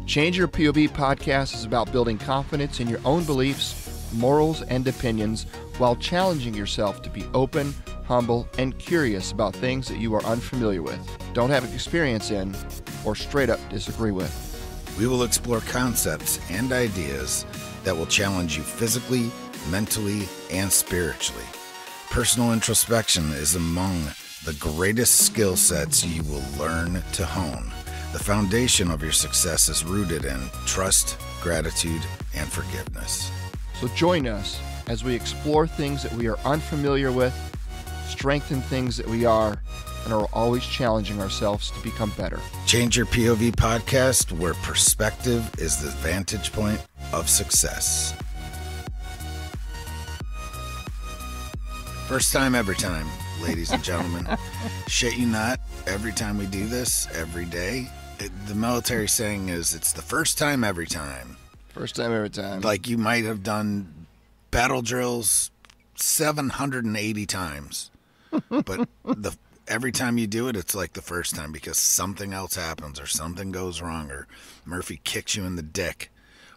Change Your POV podcast is about building confidence in your own beliefs, morals, and opinions while challenging yourself to be open, humble, and curious about things that you are unfamiliar with, don't have experience in, or straight up disagree with. We will explore concepts and ideas that will challenge you physically, mentally, and spiritually. Personal introspection is among the greatest skill sets you will learn to hone. The foundation of your success is rooted in trust, gratitude, and forgiveness. So join us as we explore things that we are unfamiliar with, strengthen things that we are, and are always challenging ourselves to become better. Change Your POV podcast, where perspective is the vantage point of success. First time, every time, ladies and gentlemen. Shit you not, every time we do this, every day. The military saying is, it's the first time, every time. First time, every time. Like you might have done battle drills 780 times. But every time you do it, it's like the first time because something else happens or something goes wrong or Murphy kicks you in the dick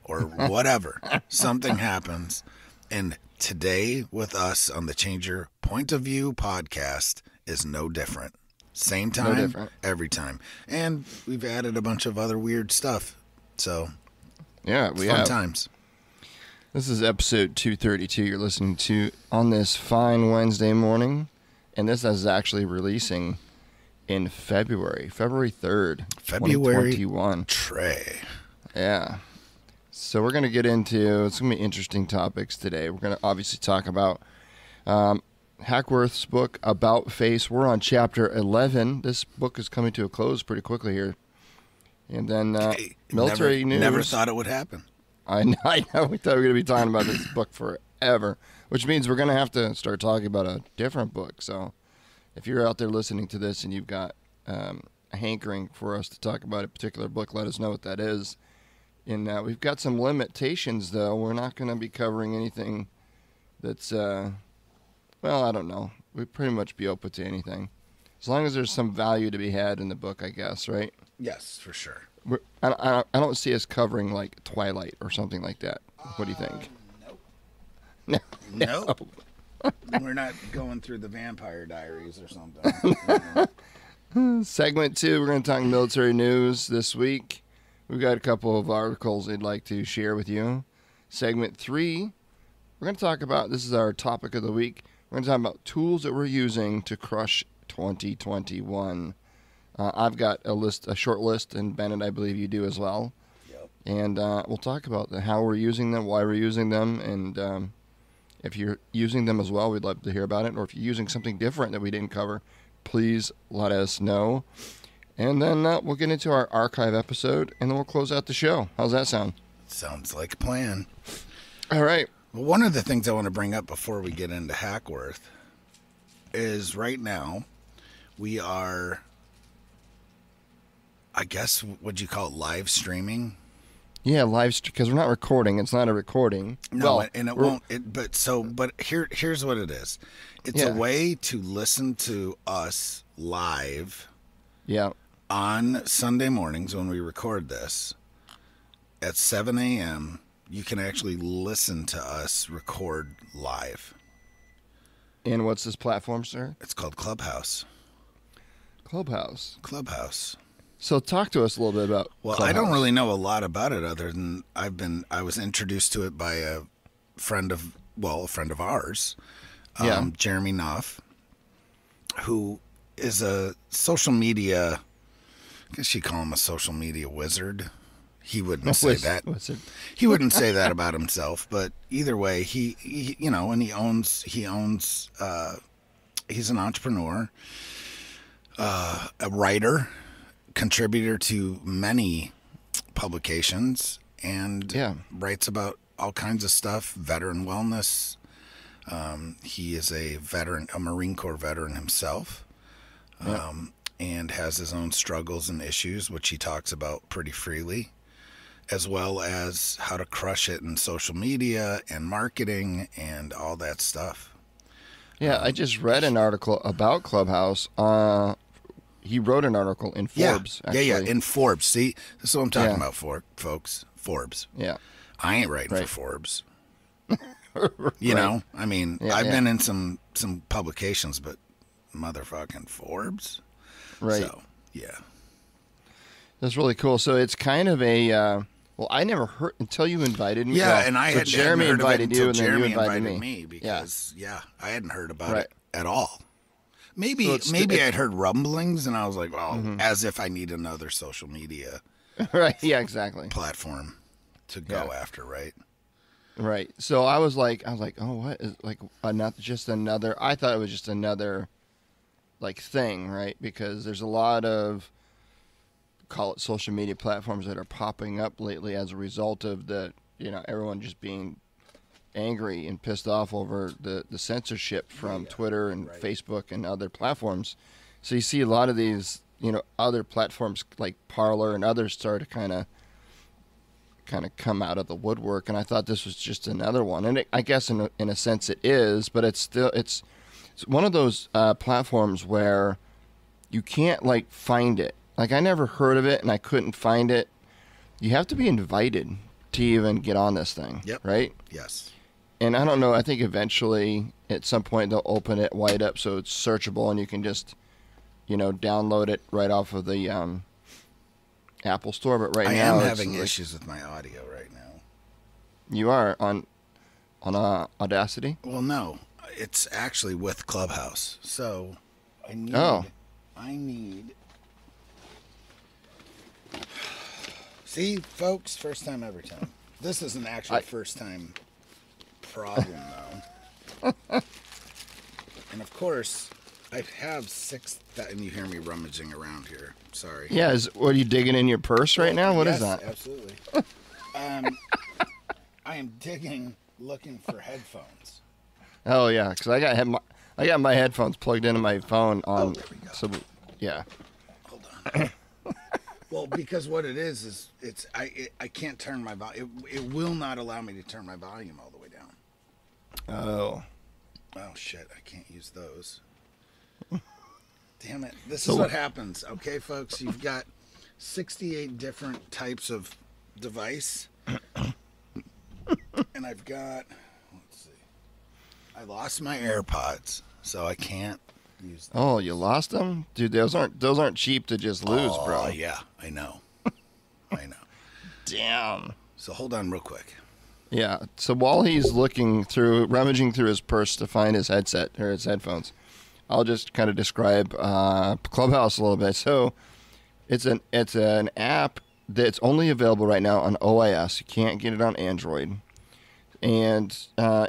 or whatever. Something happens. And today with us on the Change Your Point of View podcast is no different. Same time, no different. Every time. And we've added a bunch of other weird stuff. So, yeah, we fun have. Times. This is episode 232 you're listening to on this fine Wednesday morning. And this is actually releasing in February 3rd, 2021. Trey. Yeah. So we're going to get into, it's going to be interesting topics today. We're going to obviously talk about Hackworth's book, About Face. We're on chapter 11. This book is coming to a close pretty quickly here. And then military news. Never thought it would happen. I know. We thought we were going to be talking about this book forever, which means we're going to have to start talking about a different book. So if you're out there listening to this and you've got a hankering for us to talk about a particular book, let us know what that is. And we've got some limitations, though. We're not going to be covering anything that's, well, I don't know. We'd pretty much be open to anything. As long as there's some value to be had in the book, I guess, right? Yes, for sure. I don't see us covering, like, Twilight or something like that. What do you think? Nope. Nope. We're not going through the Vampire Diaries or something. Segment 2, we're going to talk military news this week. We've got a couple of articles I'd like to share with you. Segment 3, we're going to talk about, this is our topic of the week, we're going to talk about tools that we're using to crush 2021. I've got a short list, and Bennett, I believe you do as well. Yep. And we'll talk about how we're using them, why we're using them, and if you're using them as well, we'd love to hear about it. Or if you're using something different that we didn't cover, please let us know. And then we'll get into our archive episode, and then we'll close out the show. How's that sound? Sounds like a plan. All right. Well, one of the things I want to bring up before we get into Hackworth is right now we are, I guess, what'd you call it, live streaming? Yeah, because we're not recording. It's not a recording. No, well, and it won't. But here's what it is. It's a way to listen to us live. Yeah. On Sunday mornings when we record this at 7 a.m., you can actually listen to us record live. And what's this platform, sir? It's called Clubhouse. Clubhouse. So talk to us a little bit about Clubhouse. I don't really know a lot about it other than I was introduced to it by a friend of ours, Jeremy Hoff, who is a social media, I guess you call him a social media wizard. He wouldn't say that. He wouldn't say that about himself, but either way, he and he owns, he's an entrepreneur, a writer, contributor to many publications, and writes about all kinds of stuff, veteran wellness. He is a Marine Corps veteran himself. And has his own struggles and issues, which he talks about pretty freely, as well as how to crush it in social media and marketing and all that stuff. Yeah, I just read an article about Clubhouse. he wrote an article in Forbes. Yeah, actually. yeah, in Forbes. See, this is what I'm talking about, folks. Forbes. Yeah. I ain't writing for Forbes. You Right. know, I mean, Yeah, I've yeah. been in some publications, but motherfucking Forbes. Right. So, yeah. That's really cool. So it's kind of a well, I never heard until you invited me. Yeah, well, and I so had Jeremy hadn't heard invited of it you, until and then you Jeremy invited me. because I hadn't heard about Right. it at all. Maybe So maybe I'd heard rumblings, and I was like, oh, as if I need another social media Right. Yeah. Exactly. platform to go after, right? Right. So I was like, oh, what is like not just another? I thought it was just another like thing, right? Because there's a lot of call it social media platforms that are popping up lately as a result of the everyone just being angry and pissed off over the censorship from Twitter and Facebook and other platforms. So you see a lot of these other platforms like Parler and others start to kind of come out of the woodwork, and I thought this was just another one. And I guess in a sense it is, but it's one of those platforms where you can't like find it. Like I never heard of it, and I couldn't find it. You have to be invited to even get on this thing, right? Yes. And I don't know. I think eventually, at some point, they'll open it wide up so it's searchable, and you can just, download it right off of the Apple Store. But right now, I am having issues with my audio right now. You are on Audacity? Well, no, it's actually with Clubhouse. So I need. See, folks, first time every time. This is an actual first time problem, though. And of course, I have 6. And you hear me rummaging around here. Sorry. Yeah. What are you digging in your purse right now? What is that? Absolutely. I am digging, looking for headphones. Oh yeah, because I got my headphones plugged into my phone on. There we go. So yeah. Hold on. Well, because what it is it's I can't turn my volume. It will not allow me to turn my volume all the way down. Oh. Oh shit! I can't use those. Damn it! This is what happens. Okay, folks, you've got 68 different types of device, and I've got. Let's see. I lost my AirPods, so I can't use them. Oh, you lost them, dude. Those aren't cheap to just lose, bro. Oh yeah, I know. I know. Damn. So hold on, real quick. Yeah. So while he's rummaging through his purse to find his headset or his headphones, I'll just kind of describe Clubhouse a little bit. So it's an app that's only available right now on OIS. You can't get it on Android, and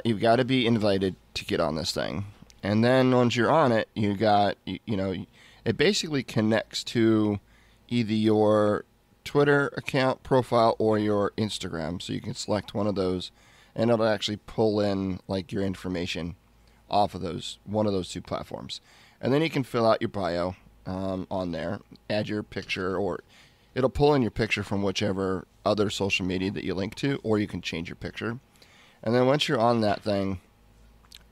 you've got to be invited to get on this thing. And then once you're on it, it basically connects to either your Twitter account profile or your Instagram. So you can select one of those, and it'll actually pull in like your information off of one of those two platforms. And then you can fill out your bio on there, add your picture, or it'll pull in your picture from whichever other social media that you link to, or you can change your picture. And then once you're on that thing,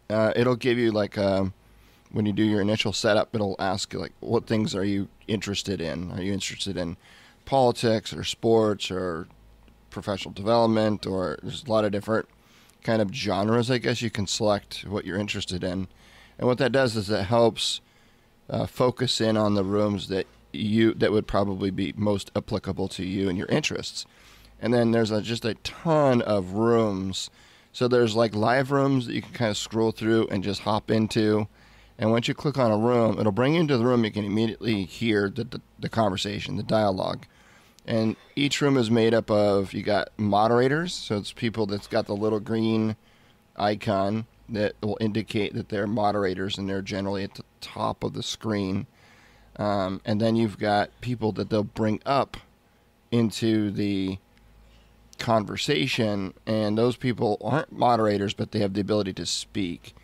it'll give you like when you do your initial setup, it'll ask you like, what things are you interested in? Are you interested in politics or sports or professional development? Or there's a lot of different kind of genres, I guess. You can select what you're interested in. And what that does is it helps focus in on the rooms that would probably be most applicable to you and your interests. And then there's just a ton of rooms. So there's like live rooms that you can kind of scroll through and just hop into. And once you click on a room, it'll bring you into the room. You can immediately hear the conversation, the dialogue. And each room is made up of, you got moderators. So it's people that's got the little green icon that will indicate that they're moderators, and they're generally at the top of the screen. And then you've got people that they'll bring up into the conversation, and those people aren't moderators, but they have the ability to speak.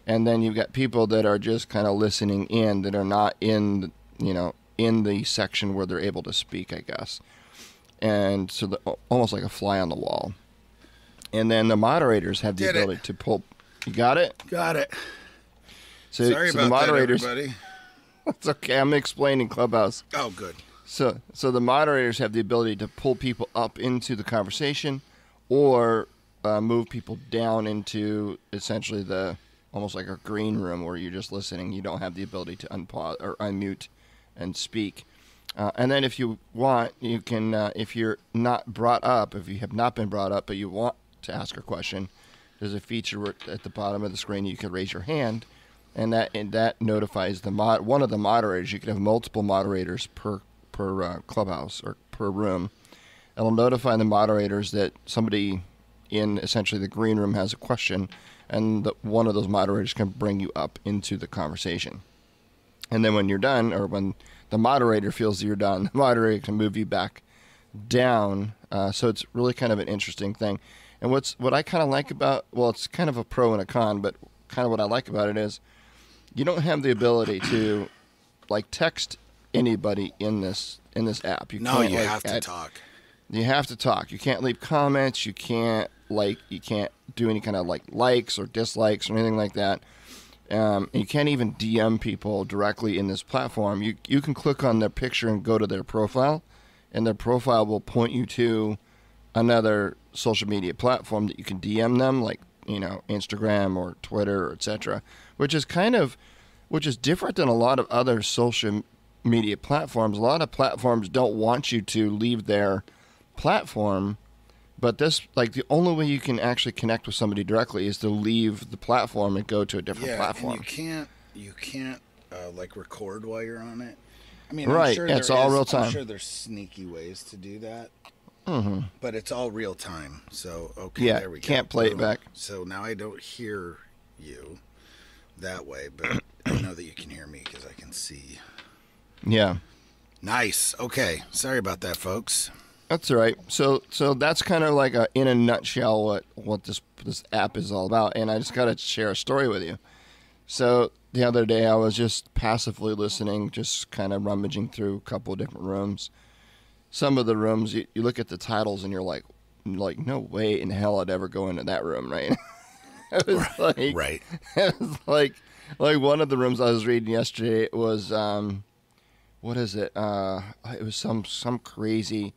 And then you've got people that are just kind of listening in, that are not in the section where they're able to speak, I guess. And so almost like a fly on the wall. And then the moderators have the ability to pull. You got it? Got it. So Sorry so about the moderators, that, everybody. It's okay. I'm explaining Clubhouse. Oh, good. So the moderators have the ability to pull people up into the conversation, or move people down into essentially almost like a green room where you're just listening. You don't have the ability to unpause or unmute and speak. And then if you want, you can, if you're not brought up, if you have not been brought up, but you want to ask a question, there's a feature at the bottom of the screen. You can raise your hand, and that notifies one of the moderators. You can have multiple moderators per clubhouse or per room. It'll notify the moderators that somebody in essentially the green room has a question, and one of those moderators can bring you up into the conversation. And then when you're done, or when the moderator feels that you're done, the moderator can move you back down. So it's really kind of an interesting thing. And what I kind of like about, well, it's kind of a pro and a con, but kind of what I like about it is you don't have the ability to like text anybody in this app. You have to talk. You have to talk. You can't leave comments. You can't do any kind of likes or dislikes or anything like that. You can't even DM people directly in this platform. You can click on their picture and go to their profile, and their profile will point you to another social media platform that you can DM them, like Instagram or Twitter, or etc. Which is different than a lot of other social media platforms. A lot of platforms don't want you to leave their platform, but this, the only way you can actually connect with somebody directly is to leave the platform and go to a different platform. And you can't record while you're on it. I mean, right? I'm sure it's all real time. I'm sure there's sneaky ways to do that. Mm-hmm. But it's all real time. So there we go. Can't play it back. So now I don't hear you that way, but I know that you can hear me because I can see. Yeah. Nice. Okay. Sorry about that, folks. That's all right. So that's kind of like in a nutshell what this app is all about. And I just got to share a story with you. So the other day I was just passively listening, just kind of rummaging through a couple of different rooms. Some of the rooms, you look at the titles and you're like, no way in hell I'd ever go into that room, right? It was right. It was like one of the rooms I was reading yesterday. It was what is it? It was some crazy.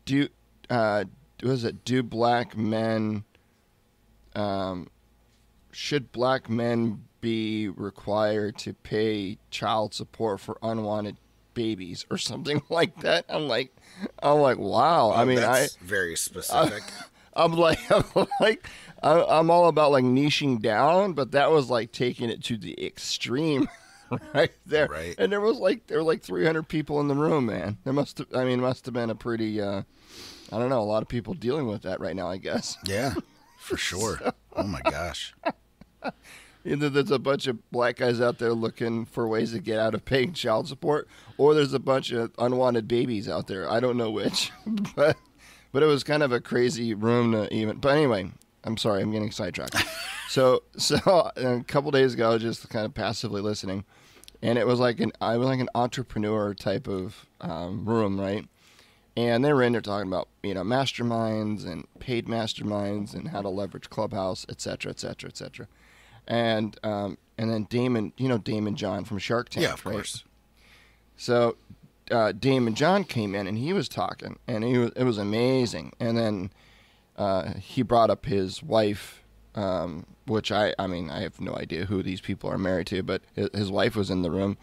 Do black men? Should black men be required to pay child support for unwanted babies or something like that? I'm like, wow. I mean, that's very specific. I'm all about niching down, but that was taking it to the extreme right there. Right. And there were 300 people in the room, man. Must have been a pretty, I don't know, a lot of people dealing with that right now, I guess. Yeah, for sure. Oh my gosh. Either there's a bunch of black guys out there looking for ways to get out of paying child support, or there's a bunch of unwanted babies out there. I don't know which, but it was kind of a crazy room to even. But anyway, I'm sorry, I'm getting sidetracked. So a couple days ago, I was just kind of passively listening, and it was like an entrepreneur type of room, right? And they were in there talking about masterminds and paid masterminds and how to leverage Clubhouse, et cetera, et cetera, et cetera. And then Damon John from Shark Tank, yeah, of course. So Damon John came in and he was talking, and it was amazing. And then he brought up his wife, which I have no idea who these people are married to, but his wife was in the room.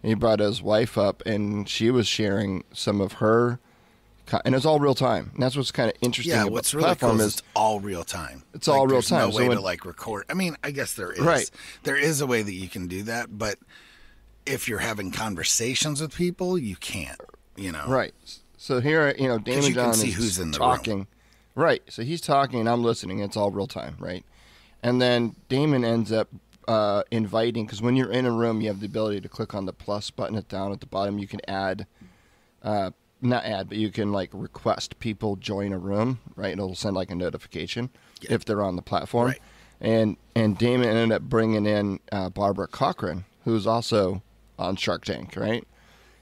And he brought his wife up, and she was sharing some of her. And it's all real time. And that's what's kind of interesting about what's the really platform cool is it's all real time. It's all real time. There's no way to record. I mean, I guess there is. Right. There is a way that you can do that, but if you're having conversations with people, you can't. Right. So here, Damon John is who's in the talking. Room. Right. So he's talking, and I'm listening. It's all real time, right? And then Damon ends up inviting, because when you're in a room, you have the ability to click on the plus button down at the bottom. You can add. Not add, but you can request people join a room, right? It'll send a notification if they're on the platform. Right. And Damon ended up bringing in Barbara Cochran, who's also on Shark Tank, right?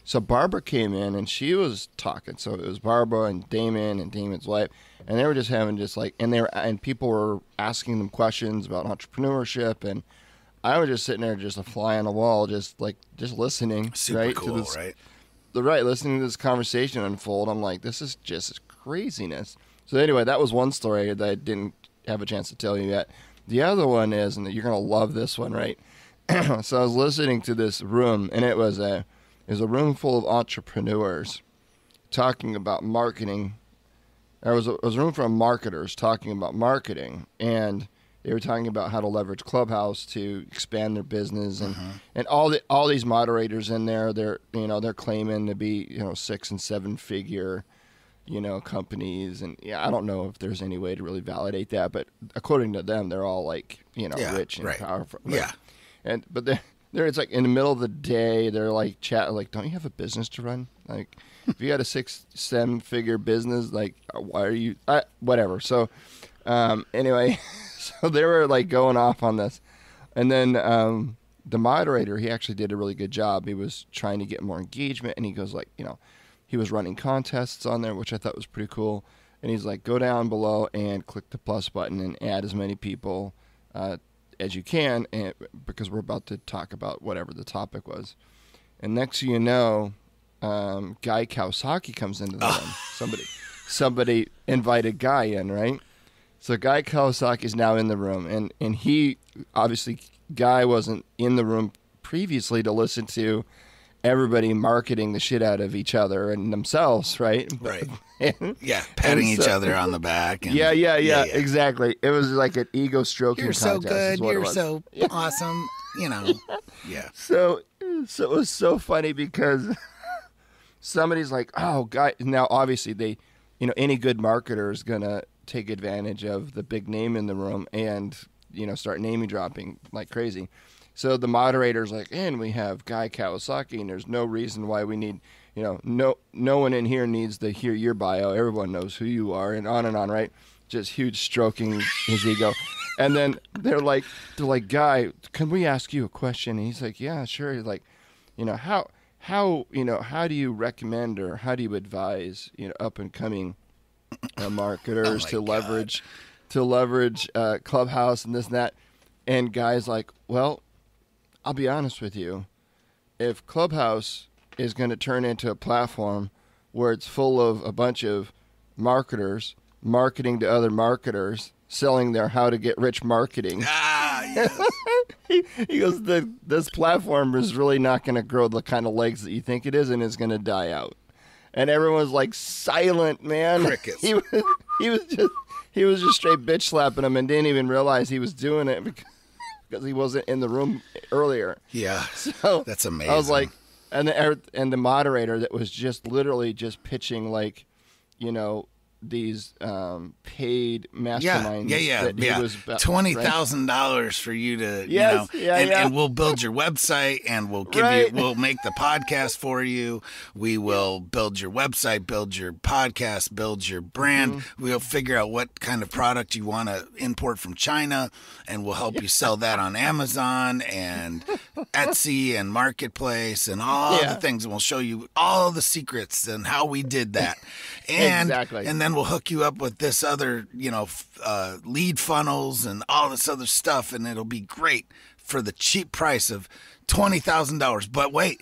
So Barbara came in and she was talking. So it was Barbara and Damon and Damon's wife, and they were just having and people were asking them questions about entrepreneurship, and I was just sitting there, just a fly on the wall, just listening. Super right, cool, to this, right? listening to this conversation unfold. I'm like, this is just craziness. So anyway, that was one story that I didn't have a chance to tell you yet. The other one is, and you're gonna love this one, right? So I was listening to this room, and it was a room full of entrepreneurs talking about marketing. There was a room full of marketers talking about marketing, and they were talking about how to leverage Clubhouse to expand their business, and all these moderators in there, they're claiming to be 6 and 7 figure companies, and I don't know if there's any way to really validate that, but according to them, they're all like rich and powerful. Yeah. But they're it's like in the middle of the day, they're like chatting, like, don't you have a business to run? Like, if you had a 6-7 figure business, like, why are you whatever? So anyway, so they were like going off on this, and then the moderator, he actually did a really good job. He was trying to get more engagement, and he goes like, he was running contests on there, which I thought was pretty cool. And he's like, go down below and click the plus button and add as many people as you can, because we're about to talk about whatever the topic was. And next thing you know, Guy Kawasaki comes into the room. Somebody invited Guy in, right? So Guy Kawasaki is now in the room, and he obviously, Guy wasn't in the room previously to listen to everybody marketing the shit out of each other and themselves, right? Right. Patting each other on the back. And, yeah, exactly. It was like an ego stroking contest. You're so good. You're so awesome. Yeah. So it was so funny because somebody's like, oh, Guy. Now, obviously, they, any good marketer is going to take advantage of the big name in the room and, start naming dropping like crazy. So the moderator's like, and we have Guy Kawasaki, and there's no reason why we need, no one in here needs to hear your bio. Everyone knows who you are, and on, right? Just huge stroking his ego. And then they're like, Guy, can we ask you a question? And he's like, yeah, sure. He's like, how do you recommend or how do you advise, up and coming marketers to leverage Clubhouse and this and that? And Guy's like, well, I'll be honest with you. If Clubhouse is going to turn into a platform where it's full of a bunch of marketers marketing to other marketers, selling their how to get rich marketing. Yes. he goes, this platform is really not going to grow the kind of legs that you think it is, and it's going to die out. And everyone's like silent, man. Crickets. He was just straight bitch slapping him and didn't even realize he was doing it because he wasn't in the room earlier. Yeah. So that's amazing. I was like, and the moderator that was just literally just pitching like, these paid masterminds. Yeah. $20,000 for you to, and we'll build your website, and we'll give you, we'll make the podcast for you. We will build your website, build your podcast, build your brand. We'll figure out what kind of product you want to import from China, and we'll help you sell that on Amazon and Etsy and Marketplace and all the things. And we'll show you all the secrets and how we did that. And, exactly. And then we'll hook you up with this other, lead funnels and all this other stuff, and it'll be great for the cheap price of $20,000. But wait,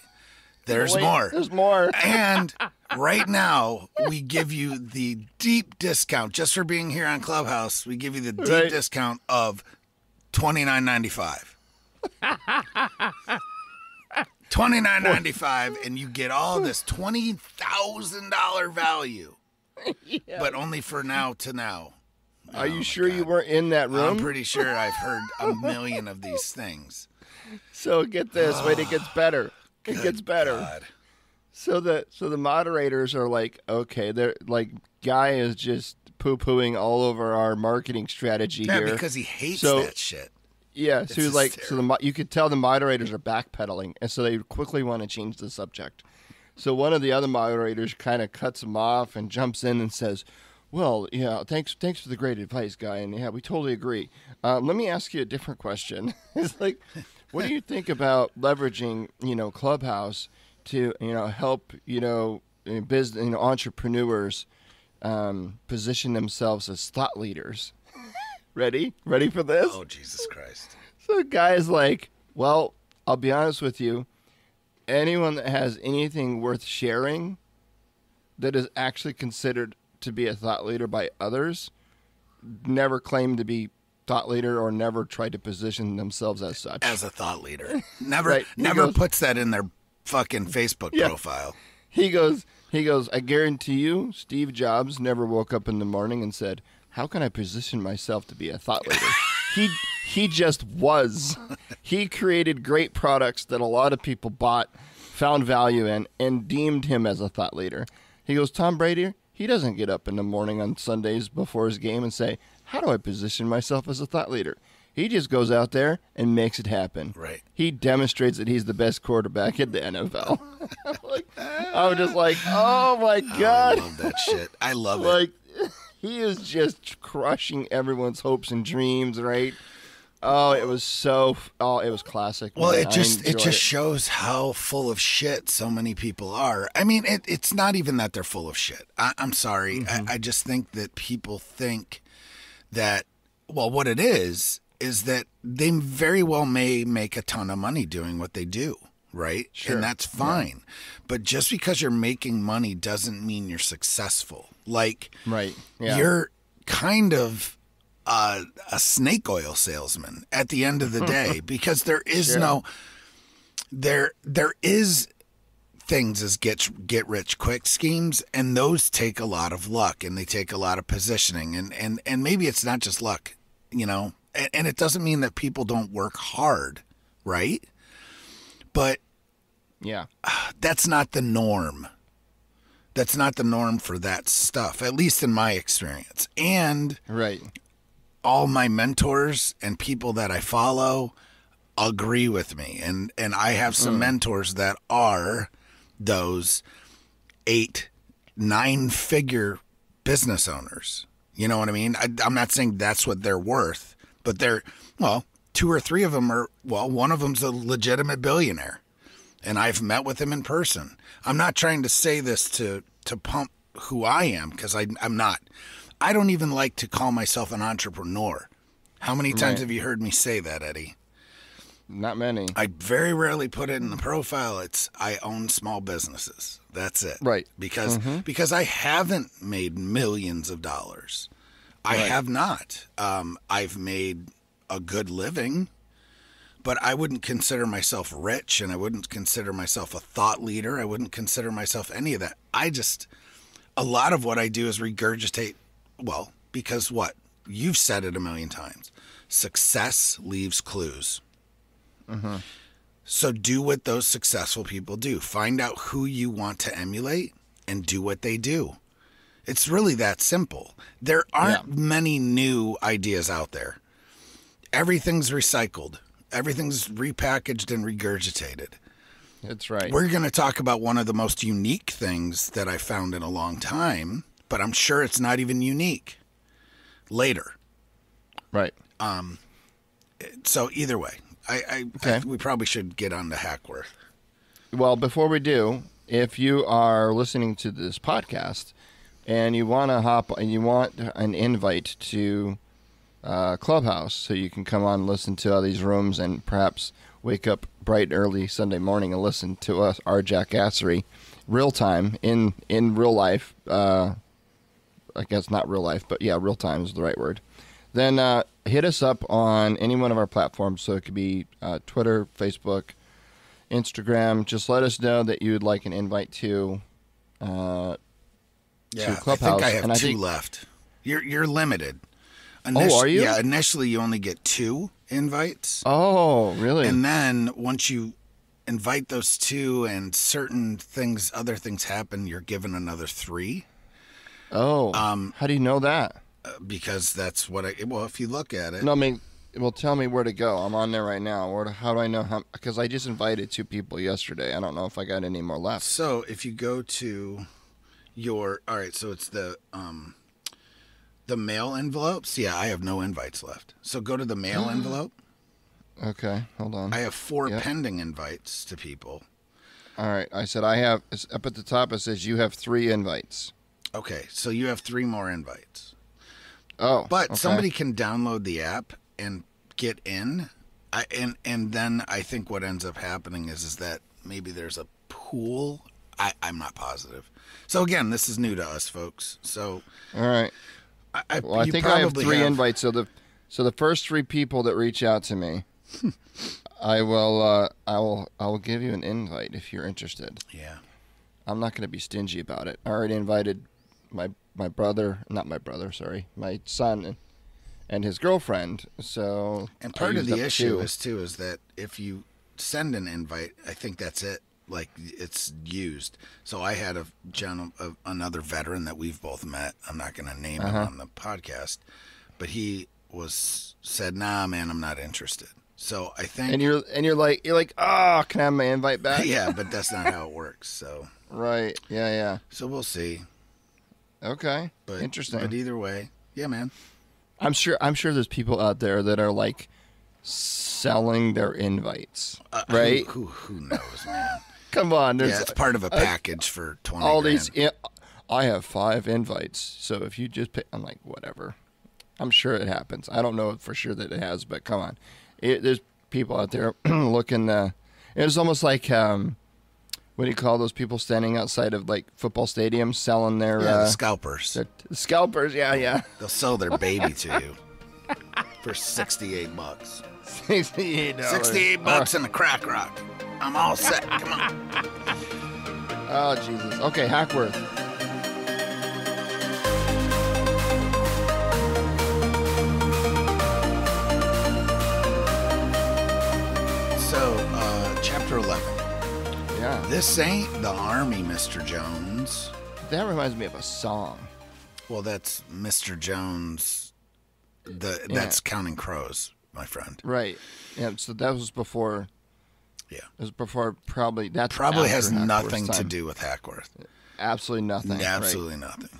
there's more. There's more. And right now, we give you the deep discount just for being here on Clubhouse. We give you the deep discount of $29.95. $29.95, and you get all this $20,000 value, but only for now to now. Are you sure you weren't in that room? I'm pretty sure I've heard a million of these things. So get this. Wait, it gets better. It gets better. God. So the moderators are like, okay, they're like, Guy is just poo-pooing all over our marketing strategy here. Yeah, because he hates that shit. Yeah, so he's like, you could tell the moderators are backpedaling, and so they quickly want to change the subject. So one of the other moderators kind of cuts him off and jumps in and says, well, yeah, thanks for the great advice, Guy, and yeah, we totally agree. Let me ask you a different question. It's like, what do you think about leveraging, Clubhouse to, help, business, entrepreneurs position themselves as thought leaders? Ready for this? Oh, Jesus Christ. So the guy's like, well, I'll be honest with you. Anyone that has anything worth sharing that is actually considered to be a thought leader by others never claimed to be thought leader or never tried to position themselves as such. As a thought leader. Never Right. never puts that in their fucking Facebook profile. He goes, I guarantee you, Steve Jobs never woke up in the morning and said, how can I position myself to be a thought leader? He just was. He created great products that a lot of people bought, found value in, and deemed him as a thought leader. He goes, Tom Brady, he doesn't get up in the morning on Sundays before his game and say, how do I position myself as a thought leader? He just goes out there and makes it happen. Right. He demonstrates that he's the best quarterback in the NFL. I'm just like, oh my God. I love that shit. I love it. He is just crushing everyone's hopes and dreams, right? Oh, it was it was classic. Well, man. it just shows how full of shit so many people are. I mean, it's not even that they're full of shit. I'm sorry. Mm-hmm. I just think that people think that, well, what it is that they very well may make a ton of money doing what they do, right? Sure. And that's fine. Yeah. But just because you're making money doesn't mean you're successful. Like, right. Yeah. You're kind of a snake oil salesman at the end of the day, because there is there is things as get rich quick schemes, and those take a lot of luck and they take a lot of positioning, and maybe it's not just luck, you know, and it doesn't mean that people don't work hard, right? But yeah, that's not the norm. That's not the norm for that stuff, at least in my experience. And right. All my mentors and people that I follow agree with me. And I have some mentors that are those 8-9-figure business owners. You know what I mean? I'm not saying that's what they're worth, but they're, well, 2 or 3 of them are, well, one of them's a legitimate billionaire. And I've met with him in person. I'm not trying to say this to pump who I am, because I'm not. I don't even like to call myself an entrepreneur. How many times have you heard me say that, Eddie? Not many. I very rarely put it in the profile. It's I own small businesses. That's it. Right. Because I haven't made millions of dollars. I have not. I've made a good living. But I wouldn't consider myself rich, and I wouldn't consider myself a thought leader. I wouldn't consider myself any of that. A lot of what I do is regurgitate, well, because what? You've said it a million times. Success leaves clues. Mm-hmm. So do what those successful people do. Find out who you want to emulate and do what they do. It's really that simple. There aren't many new ideas out there. Everything's recycled. Everything's repackaged and regurgitated. That's right. We're going to talk about one of the most unique things that I found in a long time, but I'm sure it's not even unique. Later. Right. So either way, we probably should get on to Hackworth. Well, before we do, if you are listening to this podcast and you want to you want an invite to Clubhouse, so you can come on and listen to all these rooms and perhaps wake up bright and early Sunday morning and listen to us, our jackassery, real time in real life. I guess not real life, but yeah, real time is the right word. Then hit us up on any one of our platforms. So it could be Twitter, Facebook, Instagram. Just let us know that you would like an invite to Clubhouse. I think I have 2 left. You're limited. Are you? Yeah, initially you only get 2 invites. Oh, really? And then once you invite those 2 and other things happen, you're given another 3. Oh, how do you know that? Because that's what if you look at it. No, I mean, well, tell me where to go. I'm on there right now. How do I know how? Because I just invited 2 people yesterday. I don't know if I got any more left. So if you go to all right, so it's the mail envelopes. Yeah, I have no invites left. So go to the mail envelope. Okay, hold on. I have 4 pending invites to people. All right, I said I have, up at the top it says you have 3 invites. Okay, so you have 3 more invites. Oh, but okay. Somebody can download the app and get in And then I think what ends up happening is that maybe there's a pool. I'm not positive. So again, this is new to us, folks. So all right. I think I have 3 invites. So the first 3 people that reach out to me, I will give you an invite if you're interested. Yeah. I'm not going to be stingy about it. I already invited my son and his girlfriend. So and part of the issue is that if you send an invite, I think that's it. Like it's used. So I had another veteran that we've both met. I'm not going to name him on the podcast, but he said, "Nah, man, I'm not interested." So I think, and you're like, oh, can I have my invite back? Yeah, but that's not how it works. So right, yeah. So we'll see. Okay, but interesting. But either way, yeah, man. I'm sure there's people out there that are like selling their invites, right? Who knows, man? Come on, it's part of a package for 20. All grand. these, I have 5 invites, so if you just pick, I'm like, whatever. I'm sure it happens. I don't know for sure that it has, but come on, there's people out there looking. It's almost like what do you call those people standing outside of like football stadiums selling their the scalpers? The scalpers, yeah. They'll sell their baby to you for $68. $68. $68 and a crack rock. I'm all set. Come on. Oh, Jesus. Okay, Hackworth. So, chapter 11. Yeah. This ain't the Army, Mr. Jones. That reminds me of a song. Well, that's Mr. Jones. That's Counting Crows, my friend. Right. Yeah, so that was before... Yeah. It was before probably... That probably has nothing to do with Hackworth. Absolutely nothing. Absolutely nothing.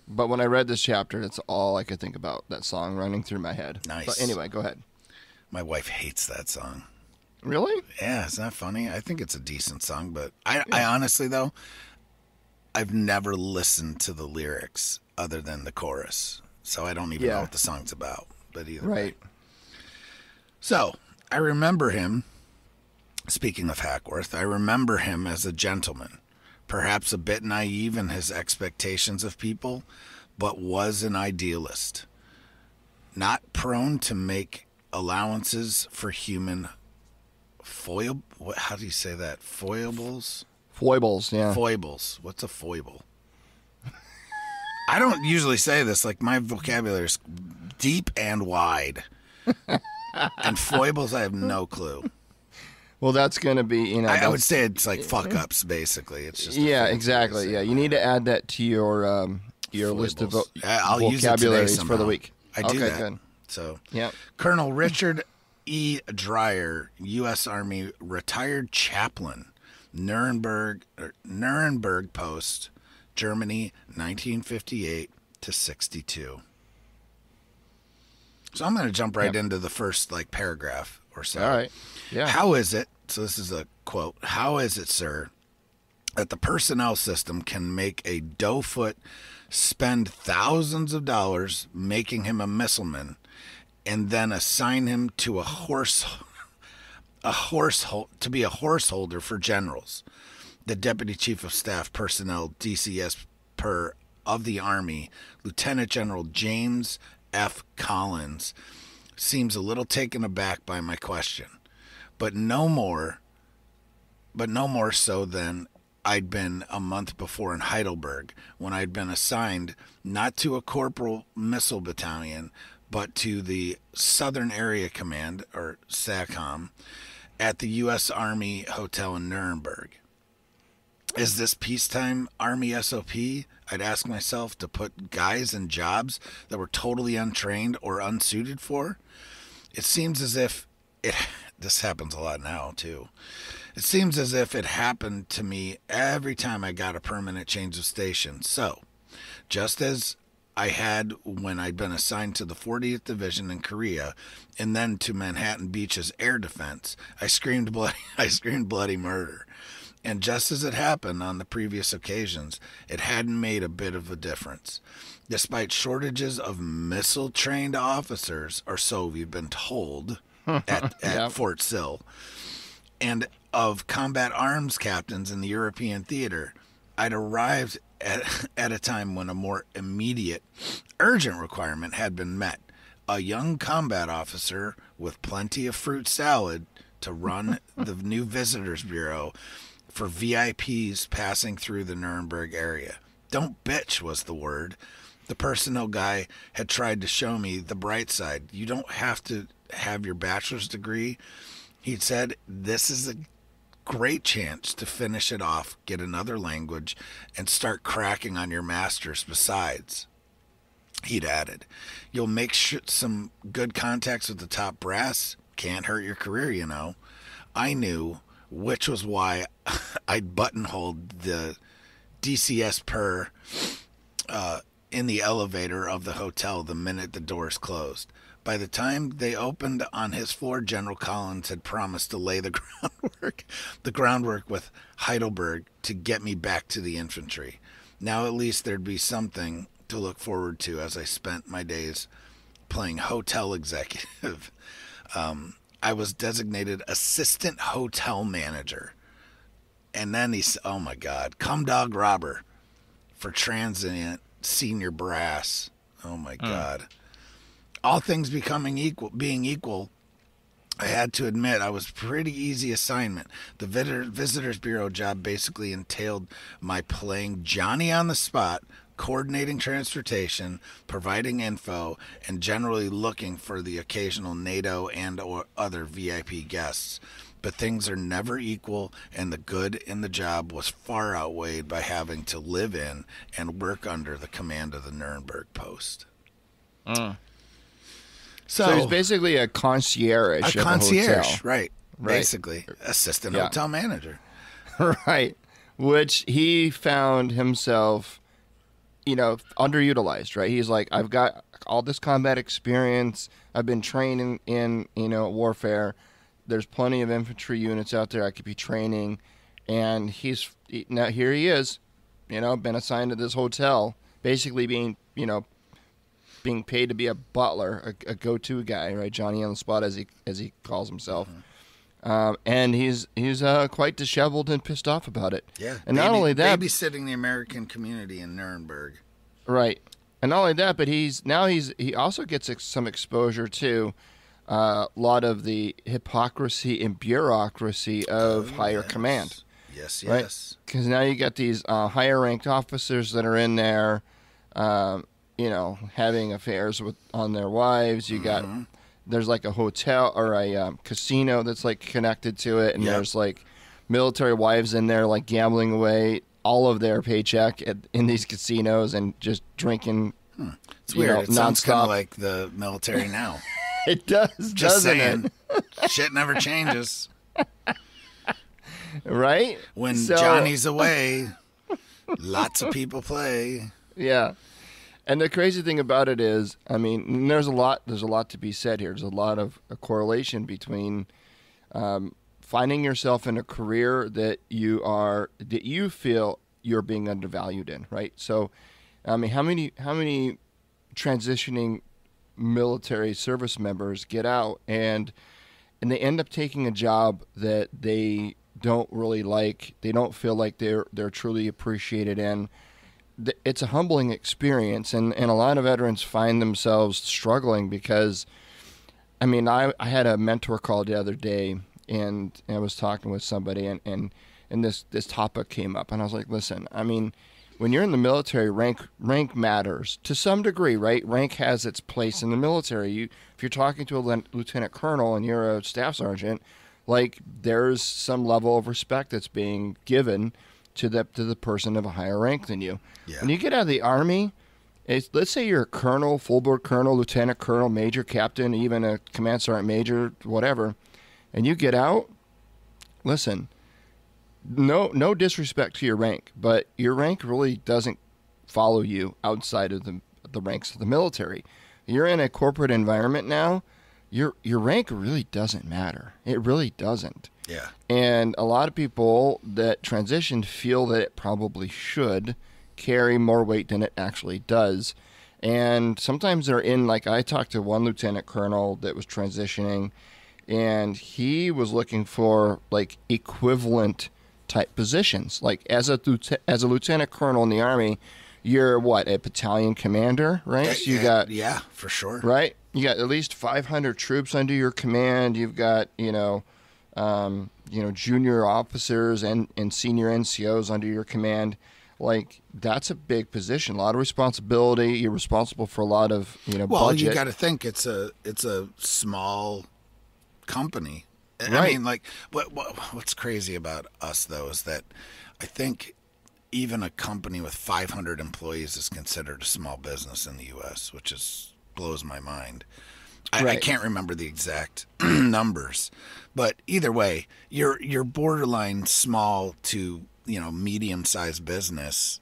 But when I read this chapter, that's all I could think about, that song running through my head. Nice. But anyway, go ahead. My wife hates that song. Really? Yeah, it's not funny. I think it's a decent song, but I honestly, though, I've never listened to the lyrics other than the chorus. So I don't even know what the song's about. But either way. So, I remember him, speaking of Hackworth, I remember him as a gentleman, perhaps a bit naive in his expectations of people, but was an idealist. Not prone to make allowances for human how do you say that? Foibles? Foibles, yeah. Foibles. What's a foible? I don't usually say this. Like, my vocabulary is deep and wide. And foibles, I have no clue. Well, that's going to be, I would say it's like fuck-ups, basically. It's just exactly. Yeah, you need to add that to your list of I'll vocabularies use it for the week. I do that. Good. So, yeah. Colonel Richard E. Dreyer, U.S. Army retired chaplain, Nuremberg Post, Germany, 1958 to 62. So I'm going to jump right into the first paragraph or so. All right. Yeah. How is it? So this is a quote. How is it, sir, that the personnel system can make a doughfoot spend thousands of dollars making him a missileman, and then assign him to to be a horse holder for generals? The Deputy Chief of Staff Personnel, DCS of the Army, Lieutenant General James F. Collins, seems a little taken aback by my question, but no more so than I'd been a month before in Heidelberg, when I'd been assigned not to a corporal missile battalion, but to the Southern Area Command, or SACOM, at the U.S. Army Hotel in Nuremberg. Is this peacetime Army SOP? I'd ask myself, to put guys in jobs that were totally untrained or unsuited for? It seems as if this happens a lot now, too. It seems as if it happened to me every time I got a permanent change of station. So, just as I had when I'd been assigned to the 40th Division in Korea, and then to Manhattan Beach's air defense, I screamed bloody murder. And just as it happened on the previous occasions, it hadn't made a bit of a difference. Despite shortages of missile-trained officers, or so we've been told, at Yep. Fort Sill, and of combat arms captains in the European theater. I'd arrived at a time when a more immediate, urgent requirement had been met. A young combat officer with plenty of fruit salad to run the new visitors bureau for VIPs passing through the Nuremberg area. Don't bitch was the word. The personnel guy had tried to show me the bright side. You don't have to have your bachelor's degree. He'd said, this is a great chance to finish it off, get another language, and start cracking on your master's besides. He'd added, you'll make some good contacts with the top brass. Can't hurt your career, you know. I knew, which was why I'd buttonholed the DCS per in the elevator of the hotel the minute the doors closed. By the time they opened on his floor, General Collins had promised to lay the groundwork with Heidelberg to get me back to the infantry. Now at least there'd be something to look forward to as I spent my days playing hotel executive. I was designated assistant hotel manager. And then oh my God, cum dog robber for transient senior brass. Oh my God. All things being equal, I had to admit I was a pretty easy assignment. The visitors bureau job basically entailed my playing Johnny on the spot, coordinating transportation, providing info, and generally looking for the occasional NATO and or other VIP guests. But things are never equal, and the good in the job was far outweighed by having to live in and work under the command of the Nuremberg post. So he's basically a concierge. A concierge, of a hotel. right. Basically, assistant hotel manager. Right. Which he found himself, underutilized, right? He's like, I've got all this combat experience. I've been trained in warfare. There's plenty of infantry units out there I could be training. And now here he is, been assigned to this hotel, basically being paid to be a butler, a go-to guy, right? Johnny on the spot, as he calls himself. And he's quite disheveled and pissed off about it. Yeah. And not only that, babysitting the American community in Nuremberg. Right. And not only that, but he also gets some exposure to a lot of the hypocrisy and bureaucracy of higher command. Yes, right? yes. Because now you got these higher ranked officers that are in there, having affairs on their wives. You got there's like a hotel or a casino that's like connected to it, and there's like military wives in there like gambling away all of their paycheck in these casinos and just drinking. It's weird. It sounds kind nonstop. of like the military now. It does, Just doesn't saying. it? Shit never changes. Right? When Johnny's away, lots of people play. Yeah. And the crazy thing about it is, there's a lot to be said here. There's a lot of a correlation between finding yourself in a career that you feel you're being undervalued in, right? So, how many transitioning military service members get out and they end up taking a job that they don't really like, they don't feel like they're truly appreciated in. It's a humbling experience, and a lot of veterans find themselves struggling because, I had a mentor call the other day, and I was talking with somebody, and this topic came up, and I was like, listen, when you're in the military, rank matters to some degree, right? Rank has its place in the military. If you're talking to a lieutenant colonel and you're a staff sergeant, like there's some level of respect that's being given to the person of a higher rank than you. Yeah. When you get out of the Army, let's say you're a colonel, full board colonel, lieutenant colonel, major, captain, even a command sergeant major, whatever, and you get out, listen, no disrespect to your rank, but your rank really doesn't follow you outside of the ranks of the military. You're in a corporate environment now, your rank really doesn't matter. It really doesn't. Yeah. And a lot of people that transition feel that it probably should carry more weight than it actually does. And sometimes they're in, like I talked to one lieutenant colonel that was transitioning, and he was looking for like equivalent type positions. Like as a lieutenant colonel in the Army, you're what, a battalion commander, right? So you got, yeah, for sure, right? You got at least 500 troops under your command. You've got junior officers and senior NCOs under your command. Like that's a big position, a lot of responsibility. You're responsible for a lot of budget. Well, you got to think it's a small company. Right. I mean, like what's crazy about us though is that I think even a company with 500 employees is considered a small business in the U.S., which blows my mind. I can't remember the exact numbers, but either way, you're borderline small to medium-sized business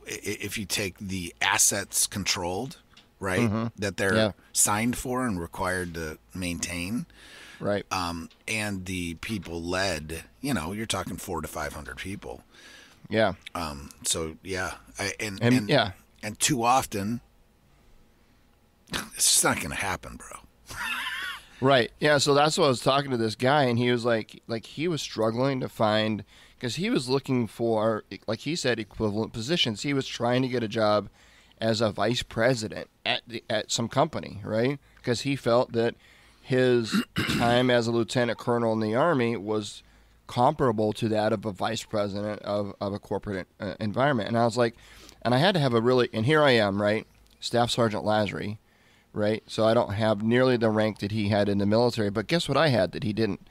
if you take the assets controlled, right, Mm-hmm. that they're signed for and required to maintain, right, and the people led. You're talking 400 to 500 people. Yeah. So yeah, and too often, it's just not going to happen, bro. Right. Yeah. So that's what I was talking to this guy, and he was like he was struggling to find, because he was looking for, like he said, equivalent positions. He was trying to get a job as a vice president at some company, right? Because he felt that his time as a lieutenant colonel in the Army was comparable to that of a vice president of a corporate environment. And I was like, and I had to have and here I am, right? Staff Sergeant Lasry, right? So I don't have nearly the rank that he had in the military, but guess what I had that he didn't?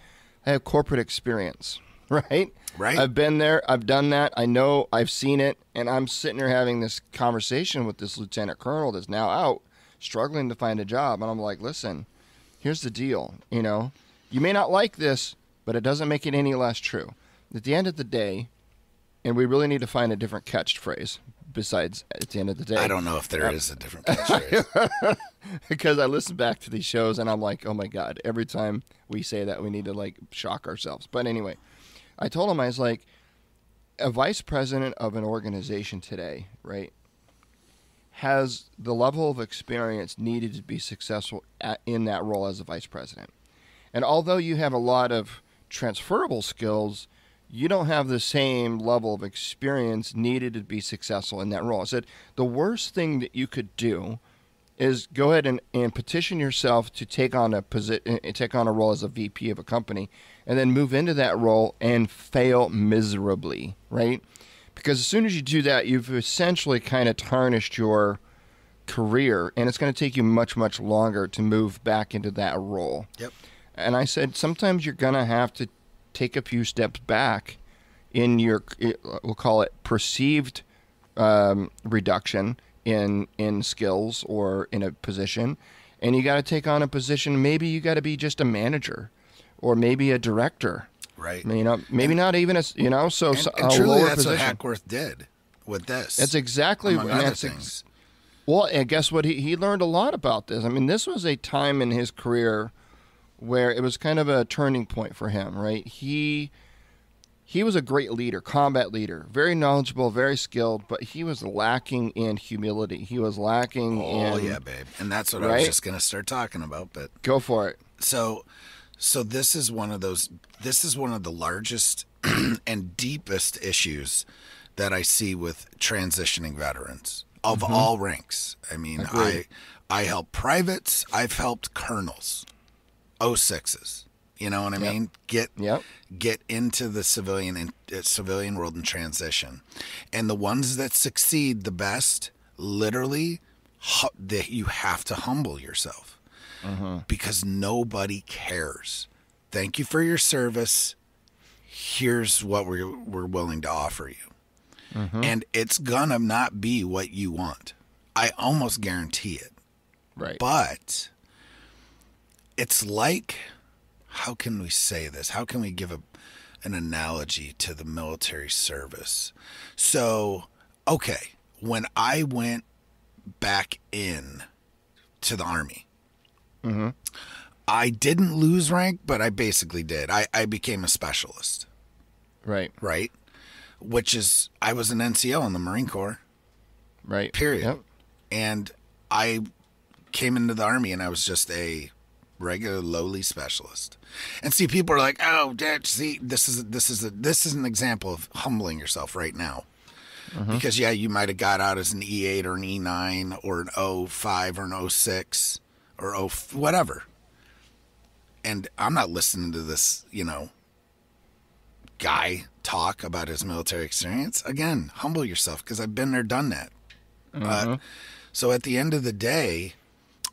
I have corporate experience, right? Right. I've been there. I've done that. I know. I've seen it. And I'm sitting there having this conversation with this lieutenant colonel that's now out, struggling to find a job. And I'm like, listen, here's the deal. You may not like this, but it doesn't make it any less true. At the end of the day, and we really need to find a different catchphrase besides at the end of the day. I don't know if there is a different catchphrase. Because I listen back to these shows and I'm like, oh my God, every time we say that, we need to shock ourselves. But anyway, I told him, I was like, a vice president of an organization today, right, has the level of experience needed to be successful in that role as a vice president. And although you have a lot of transferable skills, you don't have the same level of experience needed to be successful in that role. I said, the worst thing that you could do is go ahead and petition yourself to take on a role as a VP of a company, and then move into that role and fail miserably, right? Because as soon as you do that, you've essentially kind of tarnished your career, and it's going to take you much, much longer to move back into that role. Yep. And I said, sometimes you're going to have to take a few steps back in your, we'll call it perceived reduction in skills or in a position, and you got to take on a position. Maybe you got to be just a manager, or maybe a director. Right. Maybe not even a. So and a truly, lower that's position. what Hackworth did with this. That's exactly among other things. Well, and guess what? He learned a lot about this. This was a time in his career where it was kind of a turning point for him, right? He was a great leader, combat leader, very knowledgeable, very skilled, but he was lacking in humility. He was lacking in... Oh, yeah, babe. And that's what I was just going to start talking about, but... Go for it. So this is one of the largest and deepest issues that I see with transitioning veterans of all ranks. Agreed. I help privates. I've helped colonels, 06s. You know what I mean? Get into the civilian world and transition. And the ones that succeed the best, literally, you have to humble yourself because nobody cares. Thank you for your service. Here's what we're willing to offer you. And it's gonna not be what you want. I almost guarantee it. Right. But it's like... How can we say this? How can we give an analogy to the military service? So, okay, when I went back in to the Army, I didn't lose rank, but I basically did. I became a specialist. Right. Right? Which is, I was an NCO in the Marine Corps. Right. Period. Yep. And I came into the Army and I was just a regular lowly specialist. And see, people are like, oh, Dad, see, this is an example of humbling yourself right now. Because, yeah, you might have got out as an E8 or an E9 or an O5 or an O6 or whatever. And I'm not listening to this, guy talk about his military experience. Again, humble yourself, because I've been there, done that. So at the end of the day,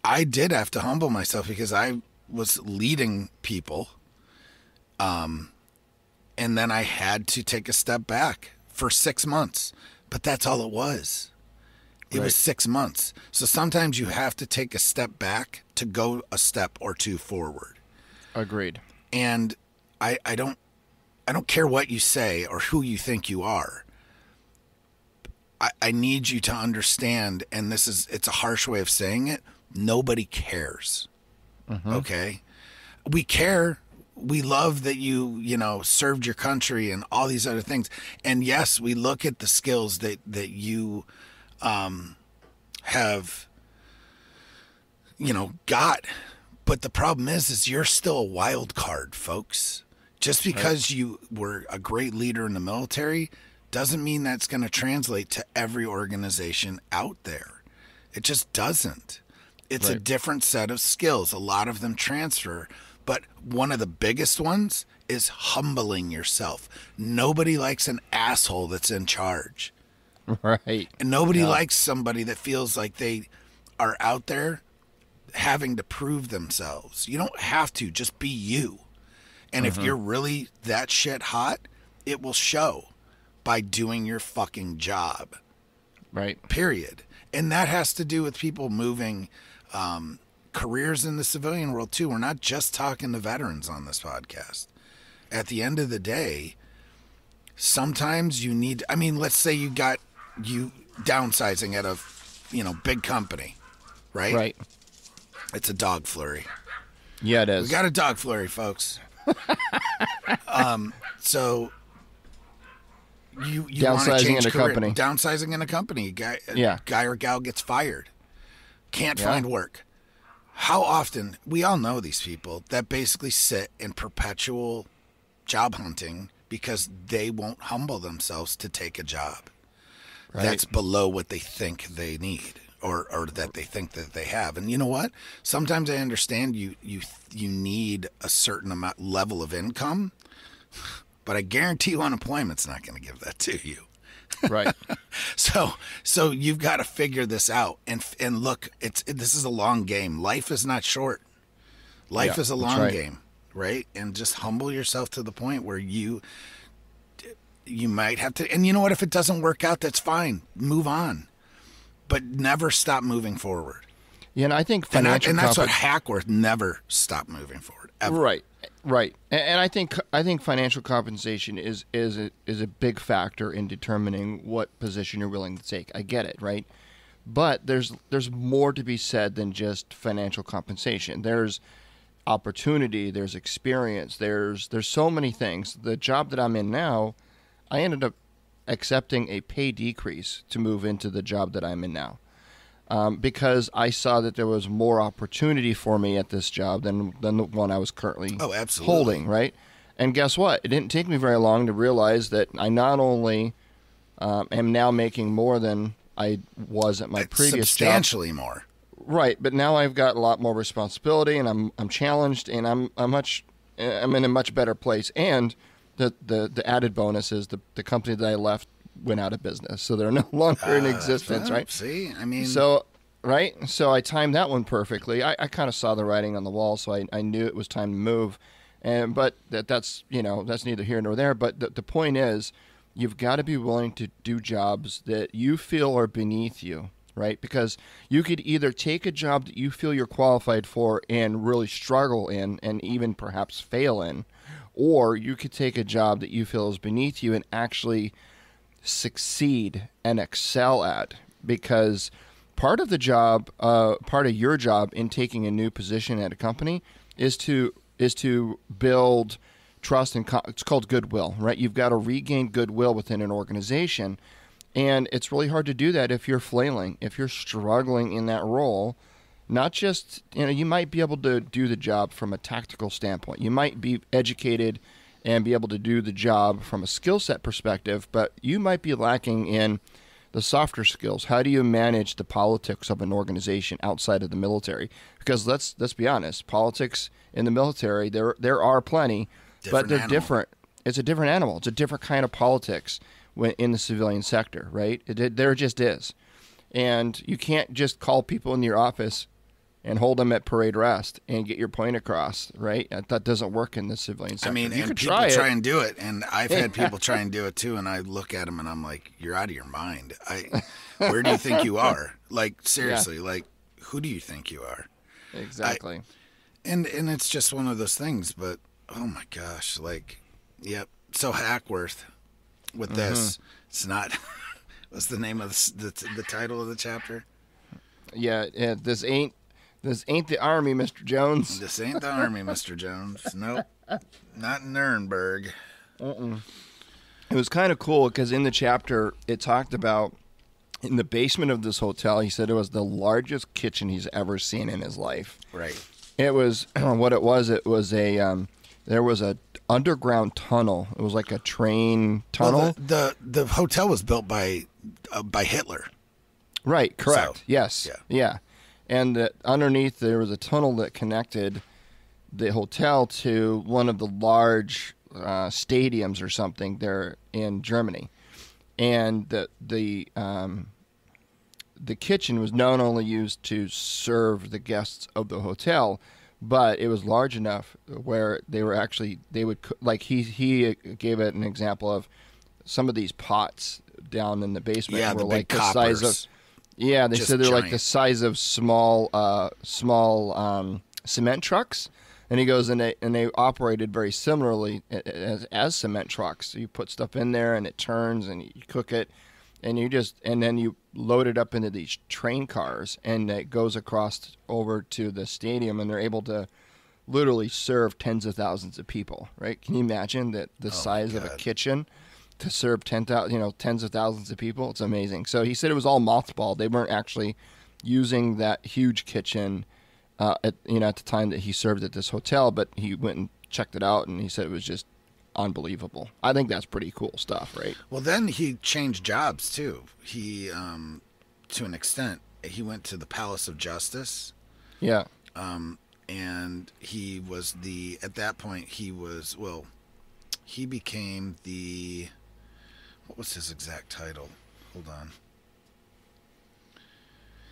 I did have to humble myself because I was leading people. And then I had to take a step back for 6 months. But that's all it was. It was 6 months. So sometimes you have to take a step back to go a step or two forward. Agreed. And I don't care what you say or who you think you are. I need you to understand, and it's a harsh way of saying it, nobody cares. Okay? We care. We love that you served your country and all these other things. And yes, we look at the skills that you have, got. But the problem is you're still a wild card, folks. Just because you were a great leader in the military doesn't mean that's going to translate to every organization out there. It just doesn't. It's a different set of skills. A lot of them transfer. But one of the biggest ones is humbling yourself. Nobody likes an asshole that's in charge. Right. And nobody likes somebody that feels like they are out there having to prove themselves. You don't have to. Just be you. And if you're really that shit hot, it will show by doing your fucking job. Right. Period. And that has to do with people moving careers in the civilian world too. We're not just talking to veterans on this podcast. At the end of the day, sometimes you need, let's say you downsizing at a, big company, right? Right. It's a dog flurry. Yeah, it is. We got a dog flurry, folks. So you downsizing in a company. Downsizing in a company. Guy or gal gets fired. Can't find work. How often, we all know these people that basically sit in perpetual job hunting because they won't humble themselves to take a job. Right. That's below what they think they need or that they think that they have. And you know what? Sometimes I understand you need a certain level of income, but I guarantee you unemployment's not going to give that to you. Right. So you've got to figure this out and look, this is a long game. Life is not short. Life is a long game, right? And just humble yourself to the point where you might have to, and you know what, if it doesn't work out, that's fine. Move on. But never stop moving forward. Yeah, and I think financial and that's what Hackworth, never stop moving forward. Ever. Right. And I think financial compensation is a big factor in determining what position you're willing to take. I get it, right? But there's more to be said than just financial compensation. There's opportunity, there's experience, there's so many things. The job that I'm in now, I ended up accepting a pay decrease to move into the job that I'm in now. Because I saw that there was more opportunity for me at this job than the one I was currently holding, right? And guess what? It didn't take me very long to realize that I not only am now making more than I was at my previous substantially job. More. Right, but now I've got a lot more responsibility, and I'm challenged, and I'm in a much better place. And the added bonus is the company that I left went out of business, so they're no longer in existence, right? See, so I timed that one perfectly. I kind of saw the writing on the wall, so I knew it was time to move. But that's neither here nor there. But the point is, you've got to be willing to do jobs that you feel are beneath you, right? Because you could either take a job that you feel you're qualified for and really struggle in and even perhaps fail in, or you could take a job that you feel is beneath you and actually succeed and excel at. Because part of your job in taking a new position at a company is to build trust and it's called goodwill, right? You've got to regain goodwill within an organization, and it's really hard to do that if you're flailing, if you're struggling in that role. not just, you might be able to do the job from a tactical standpoint. You might be educated and be able to do the job from a skill set perspective, but you might be lacking in the softer skills. How do you manage the politics of an organization outside of the military? Because let's be honest, politics in the military, there are plenty, but they're different. It's a different animal. It's a different kind of politics in the civilian sector, right? There just is. And you can't just call people in your office and hold them at parade rest and get your point across, right? That doesn't work in the civilian sector. I mean, you and could people try and do it, and I've had people try and do it too, and I look at them and I'm like, you're out of your mind. Where do you think you are? Like, seriously, like, who do you think you are? Exactly. And it's just one of those things, but, oh my gosh, like, yep. So Hackworth with this, it's not, what's the name of the title of the chapter? Yeah, this ain't the Army, Mr. Jones. This ain't the Army, Mr. Jones. Nope. Not in Nuremberg. It was kind of cool because in the chapter, it talked about in the basement of this hotel, he said it was the largest kitchen he's ever seen in his life. Right. It was, what it was there was a underground tunnel. It was like a train tunnel. Well, the hotel was built by Hitler. Right, correct. So, yes. Yeah. And underneath there was a tunnel that connected the hotel to one of the large stadiums or something there in Germany. And the kitchen was not only used to serve the guests of the hotel, but it was large enough where they would like he gave it an example of some of these pots down in the basement were the like big the size of they said they're like the size of small cement trucks. And he goes, and they operated very similarly as cement trucks. So you put stuff in there and it turns and you cook it, and then you load it up into these train cars, and it goes across over to the stadium, and they're able to literally serve tens of thousands of people. Right? Can you imagine the size of a kitchen to serve tens of thousands of people? It's amazing. So he said it was all mothballed. They weren't actually using that huge kitchen at the time that he served at this hotel, but he went and checked it out, and he said it was just unbelievable. I think that's pretty cool stuff, right? Well, then he changed jobs too. He, to an extent, he went to the Palace of Justice. Yeah. And he was at that point he became what was his exact title? Hold on.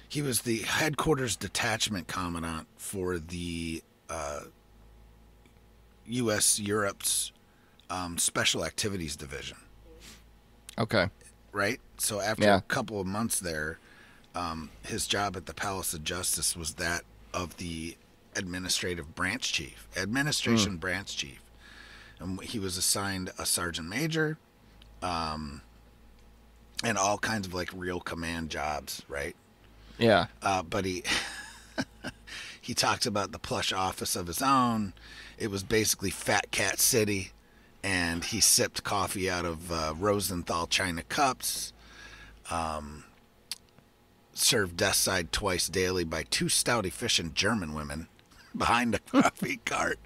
He was the headquarters detachment commandant for the U.S. Europe's Special Activities Division. Okay. Right? So after a couple of months there, his job at the Palace of Justice was that of the administration branch chief. And he was assigned a sergeant major and all kinds of like real command jobs, right? Yeah. But he he talks about the plush office of his own. It was basically Fat Cat City, and he sipped coffee out of Rosenthal china cups. Served desk side twice daily by two stout, efficient German women behind a coffee cart.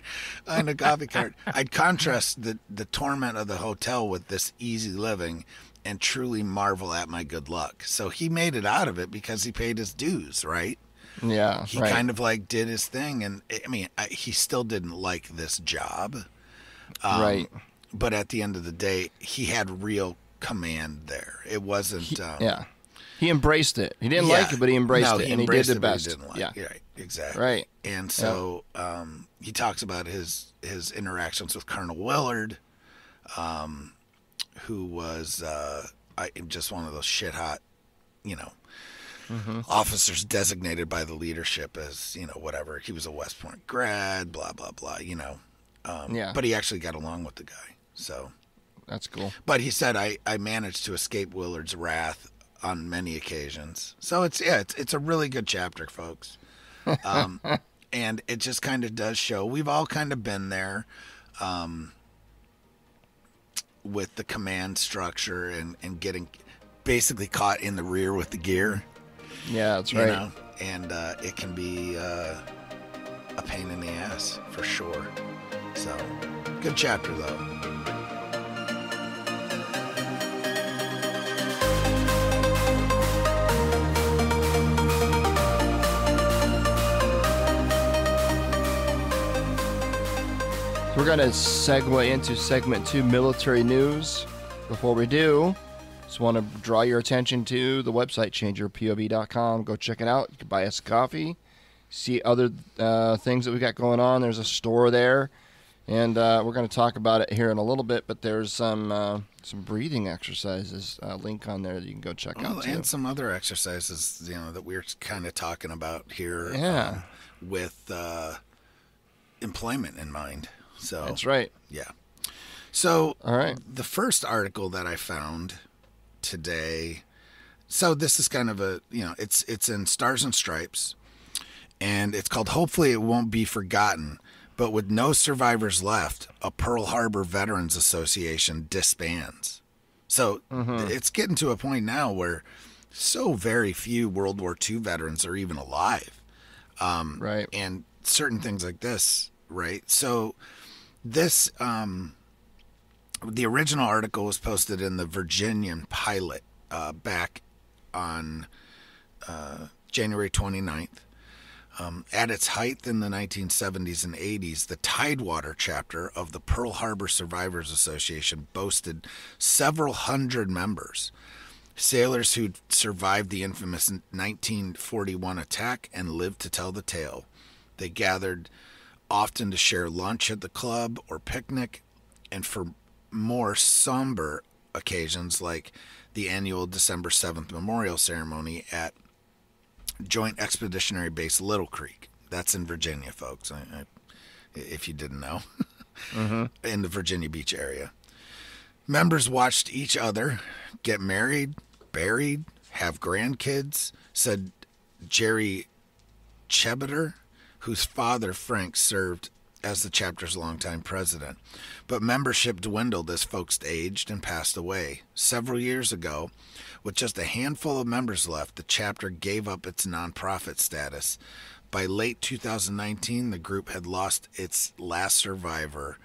I'd contrast the torment of the hotel with this easy living and truly marvel at my good luck. So he made it out of it because he paid his dues, right? Yeah. He kind of like did his thing. And I mean, he still didn't like this job. Right. But at the end of the day, he had real command there. It wasn't. He embraced it. He didn't like it, but he embraced it, and he did the best. He didn't like it. Right, exactly. Right. And so he talks about his interactions with Colonel Willard, who was just one of those shit hot, officers designated by the leadership as, whatever. He was a West Point grad, blah, blah, blah, But he actually got along with the guy. So that's cool. But he said, I managed to escape Willard's wrath on many occasions. So it's a really good chapter, folks. And it just kind of does show we've all kind of been there with the command structure and getting basically caught in the rear with the gear. Yeah, that's you right. know? And it can be a pain in the ass for sure. So, good chapter though. We're going to segue into segment 2, military news. Before we do, just want to draw your attention to the website, changeyourpov.com. Go check it out. You can buy us a coffee, see other things that we got going on. There's a store there, and we're going to talk about it here in a little bit, but there's some breathing exercises link on there that you can go check out, too. And some other exercises, that we're kind of talking about here with employment in mind. So that's right. Yeah. So all right. The first article that I found today, so this is kind of a, it's in Stars and Stripes, and it's called Hopefully It Won't Be Forgotten, but with no survivors left, a Pearl Harbor Veterans Association disbands. So it's getting to a point now where so very few World War II veterans are even alive. Right. And certain things like this, right? So this, the original article was posted in the Virginian Pilot back on January 29th. At its height in the 1970s and 80s, the Tidewater chapter of the Pearl Harbor Survivors Association boasted several hundred members, sailors who'd survived the infamous 1941 attack and lived to tell the tale. They gathered often to share lunch at the club or picnic, and for more somber occasions like the annual December 7th memorial ceremony at Joint Expeditionary Base Little Creek. That's in Virginia, folks, if you didn't know, in the Virginia Beach area. Members watched each other get married, buried, have grandkids, said Jerry Chebiter, whose father, Frank, served as the chapter's longtime president. But membership dwindled as folks aged and passed away. Several years ago, with just a handful of members left, the chapter gave up its nonprofit status. By late 2019, the group had lost its last survivor,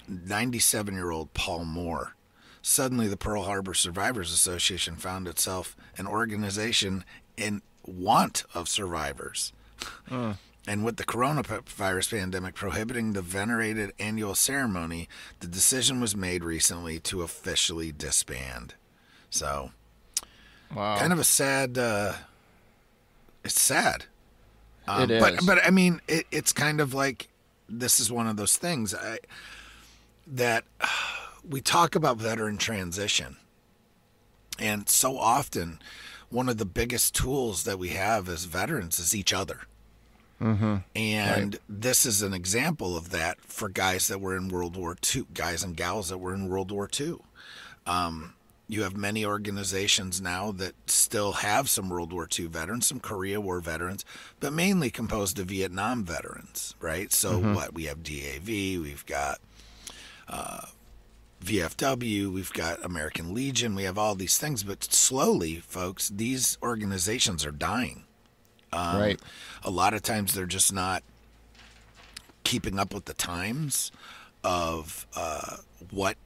97-year-old Paul Moore. Suddenly, the Pearl Harbor Survivors Association found itself an organization in want of survivors. And with the coronavirus pandemic prohibiting the venerated annual ceremony, the decision was made recently to officially disband. So, wow. Kind of a sad, it's sad. It is. But I mean, it's kind of like, this is one of those things that we talk about veteran transition. And so often, one of the biggest tools that we have as veterans is each other. And this is an example of that for guys that were in World War II, guys and gals that were in World War II. You have many organizations now that still have some World War II veterans, some Korea War veterans, but mainly composed of Vietnam veterans, right? So we have DAV, we've got VFW, we've got American Legion, we have all these things, but slowly, folks, these organizations are dying. Right. A lot of times they're just not keeping up with the times of what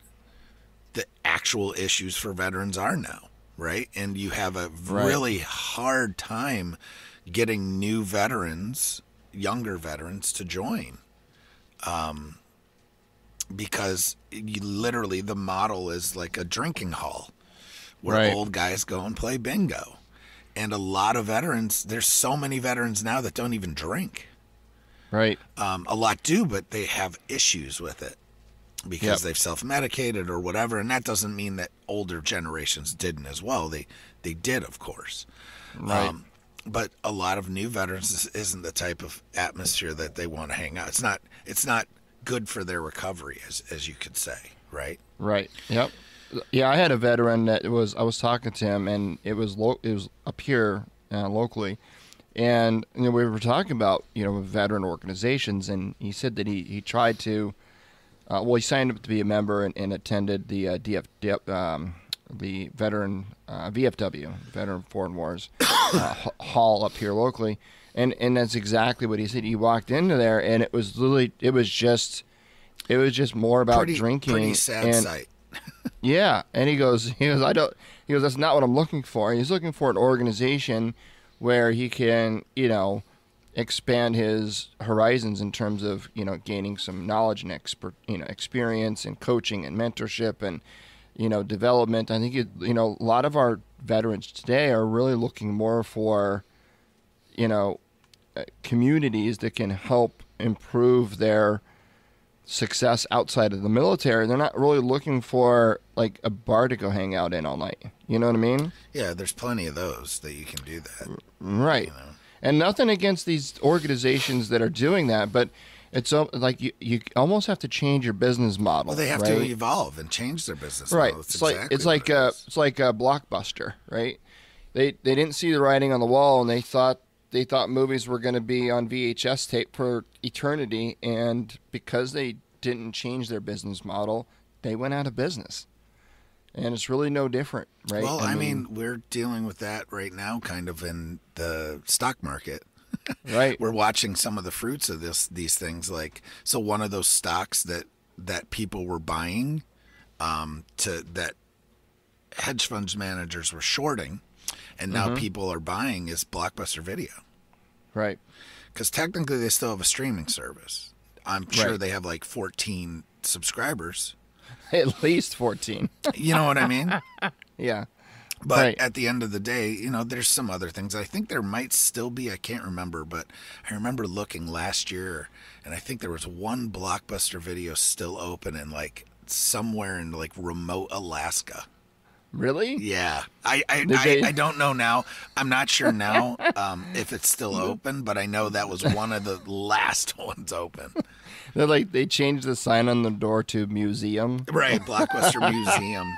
the actual issues for veterans are now, right? And you have a really hard time getting new veterans, younger veterans, to join. Because literally the model is like a drinking hall where old guys go and play bingo. And a lot of veterans, there's so many veterans now that don't even drink. Right. A lot do, but they have issues with it because they've self-medicated or whatever. And that doesn't mean that older generations didn't as well. They did, of course. Right. But a lot of new veterans, this isn't the type of atmosphere that they want to hang out. It's not good for their recovery, as you could say, right? Right. Yep. Yeah, I had a veteran I was talking to him, and it was up here locally, and we were talking about veteran organizations, and he said that he tried to, he signed up to be a member and attended the the veteran VFW, Veteran Foreign Wars hall up here locally, and that's exactly what he said. He walked into there, and it was just more about drinking. Pretty sad sight. Yeah, and he goes, that's not what I'm looking for. He's looking for an organization where he can, expand his horizons in terms of, gaining some knowledge and experience and coaching and mentorship and, development. I think, a lot of our veterans today are really looking more for, communities that can help improve their success outside of the military. They're not really looking for like a bar to go hang out in all night. You know what I mean? Yeah, there's plenty of those that you can do that. Right. And nothing against these organizations that are doing that, but it's like you almost have to change your business model. Well, they have to evolve and change their business model. It's like a Blockbuster, right? They didn't see the writing on the wall, and they thought movies were going to be on VHS tape for eternity, and because they didn't change their business model, they went out of business. And it's really no different, right? Well, I mean, we're dealing with that right now kind of in the stock market. Right. We're watching some of the fruits of these things. Like, so one of those stocks that people were buying that hedge funds managers were shorting, and now people are buying is Blockbuster Video. Right. Because technically they still have a streaming service. I'm sure they have like 14 subscribers. At least 14. You know what I mean? Yeah. But at the end of the day, there's some other things. I think there might still be, I can't remember, but I remember looking last year, and I think there was one Blockbuster Video still open in like somewhere in like remote Alaska. Really? Yeah. I don't know now. I'm not sure now if it's still open, but I know that was one of the last ones open. They changed the sign on the door to museum. Right, Blockbuster Museum.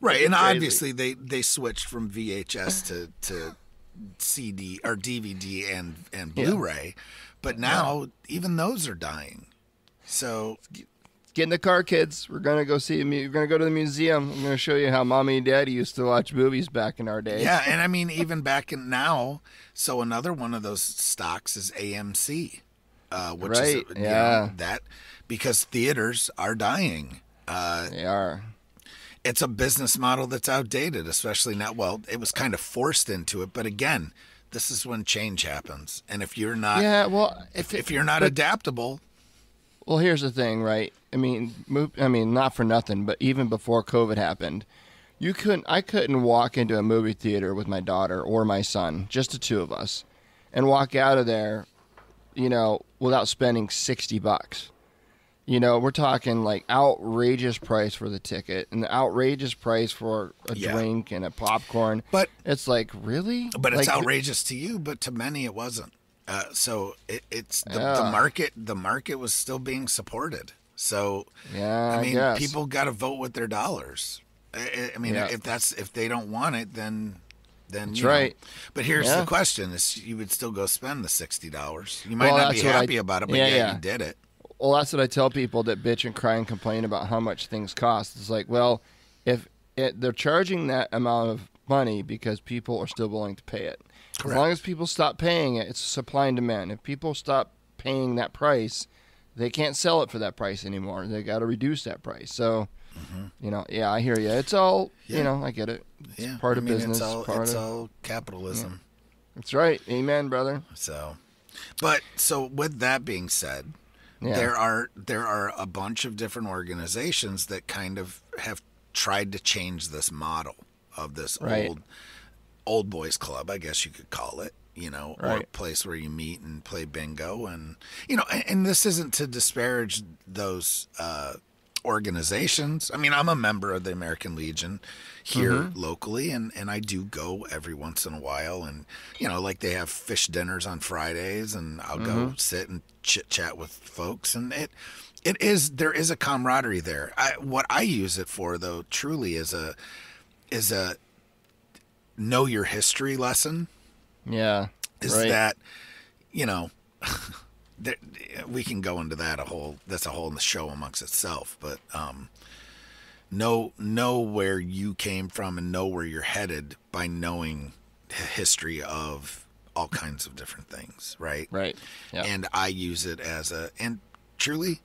Right, and obviously they switched from VHS to CD or DVD and Blu-ray, but now even those are dying. So get in the car, kids. We're gonna go We're gonna go to the museum. I'm gonna show you how mommy and daddy used to watch movies back in our day. Yeah, and I mean even back in now. So another one of those stocks is AMC, which is that because theaters are dying. They are. It's a business model that's outdated, especially now. Well, it was kind of forced into it, but again, this is when change happens, and if you're not, if you're not adaptable. Well, here's the thing, right? I mean, not for nothing, but even before COVID happened, I couldn't walk into a movie theater with my daughter or my son, just the two of us, and walk out of there, without spending $60. We're talking like outrageous price for the ticket and the outrageous price for a drink and a popcorn. But it's like, really? But it's outrageous to you, but to many it wasn't. So it's the market. The market was still being supported. So I mean, people got to vote with their dollars. I mean, if they don't want it, then that's right. But here's the question: is you would still go spend the $60? You might not be happy about it, but you did it. Well, that's what I tell people that bitch and cry and complain about how much things cost. It's like, well, if they're charging that amount of money because people are still willing to pay it. Correct. As long as people stop paying it, it's supply and demand. If people stop paying that price, they can't sell it for that price anymore. They got to reduce that price. So, I hear you. It's all, I get it. It's part of business. It's all capitalism. Yeah. That's right. Amen, brother. So with that being said, there are a bunch of different organizations that kind of have tried to change this model of this old boys club, I guess you could call it, or a place where you meet and play bingo. And, and this isn't to disparage those organizations. I mean, I'm a member of the American Legion here locally, and I do go every once in a while. And, like they have fish dinners on Fridays, and I'll go sit and chit chat with folks. And there is a camaraderie there. What I use it for, though, truly is a know your history lesson. Yeah. That, we can go into that that's a whole show amongst itself. But know where you came from and know where you're headed by knowing history of all kinds of different things, right? Right. Yeah. And I use it as and truly,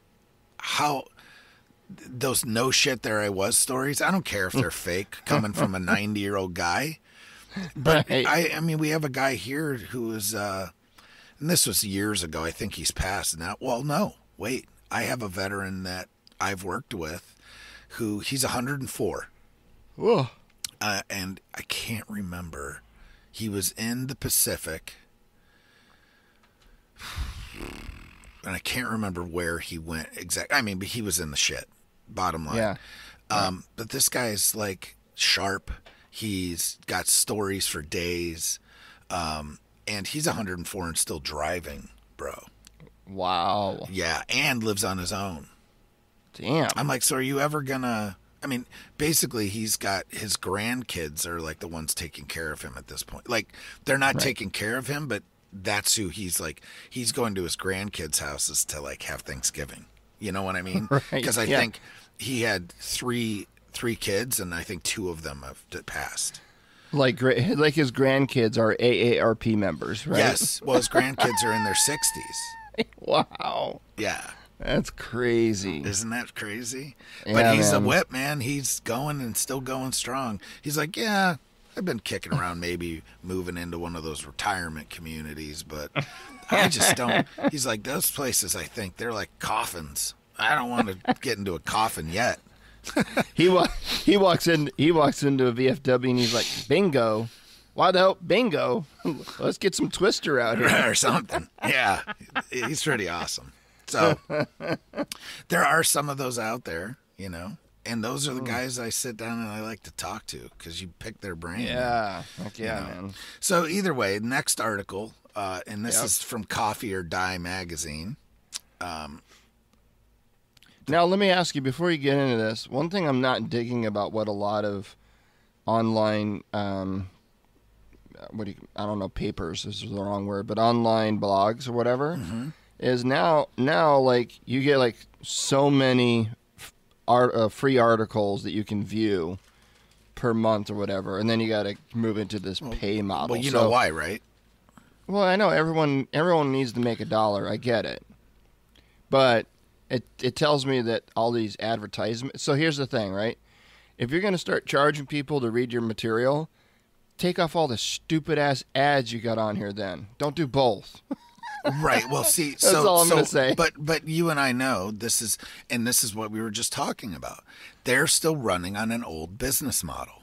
how those no shit there I was stories, I don't care if they're fake coming from a 90-year-old guy. But Right. I mean, we have a guy here who is, and this was years ago. I think he's passed now. Well, no, wait. I have a veteran that I've worked with he's 104. Whoa. And I can't remember. He was in the Pacific. And I can't remember where he went exactly. I mean, but he was in the shit, bottom line. Yeah. But this guy's like sharp. He's got stories for days. And he's 104 and still driving, bro. Wow. Yeah, and lives on his own. Damn. I'm like, so are you ever gonna... I mean, basically, he's got his grandkids are like the ones taking care of him at this point. Like, they're not taking care of him, but that's who he's like. He's going to his grandkids' houses to like have Thanksgiving. You know what I mean? Because I think he had three kids, and I think two of them have passed. Like his grandkids are AARP members, right? Yes. Well, his grandkids are in their 60s. Wow. Yeah. That's crazy. Isn't that crazy? Yeah, but he's man. a whip, man. He's going and still going strong. He's like, yeah, I've been kicking around maybe moving into one of those retirement communities, but I just don't. He's like, those places, I think, they're like coffins. I don't want to get into a coffin yet. He walks into a VFW and he's like, bingo. Why the hell? Bingo. Let's get some Twister out here. Or something. Yeah. He's pretty awesome. So there are some of those out there, you know, and those are the guys I sit down and I like to talk to because you pick their brain. Yeah. Heck yeah, you know. man. So either way, next article, and this is from Coffee or Die magazine. Now, let me ask you, before you get into this, one thing I'm not digging about what a lot of online, I don't know, papers, this is the wrong word, but online blogs or whatever, is now like you get like so many free articles that you can view per month or whatever, and then you got to move into this pay model. Well, you know why, right? Well, I know everyone needs to make $1. I get it, but it tells me that all these advertisements. So here's the thing, right? If you're going to start charging people to read your material, take off all the stupid ass ads you got on here. Then don't do both. Right. Well, see, That's all I'm going to say. But you and I know this is what we were just talking about. They're still running on an old business model.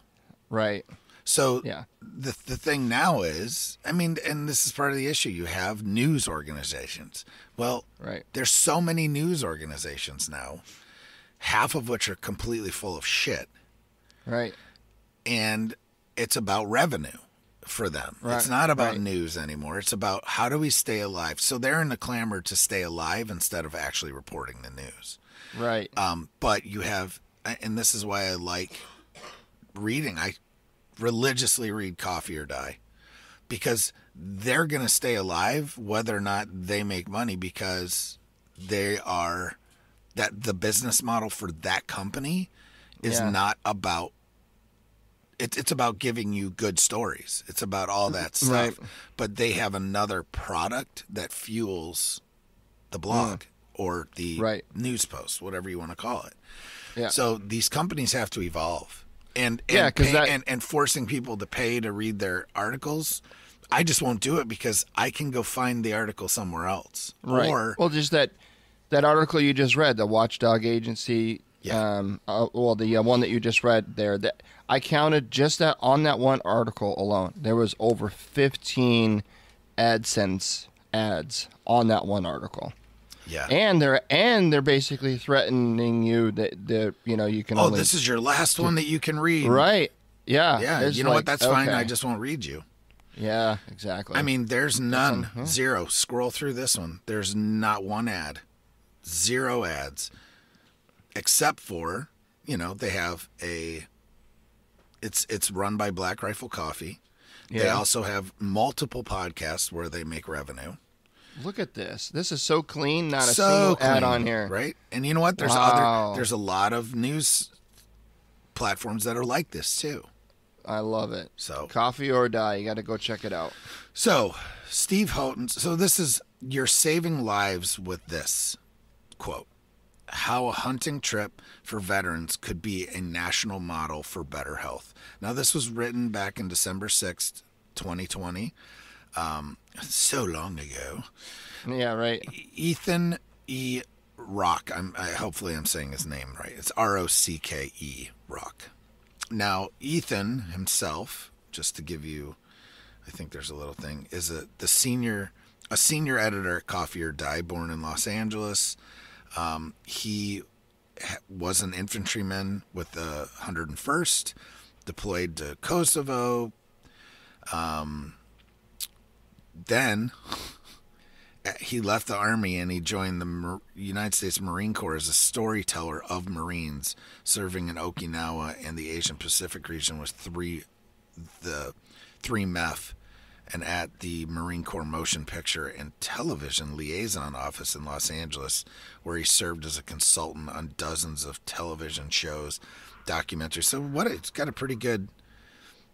Right. So Yeah. the thing now is, I mean, and this is part of the issue. You have news organizations. Well, Right. there's so many news organizations now, half of which are completely full of shit, Right. and it's about revenue for them. Right, It's not about right. news anymore. It's about how do we stay alive. So they're in the clamor to stay alive instead of actually reporting the news. Right. But you have, and this is why I like reading. I religiously read Coffee or Die because they're going to stay alive whether or not they make money, because they are that the business model for that company is Yeah. not about it's about giving you good stories. It's about all that stuff. Right. But they have another product that fuels the blog or the Right. news post, whatever you want to call it. Yeah. So these companies have to evolve. And Yeah, 'cause and forcing people to pay to read their articles, I just won't do it because I can go find the article somewhere else. Right. Or well, just that article you just read, the Watchdog Agency. Yeah. The one that you just read there, that I counted just that on that one article alone. There was over 15 AdSense ads on that one article. yeah. And they're basically threatening you that you can. Oh, only, this is your last one that you can read. right. Yeah. Yeah. It's You know like, what? That's fine. okay. I just won't read you. Yeah. Exactly. I mean, there's none. Zero. Scroll through this one. There's not one ad. Zero ads. Except for, they have it's run by Black Rifle Coffee. They Yeah. also have multiple podcasts where they make revenue. Look at this. This is so clean. Not a So single clean, ad on here. right? And you know what? There's Wow. there's a lot of news platforms that are like this too. I love it. So Coffee or Die. You got to go check it out. So Steve Houghton. So this is, you're saving lives with this quote. How a hunting trip for veterans could be a national model for better health. Now, this was written back in December 6th, 2020. So long ago. Yeah, right. Ethan E. Rock. Hopefully I'm saying his name right. It's Rocke, Rock. Now, Ethan himself, just to give you, I think there's a little thing, is a senior editor at Coffee or Die, born in Los Angeles. He was an infantryman with the 101st, deployed to Kosovo. Then he left the Army and he joined the United States Marine Corps as a storyteller of Marines serving in Okinawa and the Asian Pacific region with the 3MEF, and at the Marine Corps Motion Picture and Television Liaison Office in Los Angeles, where he served as a consultant on dozens of television shows, documentaries. So it's got a pretty good...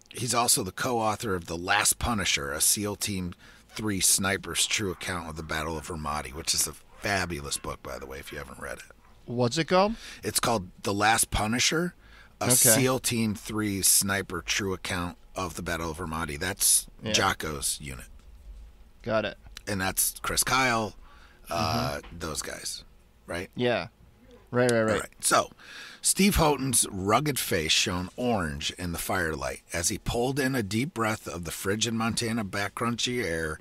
He's also the co-author of The Last Punisher, a SEAL Team 3 sniper's true account of the Battle of Ramadi, which is a fabulous book, by the way, if you haven't read it. What's it called? It's called The Last Punisher, a SEAL Team 3 sniper true account of the Battle of Ramadi. That's Jocko's unit. Got it. And that's Chris Kyle, those guys, right? Yeah. Right. All right. So, Steve Houghton's rugged face shone orange in the firelight as he pulled in a deep breath of the frigid Montana backcrunchy air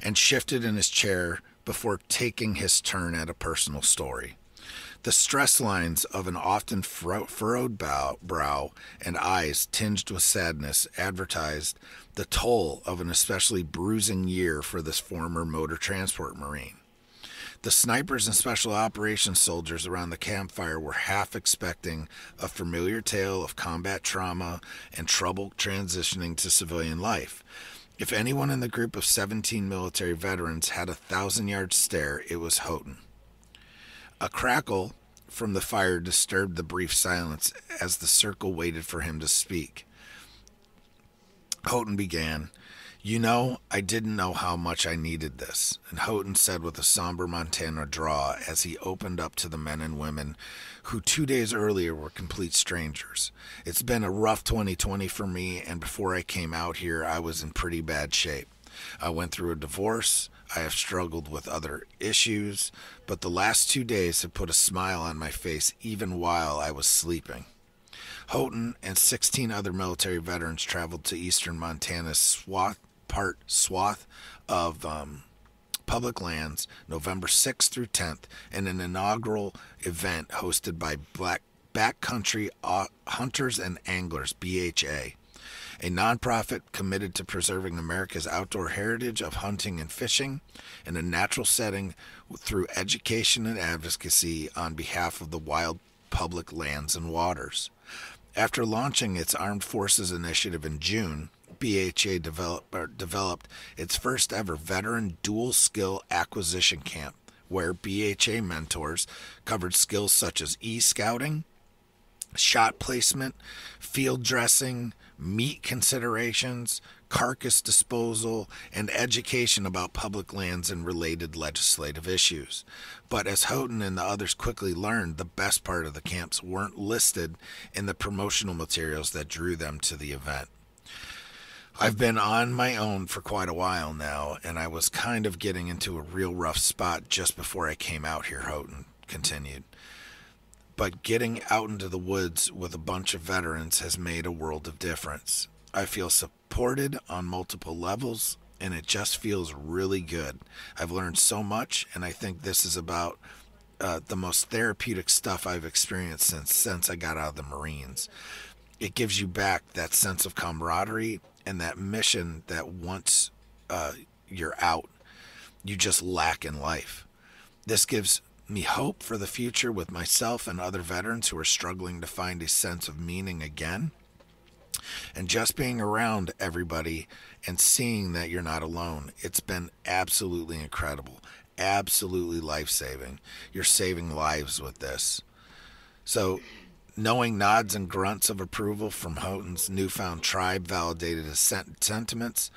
and shifted in his chair before taking his turn at a personal story. The stress lines of an often furrowed brow and eyes tinged with sadness advertised the toll of an especially bruising year for this former motor transport Marine. The snipers and special operations soldiers around the campfire were half expecting a familiar tale of combat trauma and trouble transitioning to civilian life. If anyone in the group of 17 military veterans had a 1,000-yard stare, it was Houghton. A crackle from the fire disturbed the brief silence as the circle waited for him to speak. Houghton began, "You know, I didn't know how much I needed this," and Houghton said with a somber Montana drawl as he opened up to the men and women who 2 days earlier were complete strangers. "It's been a rough 2020 for me, and before I came out here, I was in pretty bad shape. I went through a divorce. I have struggled with other issues, but the last 2 days have put a smile on my face even while I was sleeping." Houghton and 16 other military veterans traveled to eastern Montana's swath of public lands November 6th through 10th in an inaugural event hosted by Backcountry Hunters and Anglers, BHA, a nonprofit committed to preserving America's outdoor heritage of hunting and fishing in a natural setting through education and advocacy on behalf of the wild public lands and waters. After launching its Armed Forces Initiative in June, BHA developed its first ever veteran dual skill acquisition camp, where BHA mentors covered skills such as e-scouting, shot placement, field dressing, meat considerations, carcass disposal, and education about public lands and related legislative issues. But as Houghton and the others quickly learned, the best part of the camps weren't listed in the promotional materials that drew them to the event. "I've been on my own for quite a while now, and I was kind of getting into a real rough spot just before I came out here," Houghton continued. "But getting out into the woods with a bunch of veterans has made a world of difference. I feel supported on multiple levels, and it just feels really good. I've learned so much, and I think this is about the most therapeutic stuff I've experienced since I got out of the Marines. It gives you back that sense of camaraderie and that mission that once you're out, you just lack in life. This gives me hope for the future with myself and other veterans who are struggling to find a sense of meaning again. And just being around everybody and seeing that you're not alone, it's been absolutely incredible, absolutely life-saving. You're saving lives with this." So Knowing nods and grunts of approval from Houghton's newfound tribe validated his sentiments.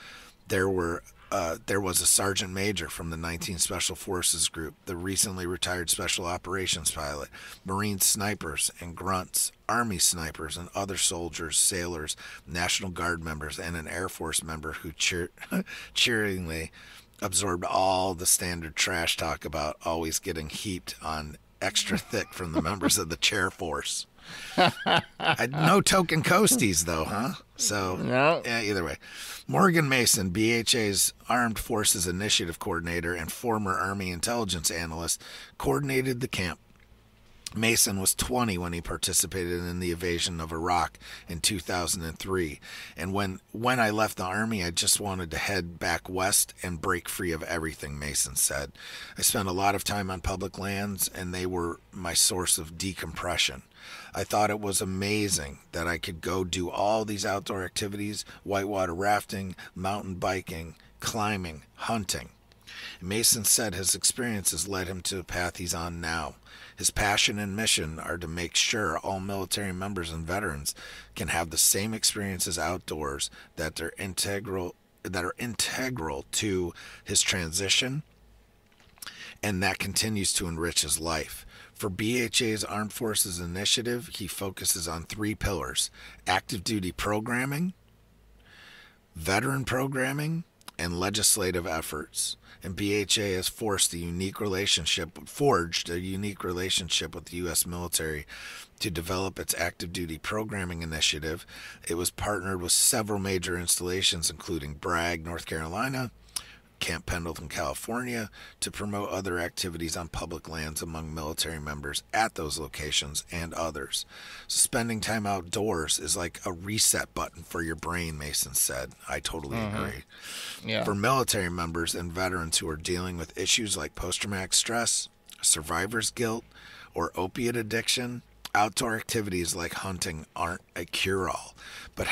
There was a sergeant major from the 19th Special Forces Group, the recently retired Special Operations pilot, Marine snipers and grunts, Army snipers and other soldiers, sailors, National Guard members, and an Air Force member who cheeringly absorbed all the standard trash talk about always getting heaped on extra thick from the members of the chair force. No token coasties, though, huh? So, no. Yeah, either way. Morgan Mason, BHA's Armed Forces Initiative Coordinator and former Army intelligence analyst, coordinated the camp. Mason was 20 when he participated in the invasion of Iraq in 2003. And when I left the Army, I just wanted to head back west and break free of everything, Mason said. I spent a lot of time on public lands, and they were my source of decompression. I thought it was amazing that I could go do all these outdoor activities, whitewater rafting, mountain biking, climbing, hunting. Mason said his experiences led him to the path he's on now. His passion and mission are to make sure all military members and veterans can have the same experiences outdoors that are integral to his transition, and that continues to enrich his life. For BHA's Armed Forces Initiative, he focuses on 3 pillars: active duty programming, veteran programming, and legislative efforts. And BHA has forged a unique relationship with the U.S. military to develop its active duty programming initiative. It was partnered with several major installations, including Bragg, North Carolina, Camp Pendleton, California, to promote other activities on public lands among military members at those locations and others. So spending time outdoors is like a reset button for your brain, Mason said. I totally agree. Yeah. For military members and veterans who are dealing with issues like post-traumatic stress, survivor's guilt, or opiate addiction, outdoor activities like hunting aren't a cure-all, but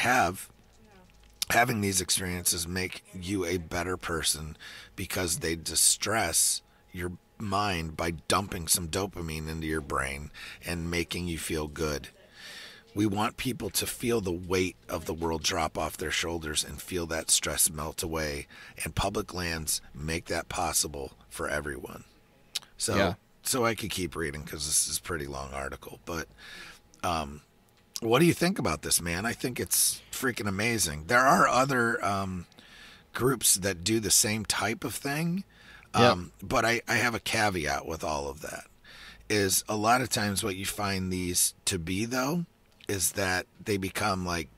having these experiences make you a better person because they distress your mind by dumping some dopamine into your brain and making you feel good. We want people to feel the weight of the world drop off their shoulders and feel that stress melt away, and public lands make that possible for everyone. So I could keep reading because this is a pretty long article, but what do you think about this, man? I think it's freaking amazing. There are other groups that do the same type of thing, but I have a caveat with all of that. Is a lot of times what you find these to be, though, is that they become like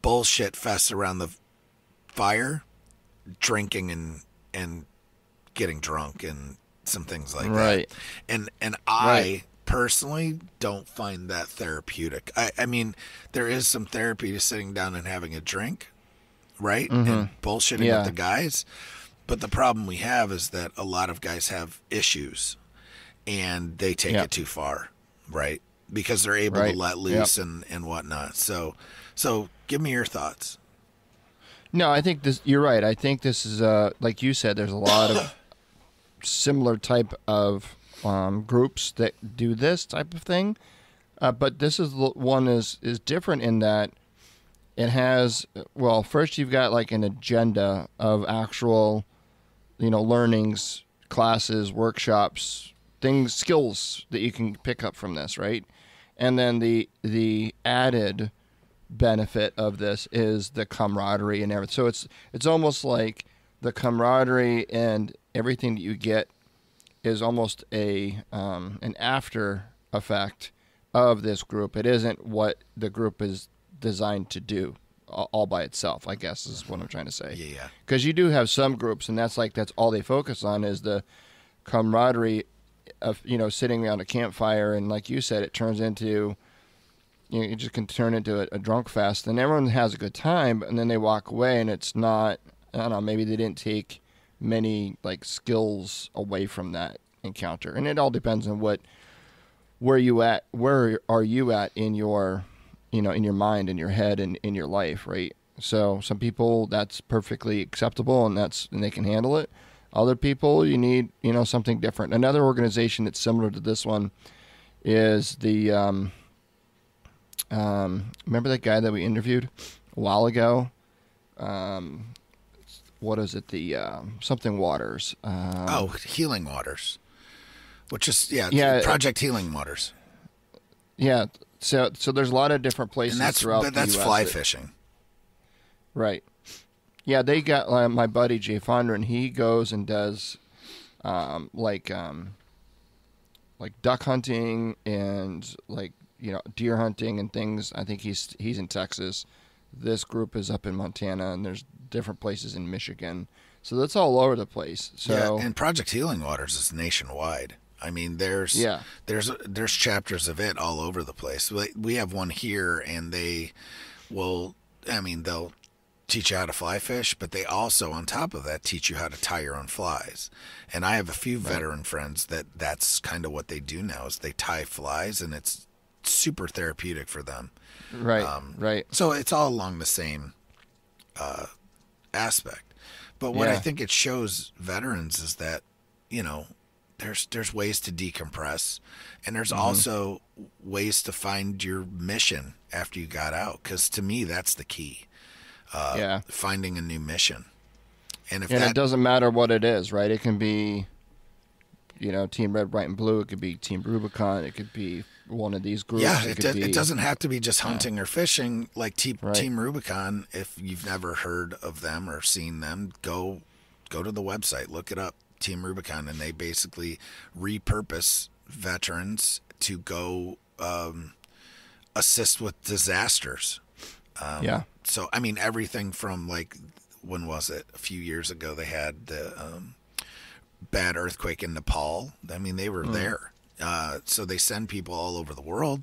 bullshit fests around the fire, drinking and getting drunk and some things like that. And I personally don't find that therapeutic. I mean, there is some therapy to sitting down and having a drink, right? And bullshitting with the guys. But the problem we have is that a lot of guys have issues and they take it too far, right? Because they're able to let loose and whatnot. So give me your thoughts. No, I think you're right. I think this is, like you said, there's a lot of similar type of groups that do this type of thing, but this is one is different in that it has, well, first you've got like an agenda of actual, learnings, classes, workshops, things, skills that you can pick up from this, right? And then the added benefit of this is the camaraderie and everything. So it's almost like the camaraderie and everything that you get is almost an after effect of this group. It isn't what the group is designed to do all by itself, I guess is what I'm trying to say. Yeah. Because you do have some groups, and that's all they focus on is the camaraderie of, sitting around a campfire. And like you said, it turns into, it just can turn into a drunk fest. And everyone has a good time, and then they walk away, and it's not, I don't know, maybe they didn't take many like skills away from that encounter. And it all depends on where are you at in your in your mind, in your head, and in your life, right? So some people that's perfectly acceptable and they can handle it. Other people you need something different. Another organization that's similar to this one is the remember that guy that we interviewed a while ago? What is it? The something Waters. Healing Waters, which is Project Healing Waters. Yeah. So there's a lot of different places throughout the US. That's fly fishing. Right. Yeah, they got my buddy Jay Fondren. He goes and does like duck hunting and deer hunting and things. I think he's in Texas. This group is up in Montana, and there's different places in Michigan. So that's all over the place. So and Project Healing Waters is nationwide. I mean, there's chapters of it all over the place. We have one here, and they'll teach you how to fly fish, but they also, on top of that, teach you how to tie your own flies. And I have a few veteran friends that's kind of what they do now, is they tie flies, and it's super therapeutic for them. Right, right. So it's all along the same aspect. But what I think it shows veterans is that, there's ways to decompress, and there's also ways to find your mission after you got out. Because to me, that's the key. Finding a new mission. And it doesn't matter what it is, right? It can be, Team Red, White, and Blue. It could be Team Rubicon. It could be one of these groups. Yeah, it doesn't have to be just hunting or fishing like Team Rubicon. If you've never heard of them or seen them, go to the website, look it up, Team Rubicon, and they basically repurpose veterans to go assist with disasters. So, I mean, everything from when was it? A few years ago, they had the bad earthquake in Nepal. I mean, they were there. So they send people all over the world.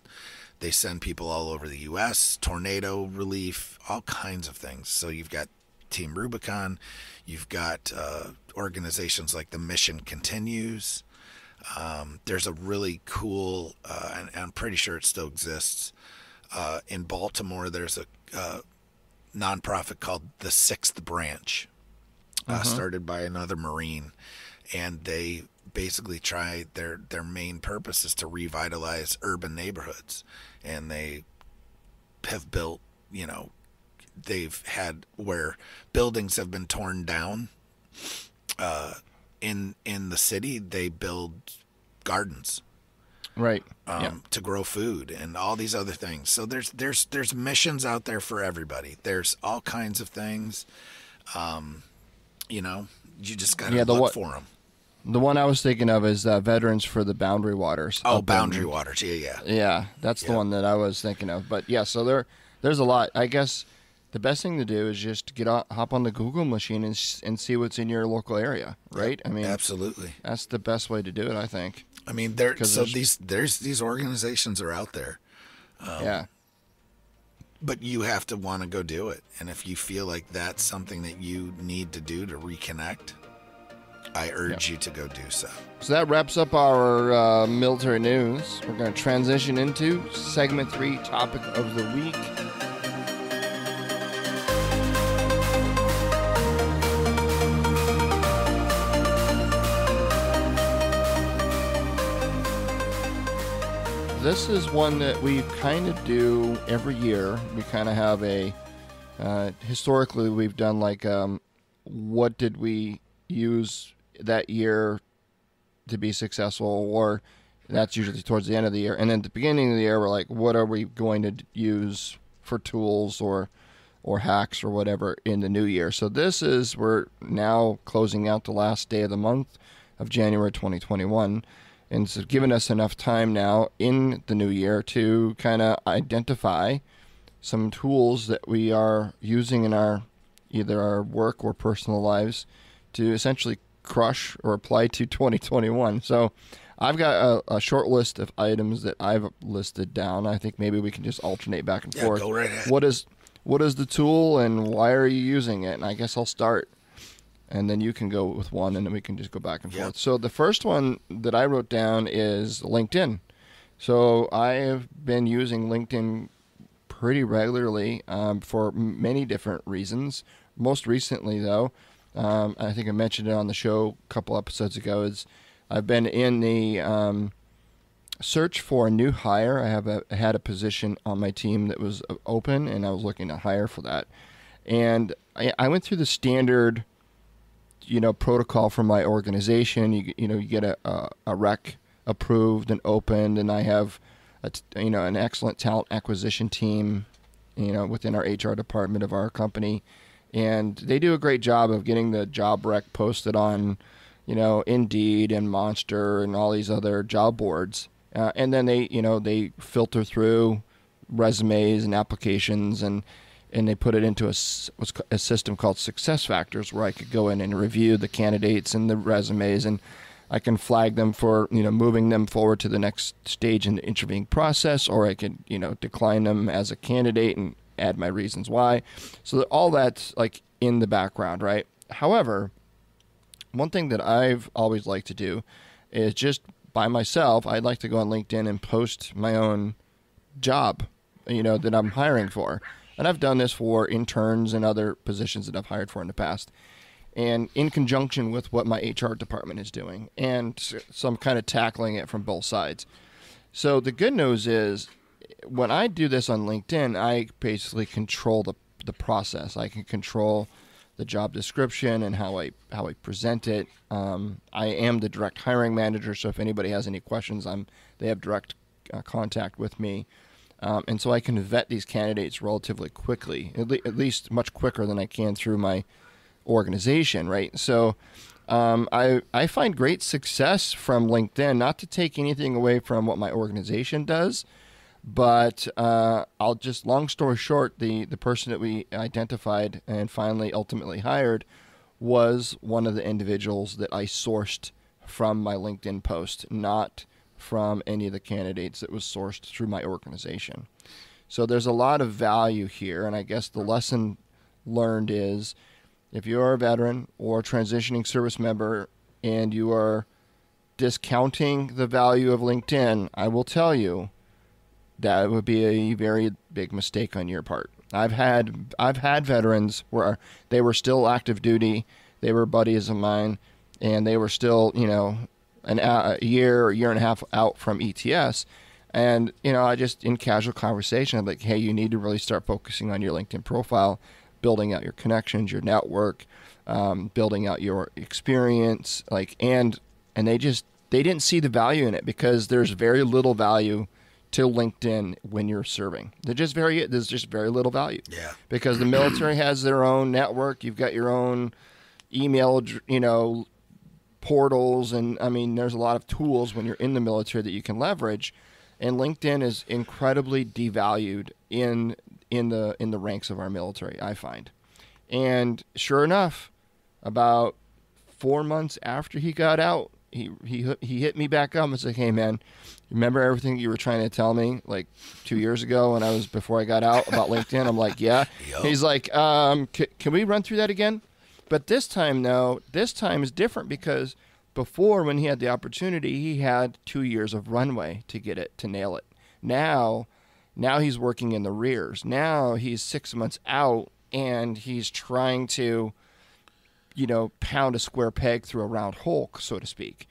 They send people all over the U.S., tornado relief, all kinds of things. So you've got Team Rubicon. You've got organizations like the Mission Continues. There's a really cool, and I'm pretty sure it still exists, in Baltimore, there's a nonprofit called the Sixth Branch, started by another Marine, and they basically try their main purpose is to revitalize urban neighborhoods, and they have built, they've had where buildings have been torn down in the city, they build gardens. Right. To grow food and all these other things. So there's missions out there for everybody. There's all kinds of things. You just got to look for them. The one I was thinking of is Veterans for the Boundary Waters. Oh, Boundary Waters. Yeah. Yeah, that's the one that I was thinking of. But yeah, so there's a lot. I guess the best thing to do is just hop on the Google machine and see what's in your local area, right? I mean, absolutely. That's the best way to do it, I think. I mean, these organizations are out there. But you have to want to go do it. And if you feel like that's something that you need to do to reconnect, I urge you to go do so. So that wraps up our military news. We're going to transition into segment 3, topic of the week. This is one that we kind of do every year. We kind of have historically we've done what did we use that year to be successful, or that's usually towards the end of the year. And then at the beginning of the year, we're like, what are we going to use for tools or hacks or whatever in the new year? So we're now closing out the last day of the month of January 2021. And it's given us enough time now in the new year to kind of identify some tools that we are using in either our work or personal lives to essentially crush or apply to 2021. So I've got a short list of items that I've listed down. I think maybe we can just alternate back and forth. Go right ahead. What is the tool and why are you using it? And I guess I'll start. And then you can go with one, and then we can just go back and forth. So the first one that I wrote down is LinkedIn. So I have been using LinkedIn pretty regularly for many different reasons. Most recently, though, I think I mentioned it on the show a couple episodes ago, is I've been in the search for a new hire. I had a position on my team that was open, and I was looking to hire for that. And I went through the standard, protocol from my organization. You get a rec approved and opened, and I have an excellent talent acquisition team, within our HR department of our company, and they do a great job of getting the job rec posted on, Indeed and Monster and all these other job boards, and then they filter through resumes and applications and they put it into a system called Success Factors, where I could go in and review the candidates and the resumes, and I can flag them for, moving them forward to the next stage in the interviewing process, or I could, decline them as a candidate and add my reasons why. So that all that's like in the background, right? However, one thing that I've always liked to do is just by myself, I'd like to go on LinkedIn and post my own job, that I'm hiring for. And I've done this for interns and other positions that I've hired for in the past, and in conjunction with what my HR department is doing. And so I'm kind of tackling it from both sides. So the good news is when I do this on LinkedIn, I basically control the process. I can control the job description and how I present it. I am the direct hiring manager, so if anybody has any questions, they have direct contact with me. And so I can vet these candidates relatively quickly, at least much quicker than I can through my organization, right? So I find great success from LinkedIn, not to take anything away from what my organization does, but I'll just, long story short, the person that we identified and finally ultimately hired was one of the individuals that I sourced from my LinkedIn post, not from any of the candidates that was sourced through my organization. So there's a lot of value here, and I guess the lesson learned is if you're a veteran or a transitioning service member and you are discounting the value of LinkedIn, I will tell you that would be a very big mistake on your part. I've had veterans where they were still active duty, they were buddies of mine, and they were still, a year or year and a half out from ETS. And, I just, in casual conversation, I'm like, hey, you need to really start focusing on your LinkedIn profile, building out your connections, your network, building out your experience, and they didn't see the value in it because there's very little value to LinkedIn when you're serving. There's just very little value. Yeah. Because the military has their own network. You've got your own email, portals, and there's a lot of tools when you're in the military that you can leverage, and LinkedIn is incredibly devalued in the ranks of our military, I find. And sure enough, about 4 months after he got out, he hit me back up and said, hey man, remember everything you were trying to tell me like 2 years ago before I got out about LinkedIn? I'm like, yeah. Yep. He's like, can we run through that again? But this time is different because before, when he had the opportunity, he had 2 years of runway to nail it. Now he's working in the rears. Now he's 6 months out and he's trying to, pound a square peg through a round hole, so to speak.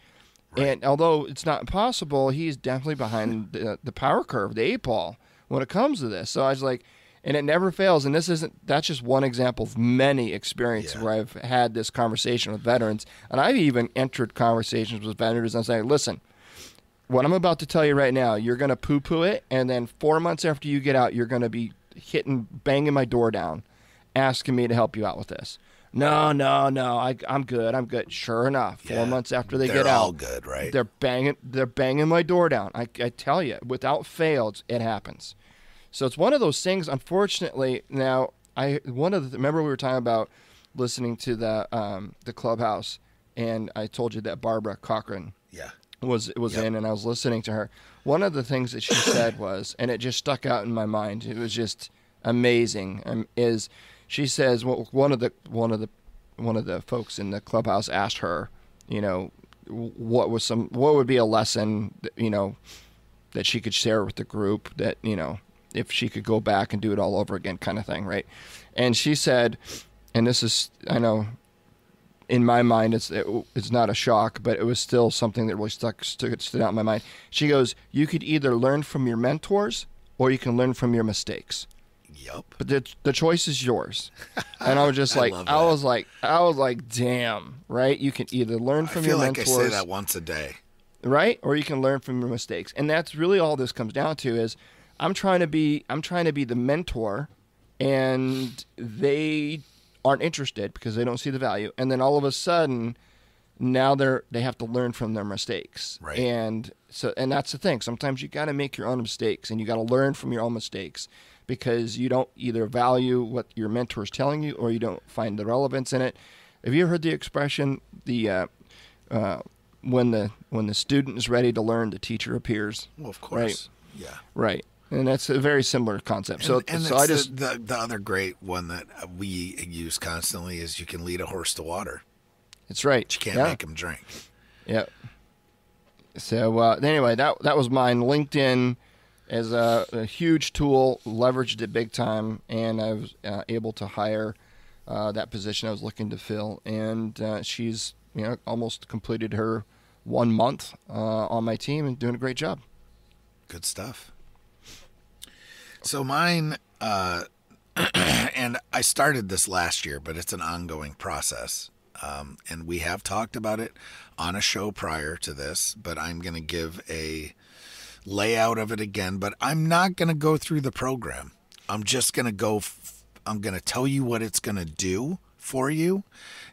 Right. And although it's not impossible, he's definitely behind the power curve, the 8-ball, when it comes to this. So I was like, and it never fails. And that's just one example of many experiences where I've had this conversation with veterans. And I've even entered conversations with veterans and saying, listen, what I'm about to tell you right now, you're going to poo-poo it. And then 4 months after you get out, you're going to be banging my door down, asking me to help you out with this. No, I'm good. Sure enough, 4 months after they get out, they're all good, right? They're banging my door down. I tell you, without fail, it happens. So it's one of those things. Unfortunately, now remember we were talking about listening to the Clubhouse, and I told you that Barbara Cochran was in, and I was listening to her. One of the things that she said was, and it just stuck out in my mind. It was just amazing. Is she says, well, one of the folks in the Clubhouse asked her, what would be a lesson, that she could share with the group that, if she could go back and do it all over again, kind of thing, right? And she said, and this is, I know, in my mind, it's not a shock, but it was still something that really stood out in my mind. She goes, you could either learn from your mentors or you can learn from your mistakes. Yep. But the choice is yours. And I was just like, I was like, damn, right? You can either learn from your mentors. I feel like I say that once a day. Right? Or you can learn from your mistakes. And that's really all this comes down to is I'm trying to be the mentor, and they aren't interested because they don't see the value. And then all of a sudden, now they have to learn from their mistakes. Right. And that's the thing. Sometimes you got to make your own mistakes, and you got to learn from your own mistakes, because you don't either value what your mentor is telling you or you don't find the relevance in it. Have you ever heard the expression, when the student is ready to learn, the teacher appears? Well, of course. Right? Yeah. Right. And that's a very similar concept. The other great one that we use constantly is you can lead a horse to water. That's right. But you can't make him drink. Yeah. So anyway, that was mine. LinkedIn is a huge tool, leveraged it big time, and I was able to hire that position I was looking to fill. And she's almost completed her 1 month on my team and doing a great job. Good stuff. So mine, and I started this last year, but it's an ongoing process. And we have talked about it on a show prior to this, but I'm going to give a layout of it again, but I'm not going to go through the program. I'm just going to I'm going to tell you what it's going to do for you,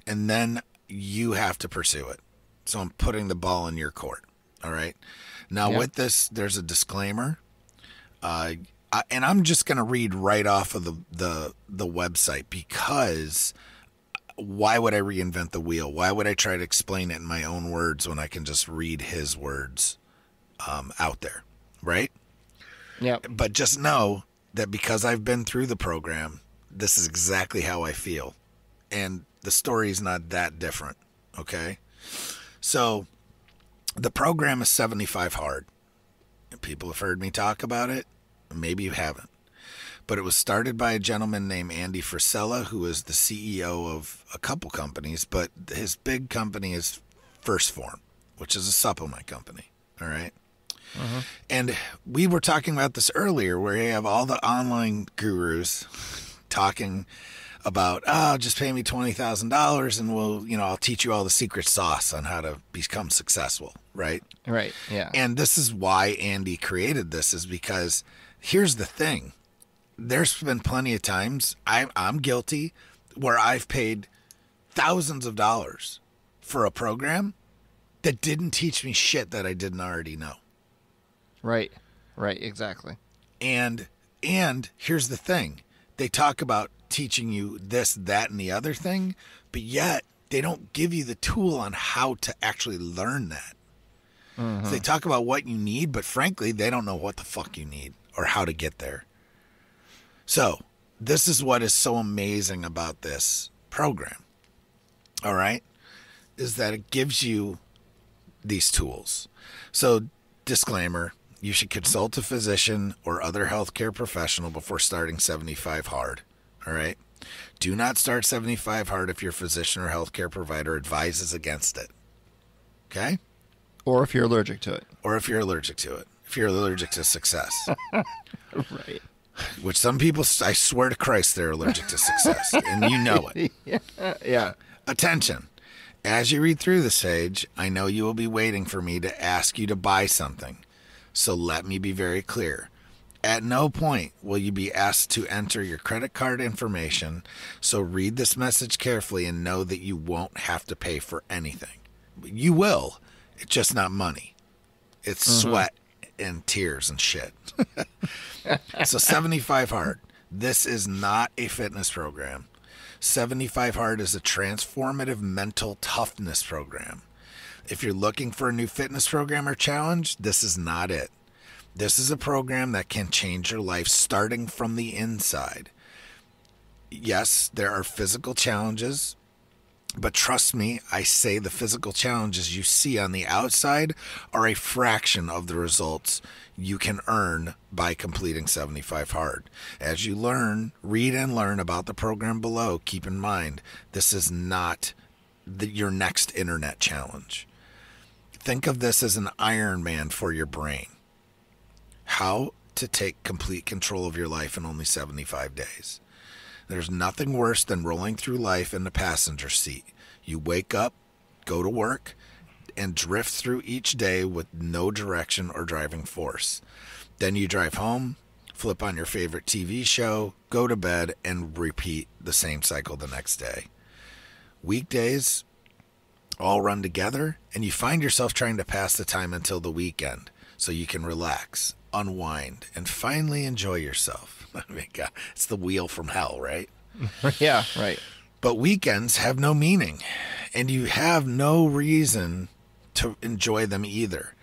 and then you have to pursue it. So I'm putting the ball in your court. All right. Now with this, there's a disclaimer. And I'm just going to read right off of the website, because why would I reinvent the wheel? Why would I try to explain it in my own words when I can just read his words out there, right? Yeah. But just know that because I've been through the program, this is exactly how I feel. And the story is not that different, okay? So the program is 75 hard. People have heard me talk about it. Maybe you haven't. But it was started by a gentleman named Andy Frisella, who is the CEO of a couple companies, but his big company is First Form, which is a supplement company, all right? Uh-huh. And we were talking about this earlier, where you have all the online gurus talking about, just pay me $20,000 and I'll teach you all the secret sauce on how to become successful, right? Right, yeah. And this is why Andy created this, is because here's the thing. There's been plenty of times, I'm guilty, where I've paid thousands of dollars for a program that didn't teach me shit that I didn't already know. Right, exactly. And here's the thing. They talk about teaching you this, that, and the other thing, but yet they don't give you the tool on how to actually learn that. So they talk about what you need, but frankly, they don't know what the fuck you need or how to get there. So this is what is so amazing about this program, all right, is that it gives you these tools. So disclaimer, you should consult a physician or other healthcare professional before starting 75 hard, all right? Do not start 75 hard if your physician or healthcare provider advises against it, okay? Or if you're allergic to it. If you're allergic to success. Right. Which some people, I swear to Christ, they're allergic to success, and you know it. Yeah. Attention. As you read through this page, I know you will be waiting for me to ask you to buy something. So let me be very clear. At no point will you be asked to enter your credit card information, so read this message carefully and know that you won't have to pay for anything. You will. It's just not money. It's sweat and tears and shit. So 75 hard. This is not a fitness program. 75 hard is a transformative mental toughness program. If you're looking for a new fitness program or challenge, this is not it. This is a program that can change your life starting from the inside. Yes, there are physical challenges, but trust me, I say the physical challenges you see on the outside are a fraction of the results you can earn by completing 75 hard. As you read and learn about the program below, keep in mind, this is not your next internet challenge. Think of this as an Iron Man for your brain. How to take complete control of your life in only 75 days. There's nothing worse than rolling through life in the passenger seat. You wake up, go to work, and drift through each day with no direction or driving force. Then you drive home, flip on your favorite TV show, go to bed, and repeat the same cycle the next day. Weekdays all run together, and you find yourself trying to pass the time until the weekend so you can relax, unwind, and finally enjoy yourself. I mean, God, it's the wheel from hell, right? Yeah, right. But weekends have no meaning, and you have no reason to enjoy them either.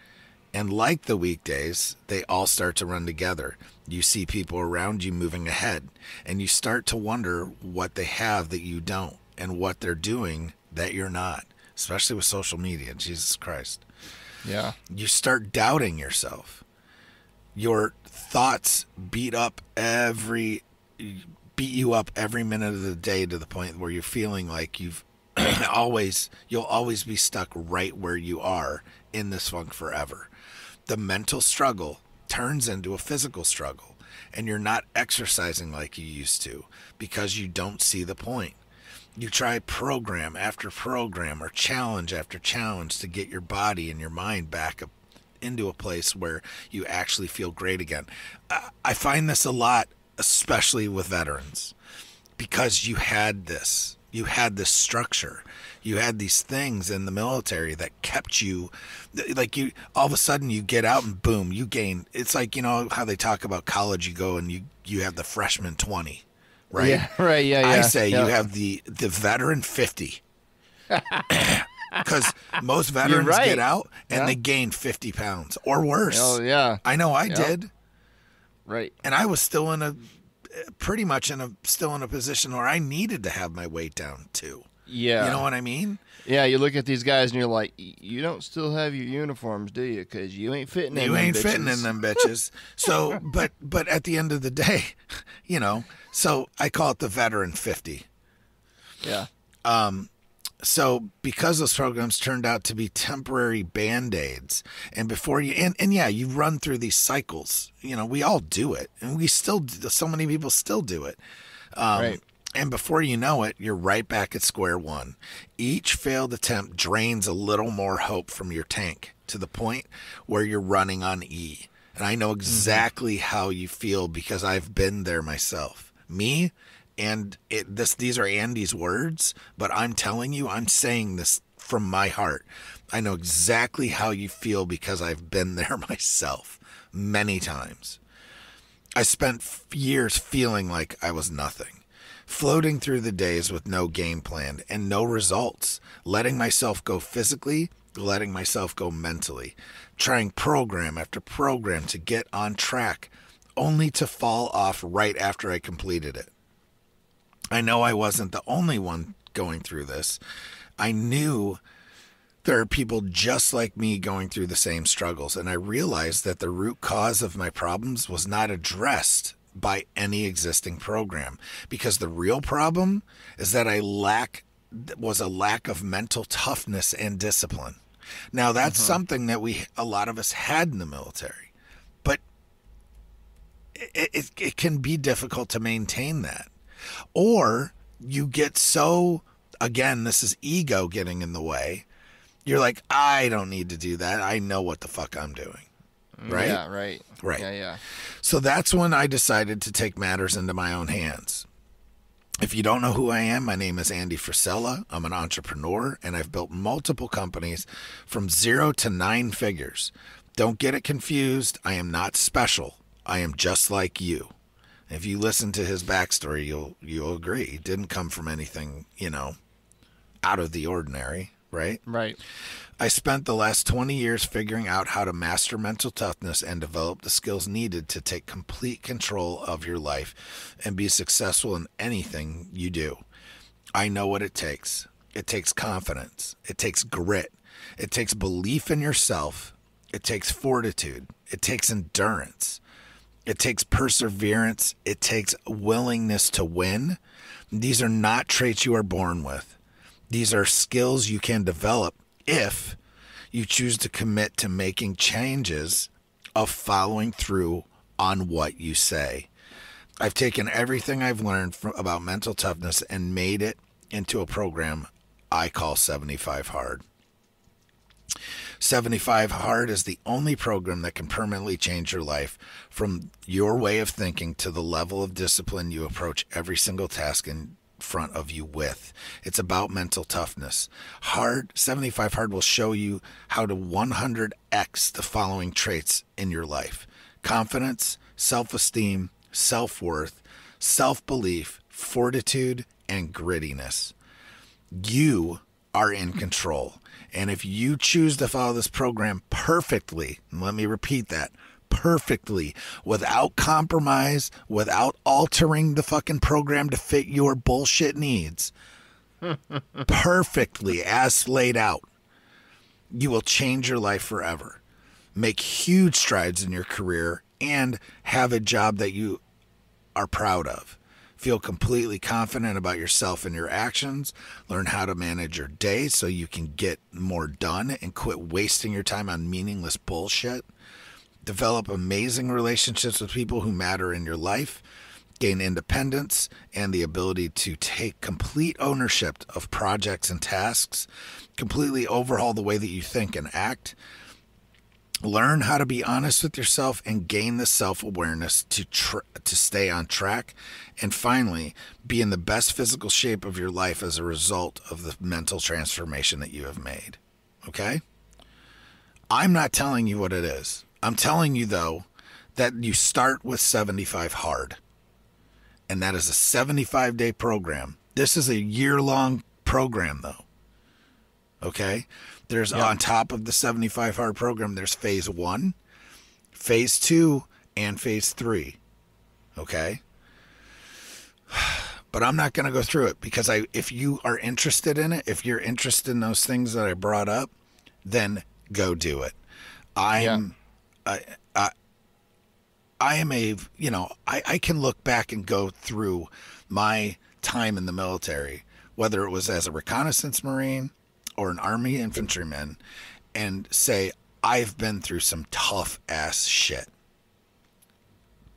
And like the weekdays, they all start to run together. You see people around you moving ahead, and you start to wonder what they have that you don't and what they're doing that you're not, especially with social media. Jesus Christ. Yeah. You start doubting yourself. Your thoughts beat you up every minute of the day to the point where you're feeling like you'll always be stuck right where you are in this funk forever. The mental struggle turns into a physical struggle, and you're not exercising like you used to because you don't see the point. You try program after program or challenge after challenge to get your body and your mind back up into a place where you actually feel great again. I find this a lot, especially with veterans, because you had this structure. You had these things in the military that kept you, like, you all of a sudden you get out and boom, you gain. It's like, you know how they talk about college, you go and you have the freshman 20, right? Yeah, right, yeah. I say you have the veteran 50. Because most veterans get out and they gain 50 pounds or worse. Oh, yeah. I know I did. Right. And I was still pretty much in a position where I needed to have my weight down too. Yeah. You know what I mean? Yeah, you look at these guys and you're like, you don't still have your uniforms, do you? Because you ain't fitting in them bitches. You ain't fitting in them bitches. So, but at the end of the day, you know, so I call it the veteran 50. Yeah. So because those programs turned out to be temporary Band-Aids, and before you, and yeah, you run through these cycles, you know, we all do it, and so many people still do it. Right. And before you know it, you're right back at square one. Each failed attempt drains a little more hope from your tank to the point where you're running on E. And I know exactly how you feel because I've been there myself. Me, and these are Andy's words, but I'm telling you, I'm saying this from my heart. I know exactly how you feel because I've been there myself many times. I spent years feeling like I was nothing, floating through the days with no game plan and no results, letting myself go physically, letting myself go mentally, trying program after program to get on track, only to fall off right after I completed it. I know I wasn't the only one going through this. I knew there are people just like me going through the same struggles, and I realized that the root cause of my problems was not addressed by any existing program, because the real problem is that was a lack of mental toughness and discipline. Now that's something that a lot of us had in the military, but it can be difficult to maintain that. Or you get so, again, this is ego getting in the way. You're like, I don't need to do that. I know what the fuck I'm doing. Right? Yeah, right. Right. Yeah. So that's when I decided to take matters into my own hands. If you don't know who I am, my name is Andy Frisella. I'm an entrepreneur, and I've built multiple companies from 0 to 9 figures. Don't get it confused. I am not special. I am just like you. If you listen to his backstory, you'll agree. He didn't come from anything, out of the ordinary, right? Right. I spent the last 20 years figuring out how to master mental toughness and develop the skills needed to take complete control of your life and be successful in anything you do. I know what it takes. It takes confidence. It takes grit. It takes belief in yourself. It takes fortitude. It takes endurance. It takes perseverance. It takes willingness to win. These are not traits you are born with. These are skills you can develop if you choose to commit to making changes of following through on what you say. I've taken everything I've learned about mental toughness and made it into a program I call 75 Hard. 75 Hard is the only program that can permanently change your life, from your way of thinking to the level of discipline you approach every single task in front of you with. It's about mental toughness. 75 Hard will show you how to 100x the following traits in your life: confidence, self-esteem, self-worth, self-belief, fortitude, and grittiness. You are in control. And if you choose to follow this program perfectly, and let me repeat that, perfectly, without compromise, without altering the fucking program to fit your bullshit needs, perfectly as laid out, you will change your life forever, make huge strides in your career, and have a job that you are proud of. Feel completely confident about yourself and your actions. Learn how to manage your day so you can get more done and quit wasting your time on meaningless bullshit. Develop amazing relationships with people who matter in your life. Gain independence and the ability to take complete ownership of projects and tasks. Completely overhaul the way that you think and act. Learn how to be honest with yourself and gain the self-awareness to stay on track. And finally, be in the best physical shape of your life as a result of the mental transformation that you have made. Okay? I'm not telling you what it is. I'm telling you, though, that you start with 75 Hard. And that is a 75-day program. This is a year-long program, though. Okay? There's on top of the 75 Hard program, there's phase 1, phase 2, and phase 3. Okay? But I'm not going to go through it because if you are interested in it, if you're interested in those things that I brought up, then go do it. I am I can look back and go through my time in the military, whether it was as a reconnaissance Marine or an Army infantryman, and say, I've been through some tough ass shit.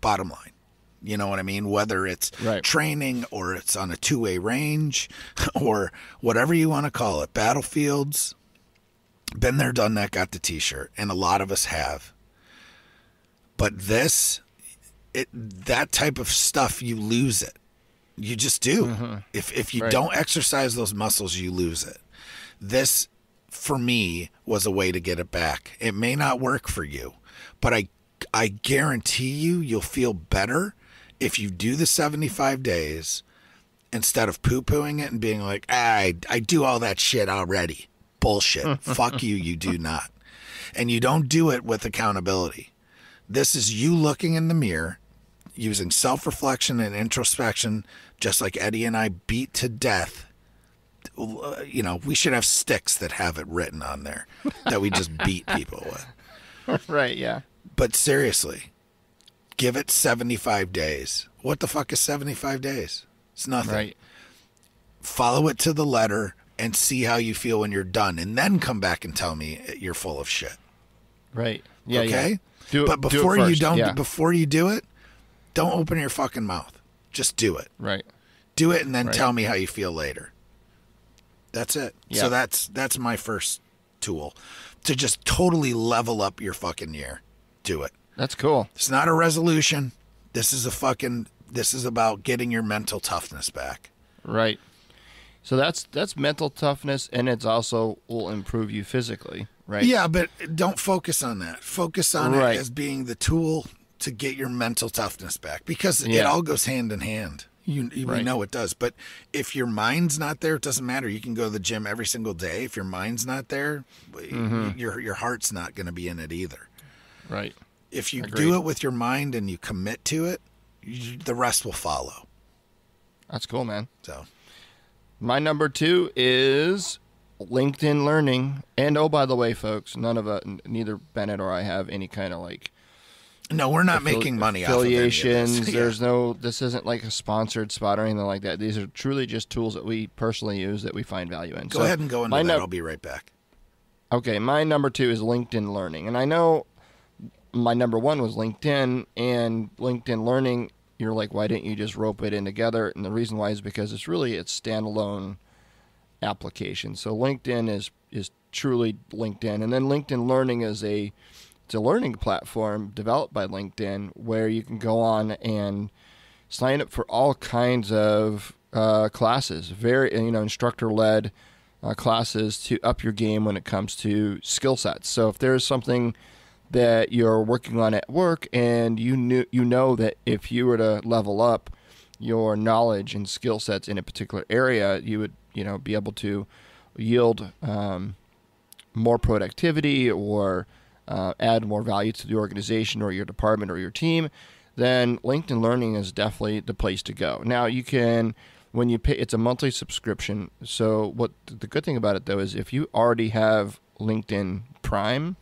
Bottom line. You know what I mean? Whether it's training or it's on a two-way range or whatever you want to call it, battlefields. Been there, done that, got the t-shirt. And a lot of us have. But that type of stuff, you lose it. You just do. Mm-hmm. If you don't exercise those muscles, you lose it. This, for me, was a way to get it back. It may not work for you, but I guarantee you'll feel better if you do the 75 days instead of poo-pooing it and being like, I do all that shit already. Bullshit. Fuck you, you do not. And you don't do it with accountability. This is you looking in the mirror, using self-reflection and introspection, just like Eddie and I beat to death. You know, we should have sticks that have it written on there that we just beat people with. Right, yeah. But seriously, give it 75 days. What the fuck is 75 days? It's nothing. Right. Follow it to the letter and see how you feel when you're done. And then come back and tell me you're full of shit. Right. Yeah. Okay? Yeah. But before you do it, don't open your fucking mouth. Just do it. Right. Do it and then tell me how you feel later. That's it. Yeah. So that's my first tool to just totally level up your fucking year. Do it. That's cool. It's not a resolution. This is about getting your mental toughness back. Right. So that's mental toughness, and it's also will improve you physically, right? Yeah, but don't focus on that. Focus on it as being the tool to get your mental toughness back, because it all goes hand in hand. We know it does. But if your mind's not there, it doesn't matter. You can go to the gym every single day. If your mind's not there, your heart's not going to be in it either. Right. If you do it with your mind and you commit to it, the rest will follow. That's cool, man. So, my number 2 is LinkedIn Learning. And oh, by the way, folks, neither Bennett or I have any kind of No, we're not making money off of any of affiliations. this. There's no. This isn't like a sponsored spot or anything like that. These are truly just tools that we personally use that we find value in. Go ahead and go into that. I'll be right back. Okay, my number 2 is LinkedIn Learning, and I know my number 1 was LinkedIn, and LinkedIn Learning. You're like, why didn't you just rope it in together? And the reason why is because it's standalone application. So LinkedIn is truly LinkedIn, and then LinkedIn Learning it's a learning platform developed by LinkedIn where you can go on and sign up for all kinds of classes, very instructor-led classes to up your game when it comes to skill sets. So if there's something that you're working on at work and you know that if you were to level up your knowledge and skill sets in a particular area, you would be able to yield more productivity or add more value to the organization or your department or your team, then LinkedIn Learning is definitely the place to go. Now you can, when you pay, it's a monthly subscription. So what the good thing about it though is if you already have LinkedIn Prime,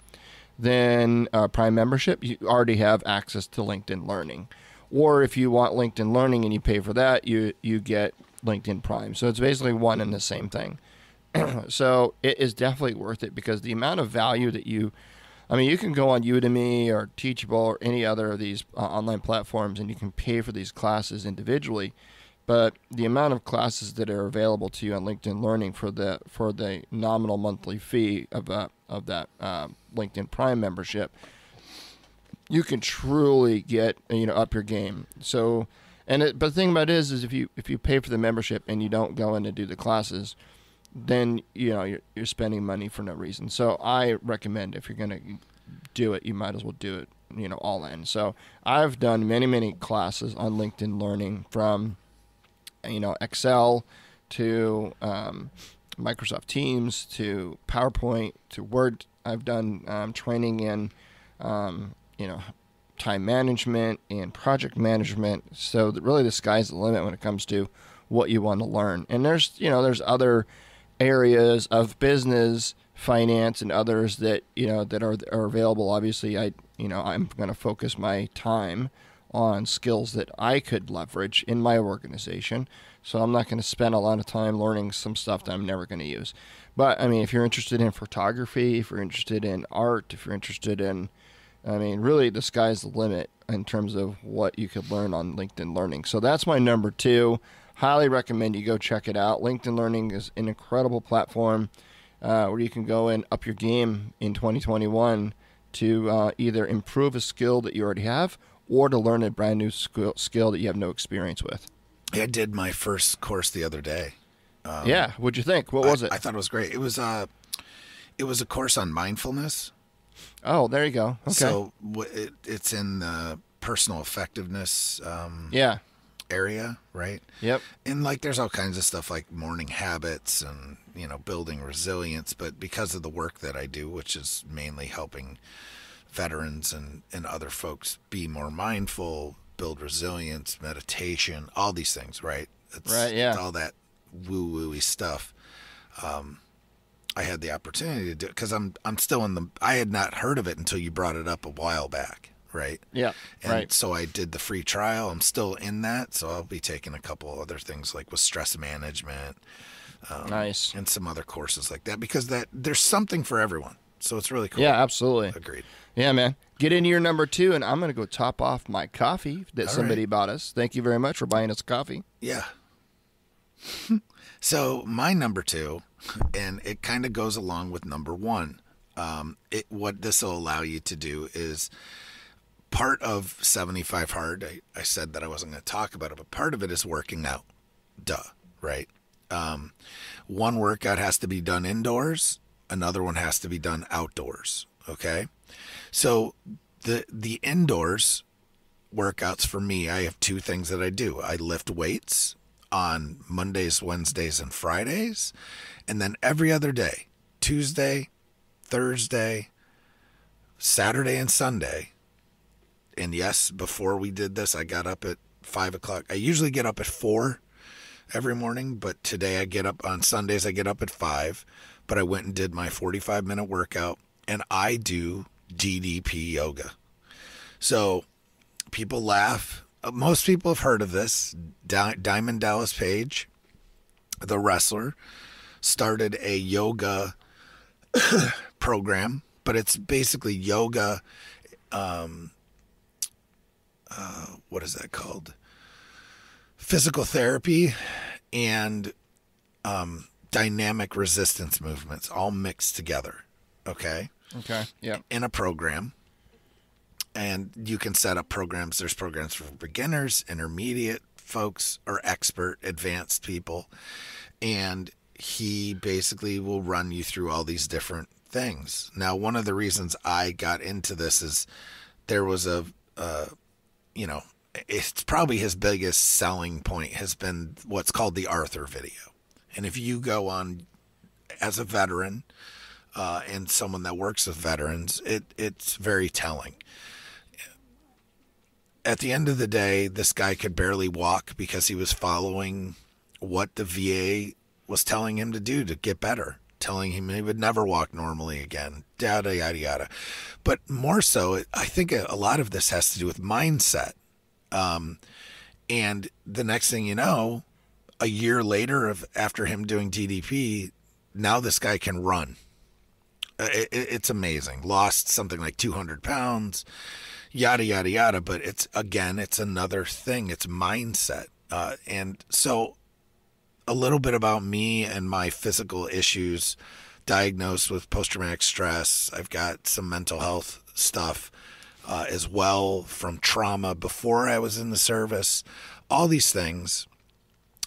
then Prime membership, you already have access to LinkedIn Learning. Or if you want LinkedIn Learning and you pay for that, you get LinkedIn Prime. So it's basically one and the same thing. So it is definitely worth it because the amount of value that you can go on Udemy or Teachable or any other of these online platforms and you can pay for these classes individually. But the amount of classes that are available to you on LinkedIn Learning for the nominal monthly fee of that LinkedIn Prime membership, you can truly get up your game. So, but the thing about it is if you pay for the membership and you don't go in to do the classes, then you're spending money for no reason. So I recommend if you're going to do it, you might as well do it all in. So I've done many classes on LinkedIn Learning from Excel to Microsoft Teams to PowerPoint to Word. I've done training in time management and project management. So really the sky's the limit when it comes to what you want to learn. And there's other areas of business, finance, and others that are available. Obviously, I'm going to focus my time on skills that I could leverage in my organization. So I'm not going to spend a lot of time learning some stuff that I'm never going to use. But if you're interested in photography, if you're interested in art, if you're interested in, really the sky's the limit in terms of what you could learn on LinkedIn Learning. So that's my number 2. Highly recommend you go check it out. LinkedIn Learning is an incredible platform where you can go and up your game in 2021 to either improve a skill that you already have or to learn a brand new skill that you have no experience with. I did my first course the other day. What'd you think? What was it? I thought it was great. It was a course on mindfulness. Oh, there you go. Okay. So it's in the personal effectiveness area, right? Yep. And there's all kinds of stuff like morning habits and, building resilience. But because of the work that I do, which is mainly helping veterans and other folks be more mindful, build resilience, meditation, all these things, right? It's all that woo-woo-y stuff. I had the opportunity to do it because I'm still I had not heard of it until you brought it up a while back, right? Yeah, and so I did the free trial. I'm still in that, so I'll be taking a couple other things like with stress management, nice, and some other courses like that because there's something for everyone. So it's really cool. Yeah, absolutely. Agreed. Yeah, man. Get into your number 2, and I'm going to go top off my coffee that somebody bought us. Thank you very much for buying us coffee. Yeah. So my number 2, and it kind of goes along with number 1. What this will allow you to do is part of 75 Hard. I said that I wasn't going to talk about it, but part of it is working out. Duh, right? One workout has to be done indoors. Another one has to be done outdoors. Okay. So the indoors workouts for me, I have 2 things that I do. I lift weights on Mondays, Wednesdays, and Fridays. And then every other day, Tuesday, Thursday, Saturday, and Sunday. And yes, before we did this, I got up at 5 o'clock. I usually get up at 4 every morning, but today I get up on Sundays, I get up at 5. But I went and did my 45-minute workout, and I do DDP yoga. So people laugh. Most people have heard of this. Diamond Dallas Page, the wrestler, started a yoga program, but it's basically yoga. What is that called? Physical therapy and dynamic resistance movements all mixed together. Okay. Yeah. In a program. And you can set up programs. There's programs for beginners, intermediate folks, or expert, advanced people. And he basically will run you through all these different things. Now, one of the reasons I got into this is there was it's probably his biggest selling point has been what's called the Arthur video. And if you go on as a veteran and someone that works with veterans, it's very telling. At the end of the day, this guy could barely walk because he was following what the VA was telling him to do to get better, telling him he would never walk normally again, yada, yada, yada. But more so, I think a lot of this has to do with mindset. And the next thing you know, a year later after him doing DDP, now this guy can run. It's amazing. Lost something like 200 pounds. Yada, yada, yada. But it's another thing. It's mindset. And so a little bit about me and my physical issues, diagnosed with post-traumatic stress. I've got some mental health stuff as well from trauma before I was in the service. All these things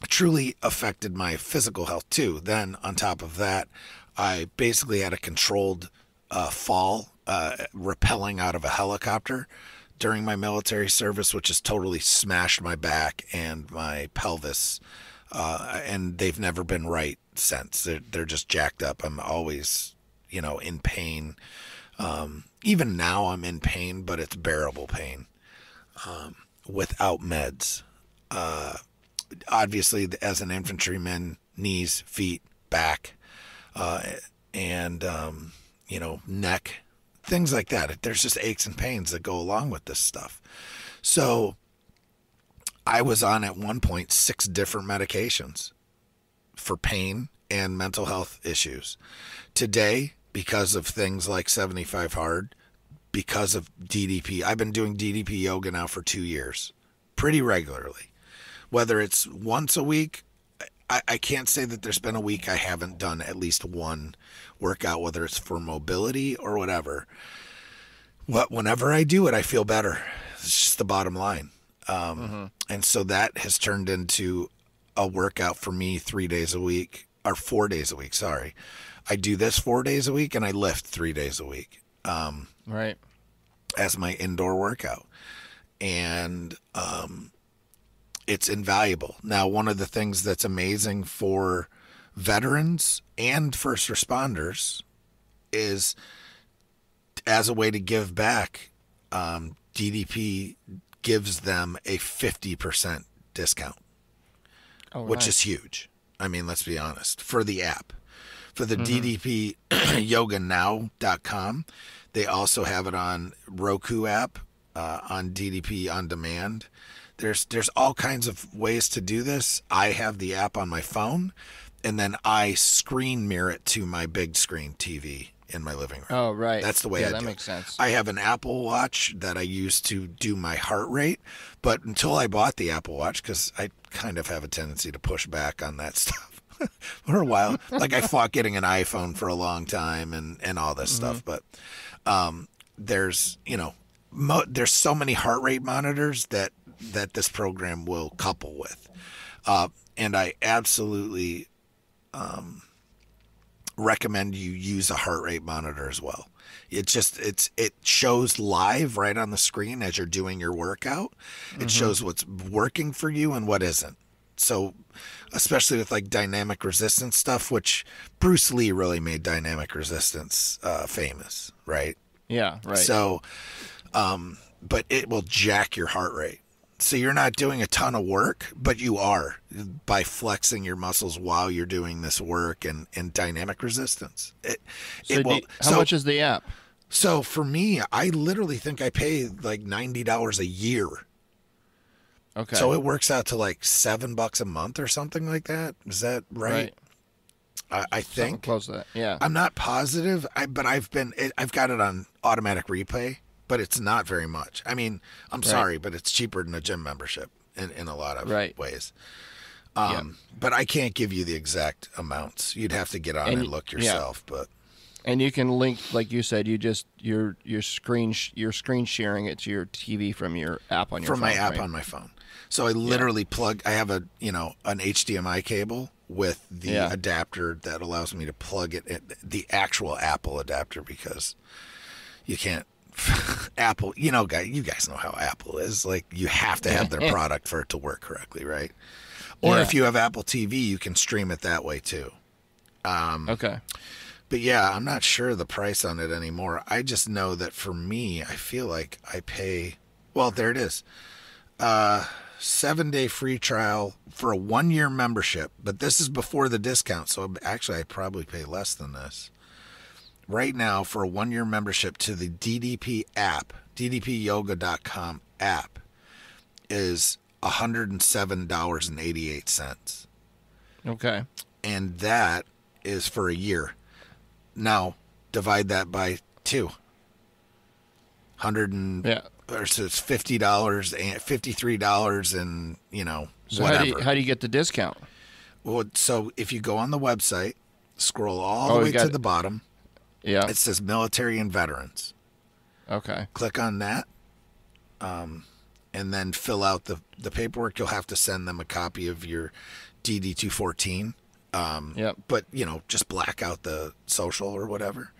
truly affected my physical health too. Then on top of that, I basically had a controlled fall, rappelling out of a helicopter during my military service, which has totally smashed my back and my pelvis. And they've never been right since. They're just jacked up. I'm always, in pain. Even now I'm in pain, but it's bearable pain, without meds. Obviously as an infantryman, knees, feet, back, and neck, things like that. There's just aches and pains that go along with this stuff. So I was on at one point 6 different medications for pain and mental health issues. Today, because of things like 75 Hard, because of DDP, I've been doing DDP yoga now for 2 years, pretty regularly. Whether it's once a week, I can't say that there's been a week I haven't done at least one workout, whether it's for mobility or whatever. Whenever I do it, I feel better. It's just the bottom line. And so that has turned into a workout for me 3 days a week, or 4 days a week. Sorry. I do this 4 days a week and I lift 3 days a week. Right. As my indoor workout. And, it's invaluable. Now, one of the things that's amazing for veterans and first responders is, as a way to give back, DDP gives them a 50% discount, which is huge. I mean, let's be honest. For the app. For the DDP yoganow.com, they also have it on Roku app, on DDP On Demand. There's all kinds of ways to do this. I have the app on my phone, and then I screen mirror it to my big screen TV in my living room. Oh, right. That's the way I do it. Yeah, that makes sense. I have an Apple Watch that I use to do my heart rate, but until I bought the Apple Watch, because I kind of have a tendency to push back on that stuff for a while. Like, I fought getting an iPhone for a long time and all this stuff, but there's, there's so many heart rate monitors that this program will couple with. And I absolutely recommend you use a heart rate monitor as well. It shows live right on the screen as you're doing your workout. It shows what's working for you and what isn't. So especially with like dynamic resistance stuff, which Bruce Lee really made dynamic resistance famous, right? Yeah, right. So, but it will jack your heart rate. So you're not doing a ton of work, but you are by flexing your muscles while you're doing this work and dynamic resistance. How much is the app? So for me, I literally think I pay like $90 a year. Okay. So it works out to like $7 a month or something like that. Is that right? I think something close to that. Yeah. I'm not positive, but I've got it on automatic replay, but it's not very much. I mean, I'm sorry, but it's cheaper than a gym membership in a lot of ways. But I can't give you the exact amounts. You'd have to get on and look yourself. But and you can link, like you said, you're screen sharing it to your TV from your app on your phone. From my app on my phone. So I literally plug. I have an HDMI cable with the adapter that allows me to plug it in, the actual Apple adapter, because you can't Apple. You guys know how Apple is. Like, you have to have their product for it to work correctly, right? Or if you have Apple TV, you can stream it that way too. Okay. But yeah, I'm not sure the price on it anymore. I just know that for me, I feel like I pay. Well, there it is. 7-day free trial for a 1-year membership, but this is before the discount, so actually I probably pay less than this. Right now, for a 1-year membership to the DDP app, ddpyoga.com app, is $107.88. Okay. And that is for a year. Now, divide that by 2. Or so it's $50 and $53 and So whatever. how do you get the discount? Well, so if you go on the website, scroll all the way to the bottom. Yeah. It says military and veterans. Okay. Click on that, and then fill out the paperwork. You'll have to send them a copy of your DD-214. But just black out the social or whatever.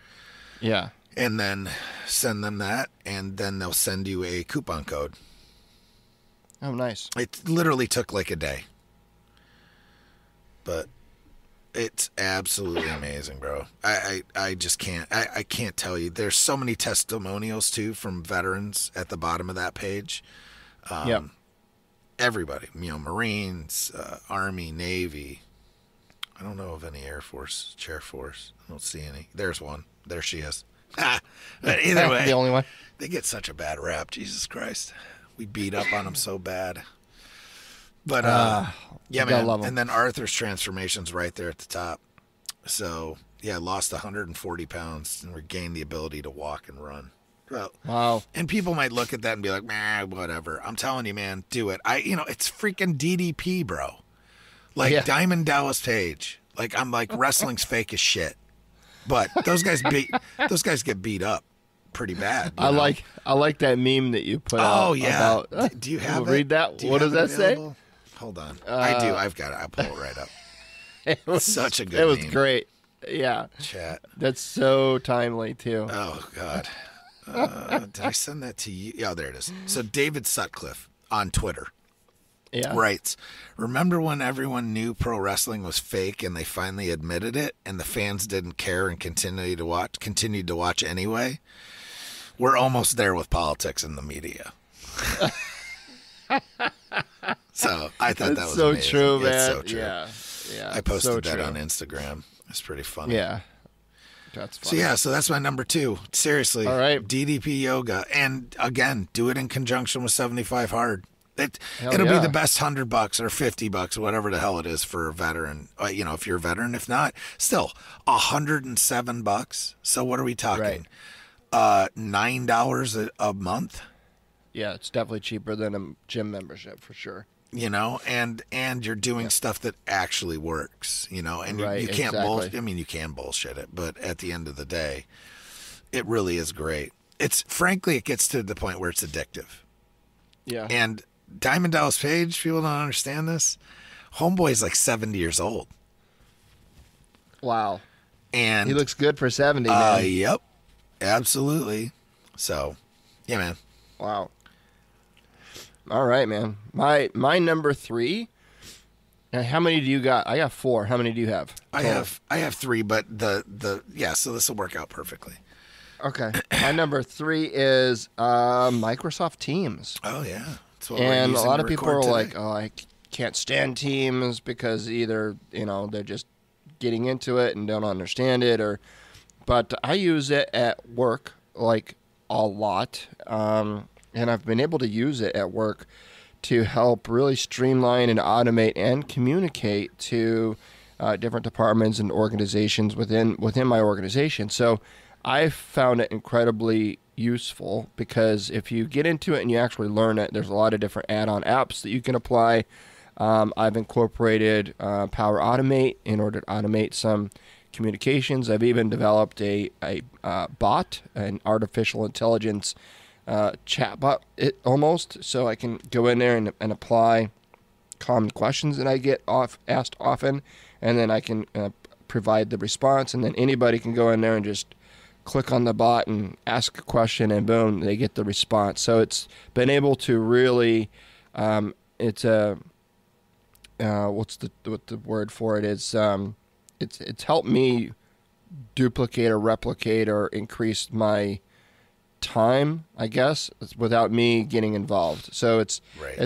Yeah. And then send them that, and then they'll send you a coupon code. Oh, nice. It literally took like a day. But it's absolutely amazing, bro. I just can't. I can't tell you. There's so many testimonials, too, from veterans at the bottom of that page. Everybody. Marines, Army, Navy. I don't know of any Air Force, Chair Force. I don't see any. There's one. There she is. But either way, the only one. They get such a bad rap. Jesus Christ, we beat up on them so bad. But yeah, man. And then Arthur's transformation's right there at the top. So yeah, lost 140 pounds and regained the ability to walk and run. Well, wow. And people might look at that and be like, "Nah, whatever." I'm telling you, man, do it. It's freaking DDP, bro. Like Diamond Dallas Page. Like, I'm like, wrestling's fake as shit. But those guys get beat up pretty bad. I like that meme that you put out. Oh yeah. About, do you have read that? What does that say? Hold on. I do. I've got it. I'll pull it right up. It was such a good It was meme. great. Yeah. Chat. That's so timely too. Oh God. Did I send that to you? Yeah, there it is. So David Sutcliffe on Twitter writes, "Remember when everyone knew pro wrestling was fake and they finally admitted it and the fans didn't care and continued to watch anyway? We're almost there with politics and the media." So I thought that was so amazing. true, man. It's so true. Yeah. I posted that on Instagram. It's pretty funny. Yeah. That's funny. So that's my number 2. Seriously. All right. DDP Yoga. And again, do it in conjunction with 75 Hard. It'll be the best $100 or $50 or whatever the hell it is for a veteran. If you're a veteran, if not, still $107. So what are we talking? Right. $9 a month. Yeah, it's definitely cheaper than a gym membership for sure. And you're doing stuff that actually works. And you can't bullshit. I mean, you can bullshit it, but at the end of the day, it really is great. Frankly, it gets to the point where it's addictive. Yeah. And Diamond Dallas Page, people don't understand this. Homeboy's like 70 years old. Wow. And he looks good for 70, man. Yep. Absolutely. So, yeah, man. Wow. All right, man. My number 3. How many do you got? I got 4. How many do you have? I have 3, but so this will work out perfectly. Okay. My number 3 is Microsoft Teams. Oh yeah. And a lot of people are like, "Oh, I can't stand Teams because either, they're just getting into it and don't understand it but I use it at work like a lot, and I've been able to use it at work to help really streamline and automate and communicate to different departments and organizations within my organization. So I found it incredibly useful because if you get into it and you actually learn it, there's a lot of different add-on apps that you can apply. I've incorporated Power Automate in order to automate some communications. I've even developed a bot, an artificial intelligence chatbot, almost, so I can go in there and apply common questions that I get asked often, and then I can provide the response, and then anybody can go in there and just click on the bot and ask a question, and boom, they get the response. So it's been able to really, it's a what the word for it is? It's helped me duplicate or replicate or increase my time, I guess, without me getting involved. So it's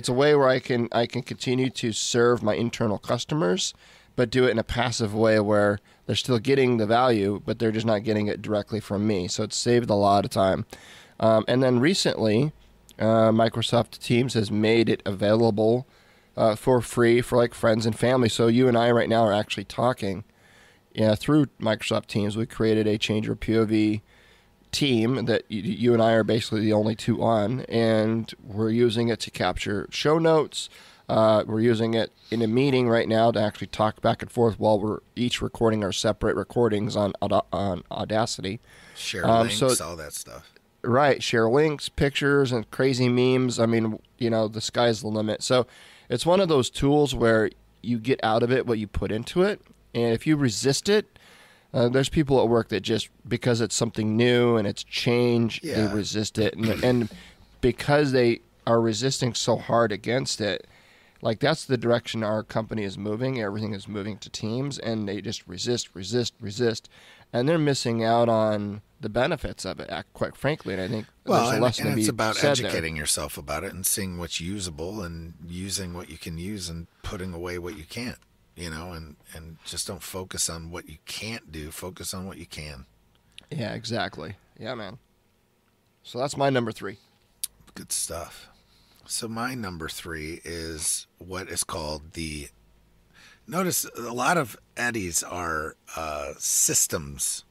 a way where I can continue to serve my internal customers, but do it in a passive way where they're still getting the value, but they're just not getting it directly from me. So it's saved a lot of time. And then recently, Microsoft Teams has made it available for free for like friends and family. So you and I right now are actually talking through Microsoft Teams. We created a Change Your POV team that you and I are basically the only two on, and we're using it to capture show notes. We're using it in a meeting right now to actually talk back and forth while we're each recording our separate recordings on Audacity. Share links, all that stuff. Right, share links, pictures, and crazy memes. I mean, the sky's the limit. So it's one of those tools where you get out of it what you put into it, and if you resist it, there's people at work that just, because it's something new and it's change, they resist it. And because they are resisting so hard against it, like that's the direction our company is moving. Everything is moving to Teams, and they just resist. And they're missing out on the benefits of it, quite frankly. And I think there's a lesson to be it's about said educating there. yourself about it and seeing what's usable and using what you can use and putting away what you can't. And just don't focus on what you can't do. Focus on what you can. Yeah, exactly. Yeah, man. So that's my number 3. Good stuff. So my number 3 is what is called notice a lot of Eddie's are systems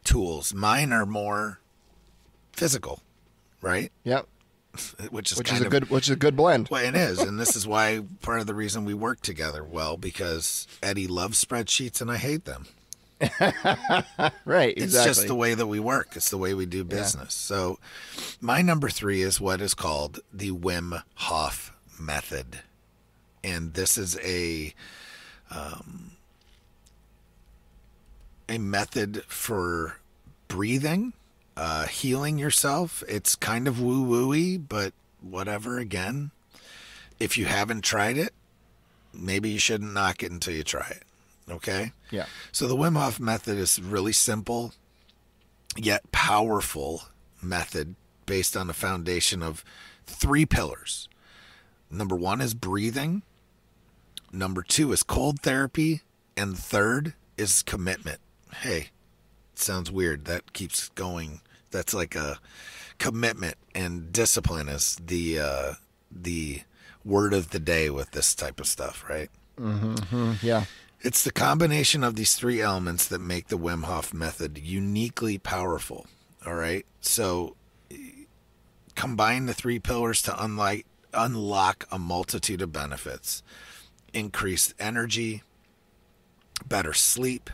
tools. Mine are more physical, right? Yep. Which is a good blend. Well, it is, and this is why part of the reason we work together well, because Eddie loves spreadsheets and I hate them. Right, exactly. It's just the way that we work. It's the way we do business. So my number 3 is what is called the Wim Hof method, and this is a method for breathing. Healing yourself. It's kind of woo-woo-y, but whatever, again. If you haven't tried it, maybe you shouldn't knock it until you try it. Okay? Yeah. So the Wim Hof method is really simple, yet powerful method based on a foundation of 3 pillars. Number 1 is breathing. Number 2 is cold therapy. And the third is commitment. Hey, sounds weird. That keeps going. That's like a commitment, and discipline is the word of the day with this type of stuff, right? Mm-hmm. Yeah. It's the combination of these 3 elements that make the Wim Hof method uniquely powerful. All right. So combine the 3 pillars to unlock a multitude of benefits: increased energy, better sleep,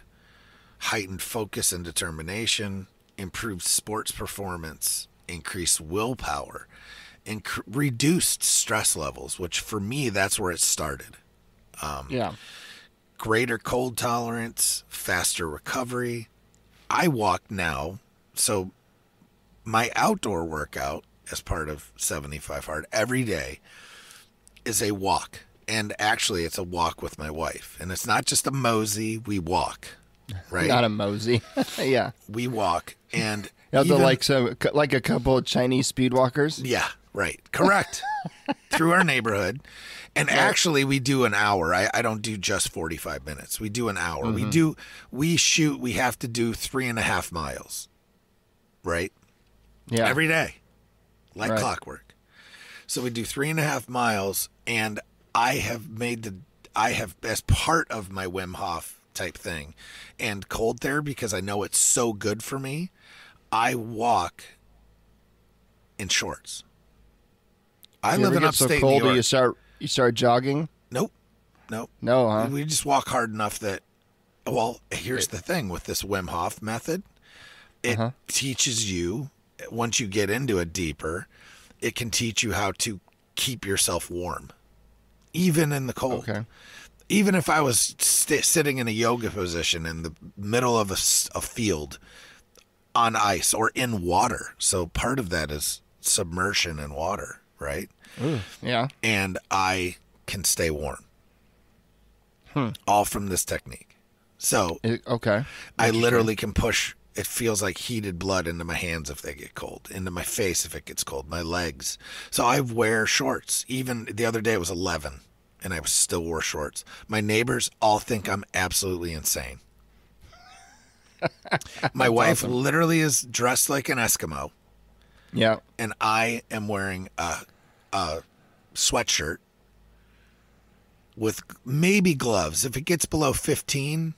heightened focus and determination, improved sports performance, increased willpower, reduced stress levels, which for me, that's where it started. Greater cold tolerance, faster recovery. I walk now, so my outdoor workout as part of 75 Hard every day is a walk. And actually, it's a walk with my wife. And it's not just a mosey, we walk. Right? Not a mosey. Yeah. We walk, and like a couple of Chinese speedwalkers. Yeah, right. Correct. through our neighborhood. And actually, we do an hour. I don't do just 45 minutes. We do an hour. Mm-hmm. We have to do 3.5 miles, right? Yeah. Every day, like Right. clockwork. So we do 3.5 miles, and I have, as part of my Wim Hof type thing and cold therapy, because I know it's so good for me, I walk in shorts. I You live ever in get so upstate cold New that York. you start jogging? Nope. No, huh? We just walk hard enough that, well, here's the thing with this Wim Hof method. It teaches you, once you get into it deeper, it can teach you how to keep yourself warm, even in the cold. Okay. Even if I was sitting in a yoga position in the middle of a field on ice or in water. So part of that is submersion in water, right? Ooh, yeah. And I can stay warm. All from this technique. So Okay. I literally can push, it feels like heated blood into my hands if they get cold, into my face if it gets cold, my legs. So I wear shorts. Even the other day it was 11 and I still wore shorts. My neighbors all think I'm absolutely insane. My wife literally is dressed like an Eskimo. Yeah. And I am wearing a sweatshirt with maybe gloves. If it gets below 15,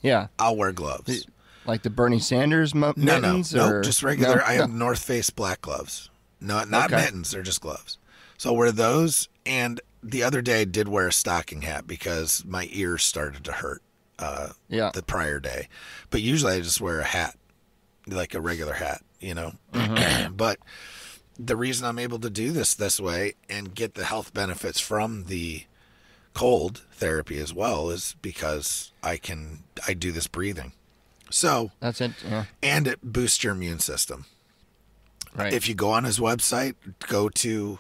Yeah. I'll wear gloves. Like the Bernie Sanders mittens? No, or? just regular. No? I have North Face black gloves. Not Okay. mittens. They're just gloves. So I'll wear those. And the other day I did wear a stocking hat because my ears started to hurt the prior day. But usually I just wear a hat, like a regular hat, you know. But the reason I'm able to do this way and get the health benefits from the cold therapy as well is because I do this breathing. So That's it. Yeah. and it boosts your immune system. Right. If you go on his website, go to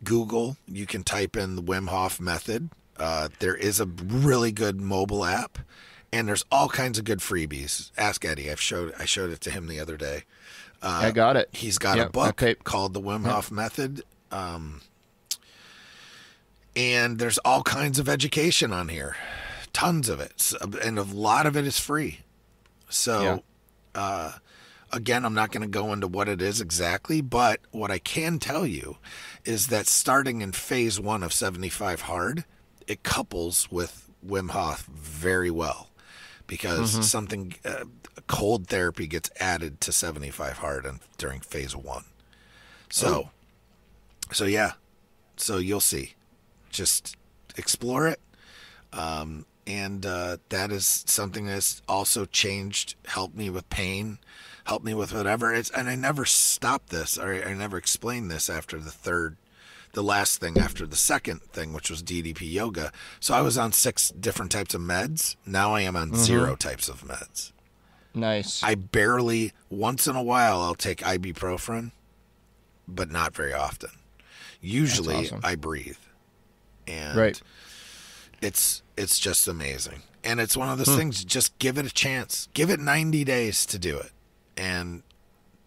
Google, you can type in the Wim Hof method. There is a really good mobile app, and there's all kinds of good freebies. Ask Eddie. I showed it to him the other day. I got it. He's got a book called The Wim Hof Method. And there's all kinds of education on here. Tons of it. And a lot of it is free. So, again, I'm not going to go into what it is exactly, but what I can tell you is that starting in phase 1 of 75 hard, it couples with Wim Hof very well because cold therapy gets added to 75 hard during phase 1. So yeah. So you'll see. Just explore it. And that is something that's also changed, helped me with pain, helped me with whatever. And I never stopped this, or I never explained this after the last thing after the second thing, which was DDP yoga. So I was on 6 different types of meds. Now I am on 0 types of meds. Nice. I barely, once in a while, I'll take ibuprofen, but not very often. Usually awesome. I breathe. And Right. it's just amazing. And it's one of those things, just give it a chance. Give it 90 days to do it. And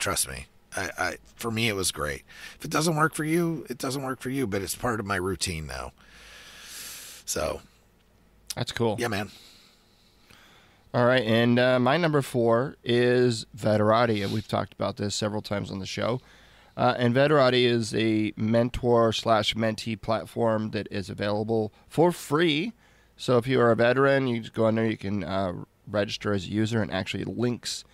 trust me, for me, it was great. If it doesn't work for you, it doesn't work for you, but it's part of my routine now. So That's cool. yeah, man. All right, and my number 4 is Veterati. We've talked about this several times on the show. And Veterati is a mentor/mentee platform that is available for free. So if you are a veteran, you just go in there, you can register as a user, and actually links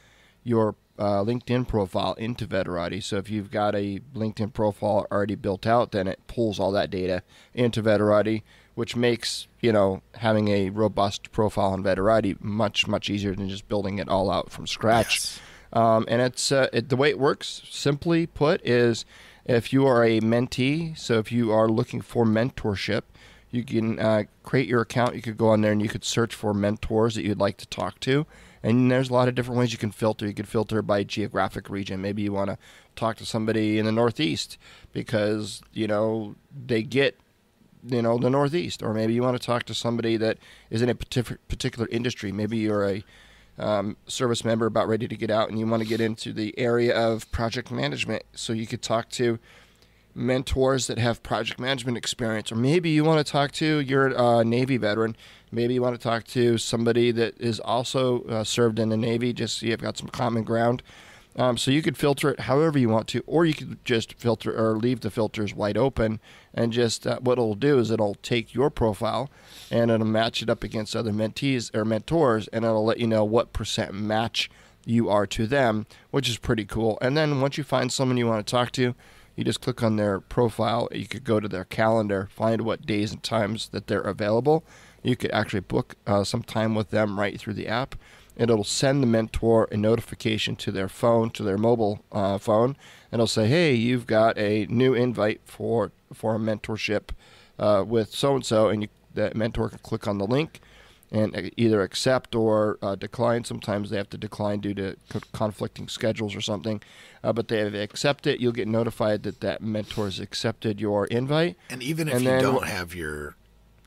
your LinkedIn profile into Veterati. So if you've got a LinkedIn profile already built out, then it pulls all that data into Veterati, which makes, having a robust profile on Veterati much, much easier than just building it all out from scratch. Yes. And it's the way it works, simply put, is if you are a mentee, so if you are looking for mentorship, you can create your account. You could go on there and you could search for mentors that you'd like to talk to. And there's a lot of different ways you can filter. You could filter by geographic region. Maybe you want to talk to somebody in the Northeast because, they get, the Northeast. Or maybe you want to talk to somebody that is in a particular industry. Maybe you're a service member about ready to get out and you want to get into the area of project management. So you could talk to mentors that have project management experience, or maybe you want to talk to your Navy veteran. Maybe you want to talk to somebody that is also served in the Navy, just so you've got some common ground. So you could filter it however you want to, or you could just filter or leave the filters wide open, and just what it'll do is it'll take your profile and it'll match it up against other mentees or mentors, and it'll let you know what % match you are to them, which is pretty cool. And then once you find someone you want to talk to, you just click on their profile. You could go to their calendar, find what days and times that they're available. You could actually book some time with them right through the app. And it'll send the mentor a notification to their phone, to their mobile phone, and it'll say, "Hey, you've got a new invite for a mentorship with so-and-so," and that mentor can click on the link and either accept or decline. Sometimes they have to decline due to conflicting schedules or something. But if they accept it, you'll get notified that that mentor has accepted your invite. And even if you don't have your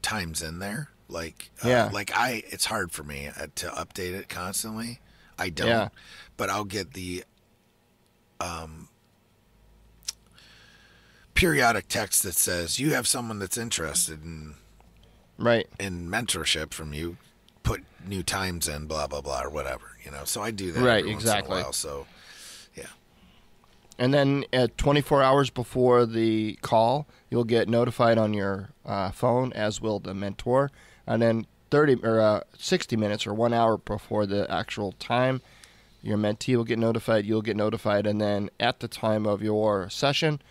times in there, it's hard for me to update it constantly. I don't, but I'll get the periodic text that says you have someone that's interested in mentorship from you. Put new times in, blah blah blah, or whatever. So I do that every once in a while. So yeah. And then 24 hours before the call, you'll get notified on your phone, as will the mentor. And then 60 minutes or 1 hour before the actual time, your mentee will get notified, you'll get notified, and then at the time of your session,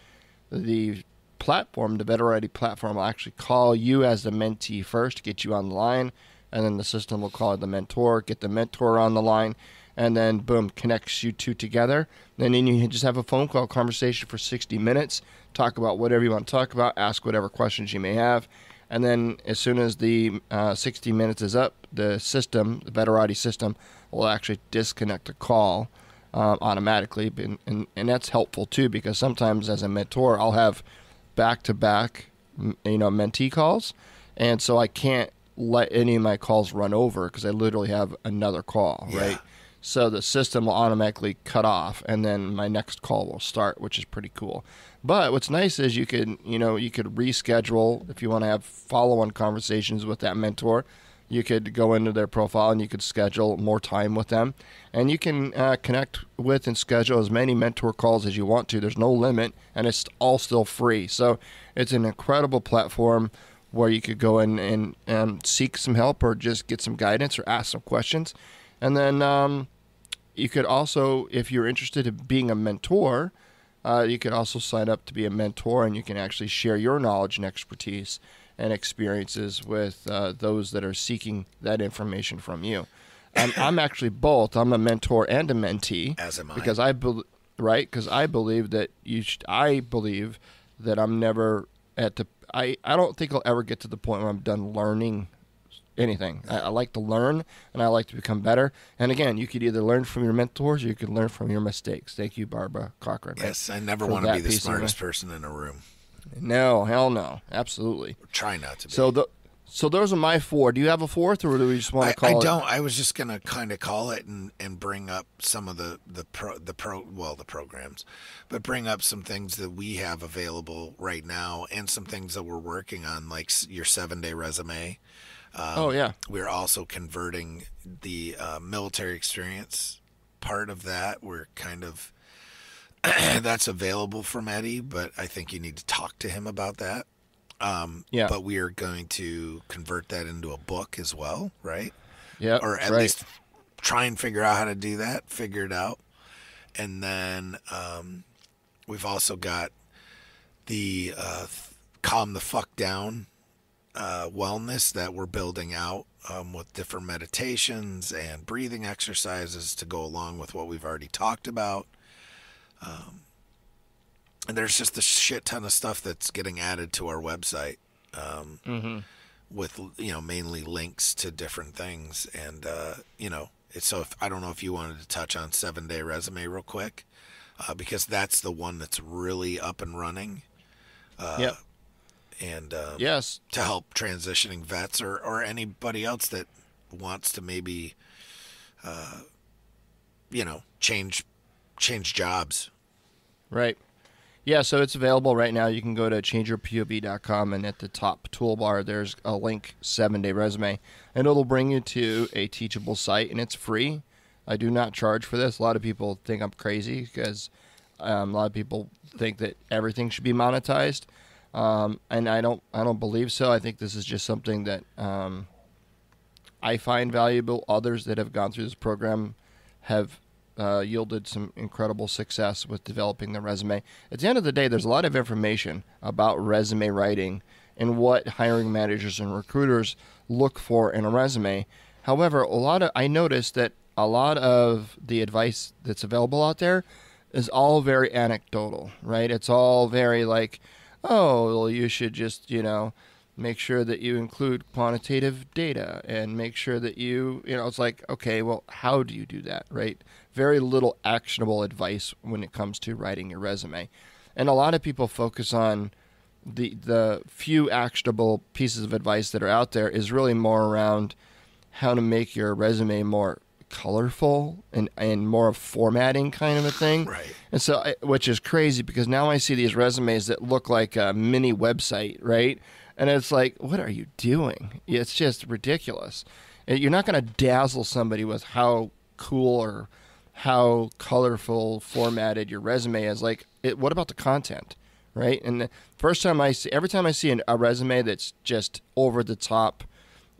the platform, the Veterati platform, will actually call you as the mentee first to get you on the line, and then the system will call the mentor, get the mentor on the line, and then boom, connects you two together. Then you just have a phone call conversation for 60 minutes, talk about whatever you want to talk about, ask whatever questions you may have. And then as soon as the 60 minutes is up, the system, the Veterati system, will actually disconnect the call automatically. And that's helpful too, because sometimes as a mentor, I'll have back-to-back, mentee calls. And so I can't let any of my calls run over because I literally have another call, right? So the system will automatically cut off, and then my next call will start, which is pretty cool. But what's nice is you could reschedule if you want to have follow-on conversations with that mentor. You could go into their profile and you could schedule more time with them, and you can connect with and schedule as many mentor calls as you want to. There's no limit, and it's all still free. So it's an incredible platform where you could go in and seek some help or just get some guidance or ask some questions. And then you could also, if you're interested in being a mentor, you could also sign up to be a mentor, and you can actually share your knowledge and expertise and experiences with those that are seeking that information from you. I'm actually both. I'm a mentor and a mentee. As am I. Because I believe that I believe that I'm never at the. I don't think I'll ever get to the point where I'm done learning anything. I like to learn, and I like to become better. And again, you could either learn from your mentors or you could learn from your mistakes. Thank you, Barbara Cochran. Yes, I never want to be the smartest person in a room. No, hell no. Absolutely. Or try not to be. So those are my four. Do you have a fourth, or do we just want to call it? I don't. I was just going to kind of call it and bring up some of the programs, but bring up some things that we have available right now and some things that we're working on, like your 7-day resume. We're also converting the military experience part of that. We're kind of that's available from Eddie, but I think you need to talk to him about that. But we are going to convert that into a book as well, right? Yeah, or at least try and figure out how to do that. Figure it out, and then we've also got the calm the fuck down. Wellness that we're building out with different meditations and breathing exercises to go along with what we've already talked about. And there's just a shit ton of stuff that's getting added to our website with mainly links to different things. And so I don't know if you wanted to touch on 7-day resume real quick, because that's the one that's really up and running. And yes, to help transitioning vets or anybody else that wants to maybe, change jobs. Right. Yeah, so it's available right now. You can go to changeyourpov.com, and at the top toolbar, there's a link, 7-Day Resume, and it'll bring you to a teachable site, and it's free. I do not charge for this. A lot of people think I'm crazy because a lot of people think that everything should be monetized, and I don't believe so. I think this is just something that I find valuable. Others that have gone through this program have yielded some incredible success with developing the resume. At the end of the day, there's a lot of information about resume writing and what hiring managers and recruiters look for in a resume. However, I noticed that a lot of the advice that's available out there is all very anecdotal, right? It's all very like, oh, well, you should just, make sure that you include quantitative data and make sure that it's like, okay, well, how do you do that, right? Very little actionable advice when it comes to writing your resume. And a lot of people focus on the few actionable pieces of advice that are out there is really more around how to make your resume more colorful and more of formatting kind of a thing. Right. And so, which is crazy because now I see these resumes that look like a mini website, right? And it's like, what are you doing? It's just ridiculous. You're not going to dazzle somebody with how cool or how colorful formatted your resume is. Like, what about the content, right? And every time I see a resume that's just over the top,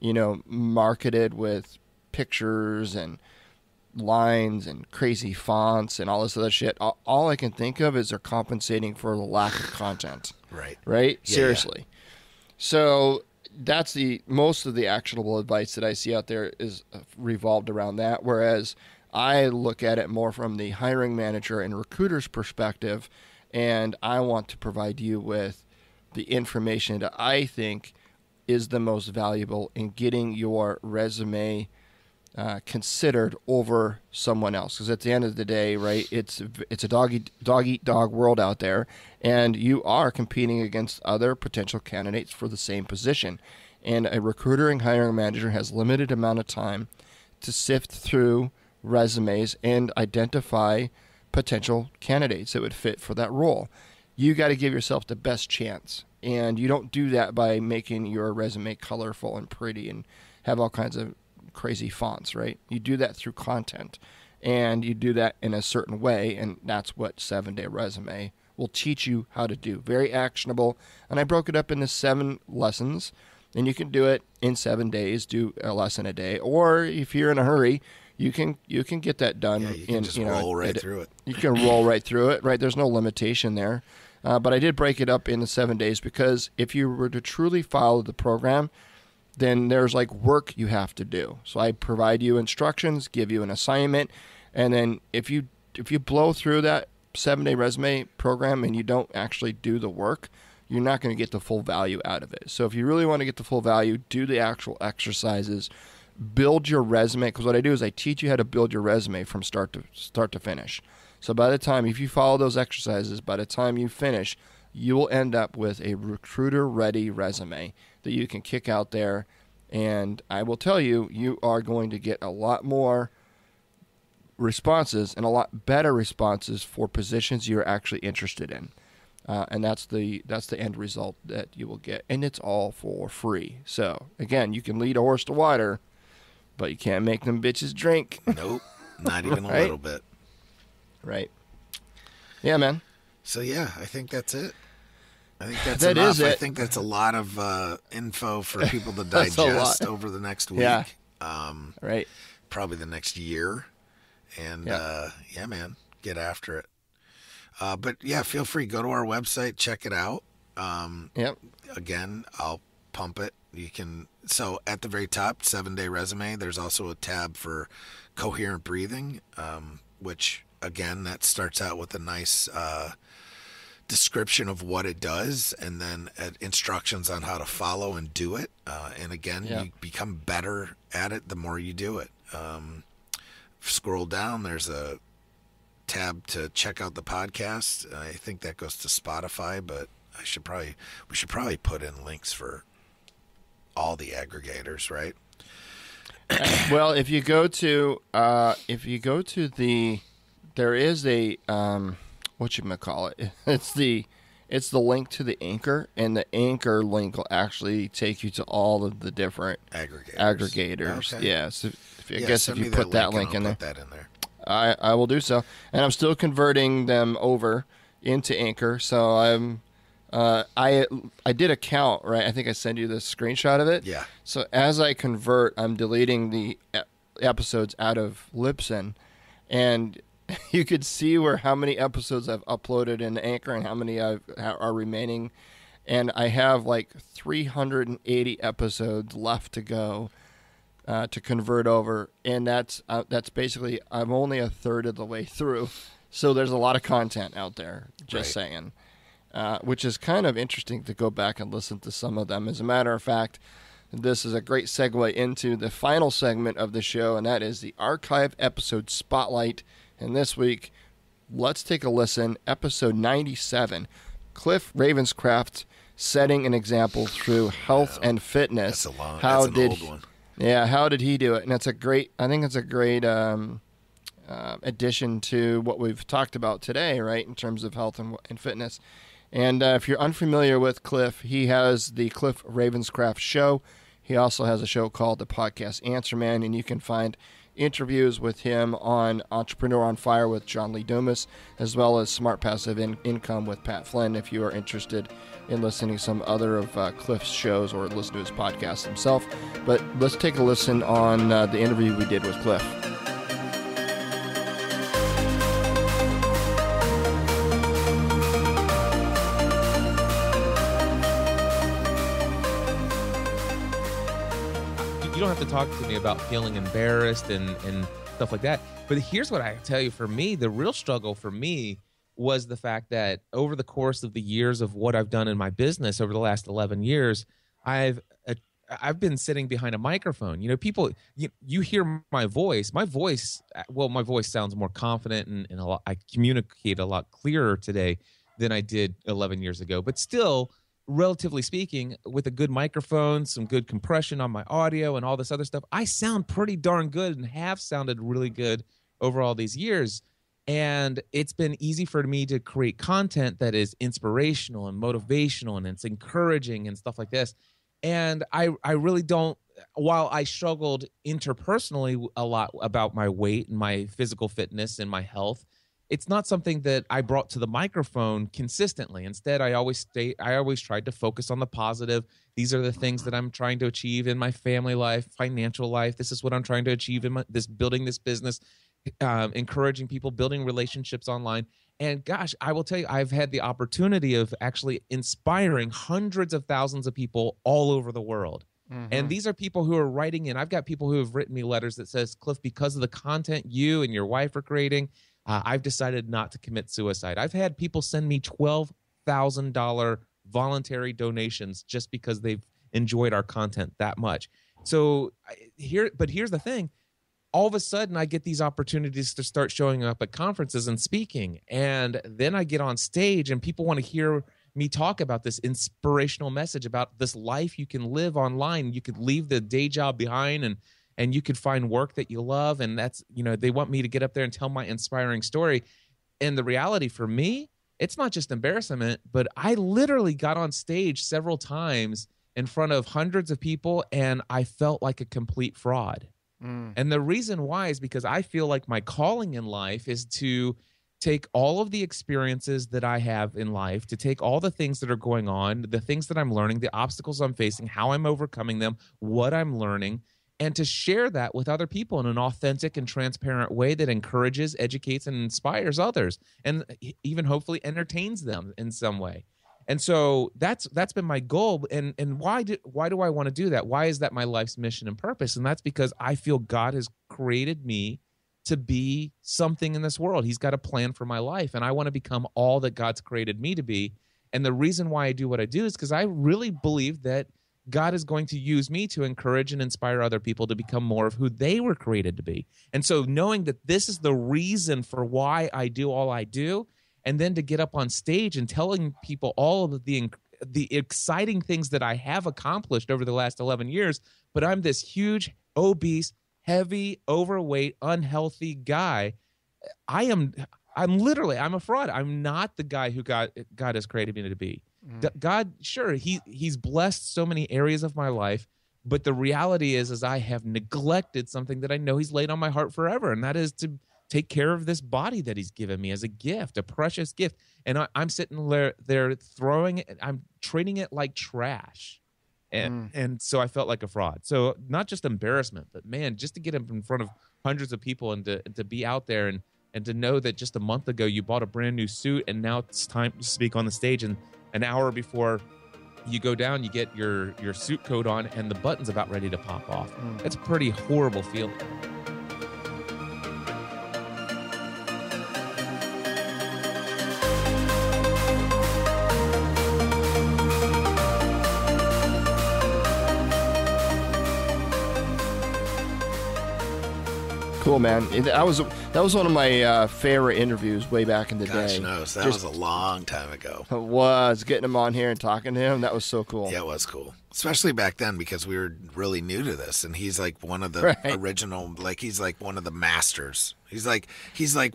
marketed with pictures and lines and crazy fonts and all this other shit, all I can think of is they're compensating for the lack of content. Right? Yeah, Seriously. Yeah. So that's most of the actionable advice that I see out there is revolved around that, whereas I look at it more from the hiring manager and recruiter's perspective, and I want to provide you with the information that I think is the most valuable in getting your resume considered over someone else. Because at the end of the day, right, it's a dog eat dog world out there, and you are competing against other potential candidates for the same position. And a recruiter and hiring manager has limited amount of time to sift through resumes and identify potential candidates that would fit for that role. You got to give yourself the best chance, and you don't do that by making your resume colorful and pretty and have all kinds of crazy fonts, right? You do that through content, and you do that in a certain way, and that's what 7-Day Resume will teach you how to do. Very actionable, and I broke it up into 7 lessons, and you can do it in 7 days, do a lesson a day, or if you're in a hurry, you can get that done. Yeah, you can just roll right through it. You can roll right through it, right? There's no limitation there. But I did break it up into 7 days because if you were to truly follow the program, then there's like work you have to do. So I provide you instructions, give you an assignment, and then if you blow through that 7-Day Resume program and you don't actually do the work, you're not going to get the full value out of it. So if you really want to get the full value, do the actual exercises, build your resume, because what I do is I teach you how to build your resume from start to finish. So by the time, if you follow those exercises, by the time you finish, you will end up with a recruiter-ready resume that you can kick out there. And I will tell you, you are going to get a lot more responses and a lot better responses for positions you're actually interested in. And that's the end result that you will get. And it's all for free. So, again, you can lead a horse to water, but you can't make them bitches drink. Nope, not even right? A little bit. Right. Yeah, man. So, yeah, I think that's it. I think that's enough. I think that's a lot of info for people to digest over the next week. Yeah. Right. Probably the next year. And, yeah, man, get after it. But, yeah, feel free. Go to our website. Check it out. Yep. Again, I'll pump it. You can. So at the very top, 7-Day Resume, there's also a tab for coherent breathing, which, again, that starts out with a nice description of what it does and then instructions on how to follow and do it. And, again, you become better at it the more you do it. Scroll down. There's a tab to check out the podcast. I think that goes to Spotify, but we should probably put in links for all the aggregators, right? Well, if you go to there is a whatchamacallit. It's the link to the Anchor, and the Anchor link will actually take you to all of the different aggregators. Okay. Yeah, so I guess if you put that link in there. Put that in there. I will do so, and I'm still converting them over into Anchor. So I did a count, right? I think I sent you the screenshot of it. Yeah. So as I convert, I'm deleting the episodes out of Libsyn, and you could see how many episodes I've uploaded in Anchor and how many are remaining. And I have like 380 episodes left to go to convert over. And that's basically, I'm only a third of the way through. So there's a lot of content out there, just saying, which is kind of interesting to go back and listen to some of them. As a matter of fact, this is a great segue into the final segment of the show, and that is the Archive Episode Spotlight. And this week, let's take a listen. Episode 97, Cliff Ravenscraft setting an example through health and fitness. That's an old one. Yeah, how did he do it? And I think it's a great addition to what we've talked about today, right, in terms of health and fitness. And if you're unfamiliar with Cliff, he has the Cliff Ravenscraft Show. He also has a show called The Podcast Answer Man, and you can find interviews with him on Entrepreneur on Fire with John Lee Dumas, as well as Smart Passive Income with Pat Flynn, if you are interested in listening to some other of Cliff's shows or listen to his podcast himself. But let's take a listen on the interview we did with Cliff. You don't have to talk to me about feeling embarrassed and stuff like that. But here's what I tell you, for me, the real struggle for me was the fact that over the course of the years of what I've done in my business over the last 11 years, I've been sitting behind a microphone. You know, people, you hear my voice. My voice sounds more confident and I communicate a lot clearer today than I did 11 years ago. But still, relatively speaking, with a good microphone, some good compression on my audio and all this other stuff, I sound pretty darn good and have sounded really good over all these years. And it's been easy for me to create content that is inspirational and motivational and it's encouraging and stuff like this. And I really don't, while I struggled interpersonally a lot about my weight and my physical fitness and my health, it's not something that I brought to the microphone consistently. Instead, I always tried to focus on the positive. These are the things that I'm trying to achieve in my family life, financial life. This is what I'm trying to achieve in building this business, encouraging people, building relationships online. And gosh, I will tell you, I've had the opportunity of actually inspiring hundreds of thousands of people all over the world. Mm-hmm. And these are people who are writing in. I've got people who have written me letters that says, Cliff, because of the content you and your wife are creating, I've decided not to commit suicide. I've had people send me $12,000 voluntary donations just because they've enjoyed our content that much. So here's the thing. All of a sudden, I get these opportunities to start showing up at conferences and speaking. And then I get on stage and people want to hear me talk about this inspirational message about this life you can live online. You could leave the day job behind and you could find work that you love. And that's, they want me to get up there and tell my inspiring story. And the reality for me, it's not just embarrassment, but I literally got on stage several times in front of hundreds of people and I felt like a complete fraud. Mm. And the reason why is because I feel like my calling in life is to take all of the experiences that I have in life, to take all the things that are going on, the things that I'm learning, the obstacles I'm facing, how I'm overcoming them, what I'm learning, and to share that with other people in an authentic and transparent way that encourages, educates, and inspires others, and even hopefully entertains them in some way. And so that's been my goal. And why do I want to do that? Why is that my life's mission and purpose? And that's because I feel God has created me to be something in this world. He's got a plan for my life, and I want to become all that God's created me to be. And the reason why I do what I do is because I really believe that God is going to use me to encourage and inspire other people to become more of who they were created to be. And so knowing that this is the reason for why I do all I do, and then to get up on stage and telling people all of the exciting things that I have accomplished over the last 11 years, but I'm this huge, obese, heavy, overweight, unhealthy guy. I'm a fraud. I'm not the guy who God has created me to be. God, sure, he's blessed so many areas of my life, but the reality is I have neglected something that I know he's laid on my heart forever, and that is to take care of this body that he's given me as a gift, a precious gift. And I'm sitting there throwing it, I'm treating it like trash. And so I felt like a fraud. So not just embarrassment, but man, just to get up in front of hundreds of people and to be out there and to know that just a month ago you bought a brand new suit and now it's time to speak on the stage, and an hour before you go down, you get your suit coat on and the button's about ready to pop off. That's a pretty horrible feeling. Cool, man. That was one of my favorite interviews way back in the day. Gosh knows, that was a long time ago. It was getting him on here and talking to him. That was so cool. Yeah, it was cool, especially back then because we were really new to this, and he's like one of the original. Like he's like one of the masters. He's like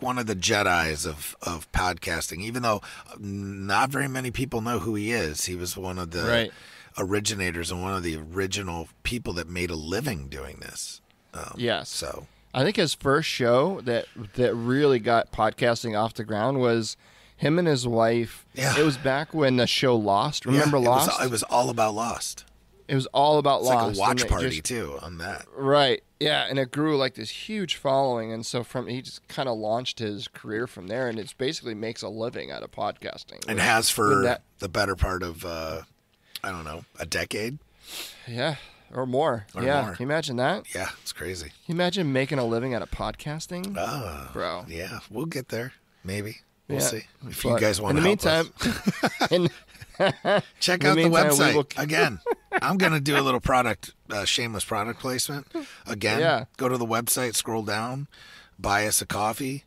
one of the Jedis of podcasting. Even though not very many people know who he is, he was one of the originators and one of the original people that made a living doing this. Yes. So. I think his first show that really got podcasting off the ground was him and his wife. Yeah. It was back when the show Lost. Remember Lost? It was all about Lost. It was all about Lost. It's like a watch party, too, on that. Right. Yeah, and it grew like this huge following. And so he just kind of launched his career from there. And it basically makes a living out of podcasting. And has for the better part of, I don't know, a decade? Yeah. Or more. More. Can you imagine that? Yeah, it's crazy. Can you imagine making a living out of podcasting? Bro. Yeah, we'll get there. Maybe. We'll see. If you guys want to help us. Check out the website. Again, I'm going to do a little shameless product placement. Again, go to the website, scroll down, buy us a coffee,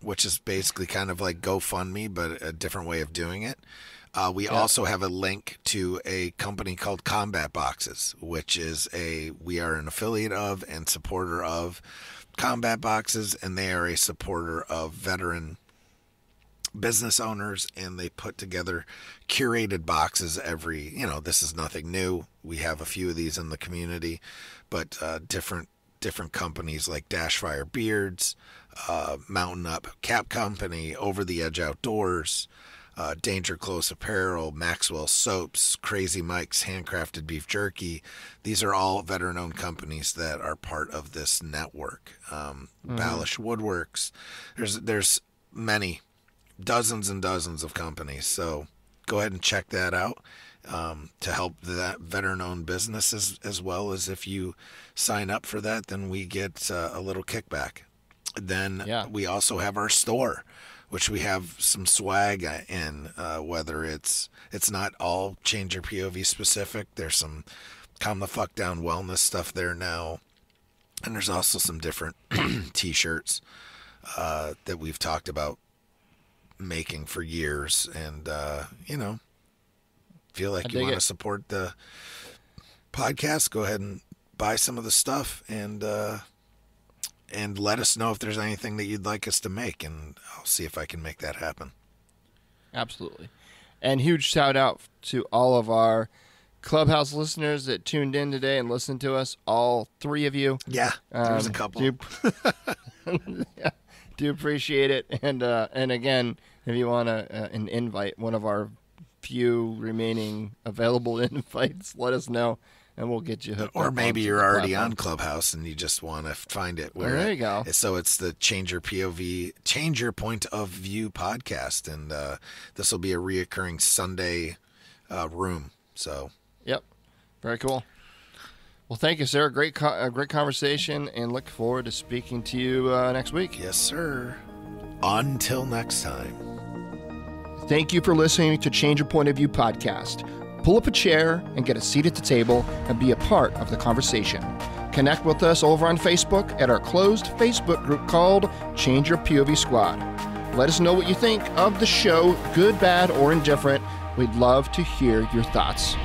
which is basically kind of like GoFundMe, but a different way of doing it. We also have a link to a company called Combat Boxes, which is we are an affiliate of and supporter of Combat Boxes, and they are a supporter of veteran business owners, and they put together curated boxes this is nothing new. We have a few of these in the community, but different companies like Dashfire Beards, Mountain Up Cap Company, Over the Edge Outdoors, Danger Close Apparel, Maxwell Soaps, Crazy Mike's Handcrafted Beef Jerky. These are all veteran-owned companies that are part of this network. Balish Woodworks. There's many, dozens and dozens of companies. So go ahead and check that out to help that veteran-owned business as well as if you sign up for that, then we get a little kickback. Then we also have our store, which we have some swag in, whether it's not all Change Your POV specific. There's some Calm the Fuck Down wellness stuff there now. And there's also some different t-shirts that we've talked about making for years. And, feel like you want to support the podcast, go ahead and buy some of the stuff and let us know if there's anything that you'd like us to make, and I'll see if I can make that happen. Absolutely. And huge shout out to all of our Clubhouse listeners that tuned in today and listened to us, all three of you. Yeah, there's a couple. Do appreciate it. And again, if you want an invite, one of our few remaining available invites, let us know. And we'll get you hooked up. Or maybe you're already on Clubhouse and you just want to find it. There you go. So it's the Change Your POV, Change Your Point of View podcast. And this will be a reoccurring Sunday room. So. Yep. Very cool. Well, thank you, sir. Great conversation, and look forward to speaking to you next week. Yes, sir. Until next time. Thank you for listening to Change Your Point of View podcast. Pull up a chair and get a seat at the table and be a part of the conversation. Connect with us over on Facebook at our closed Facebook group called Change Your POV Squad. Let us know what you think of the show, good, bad, or indifferent. We'd love to hear your thoughts.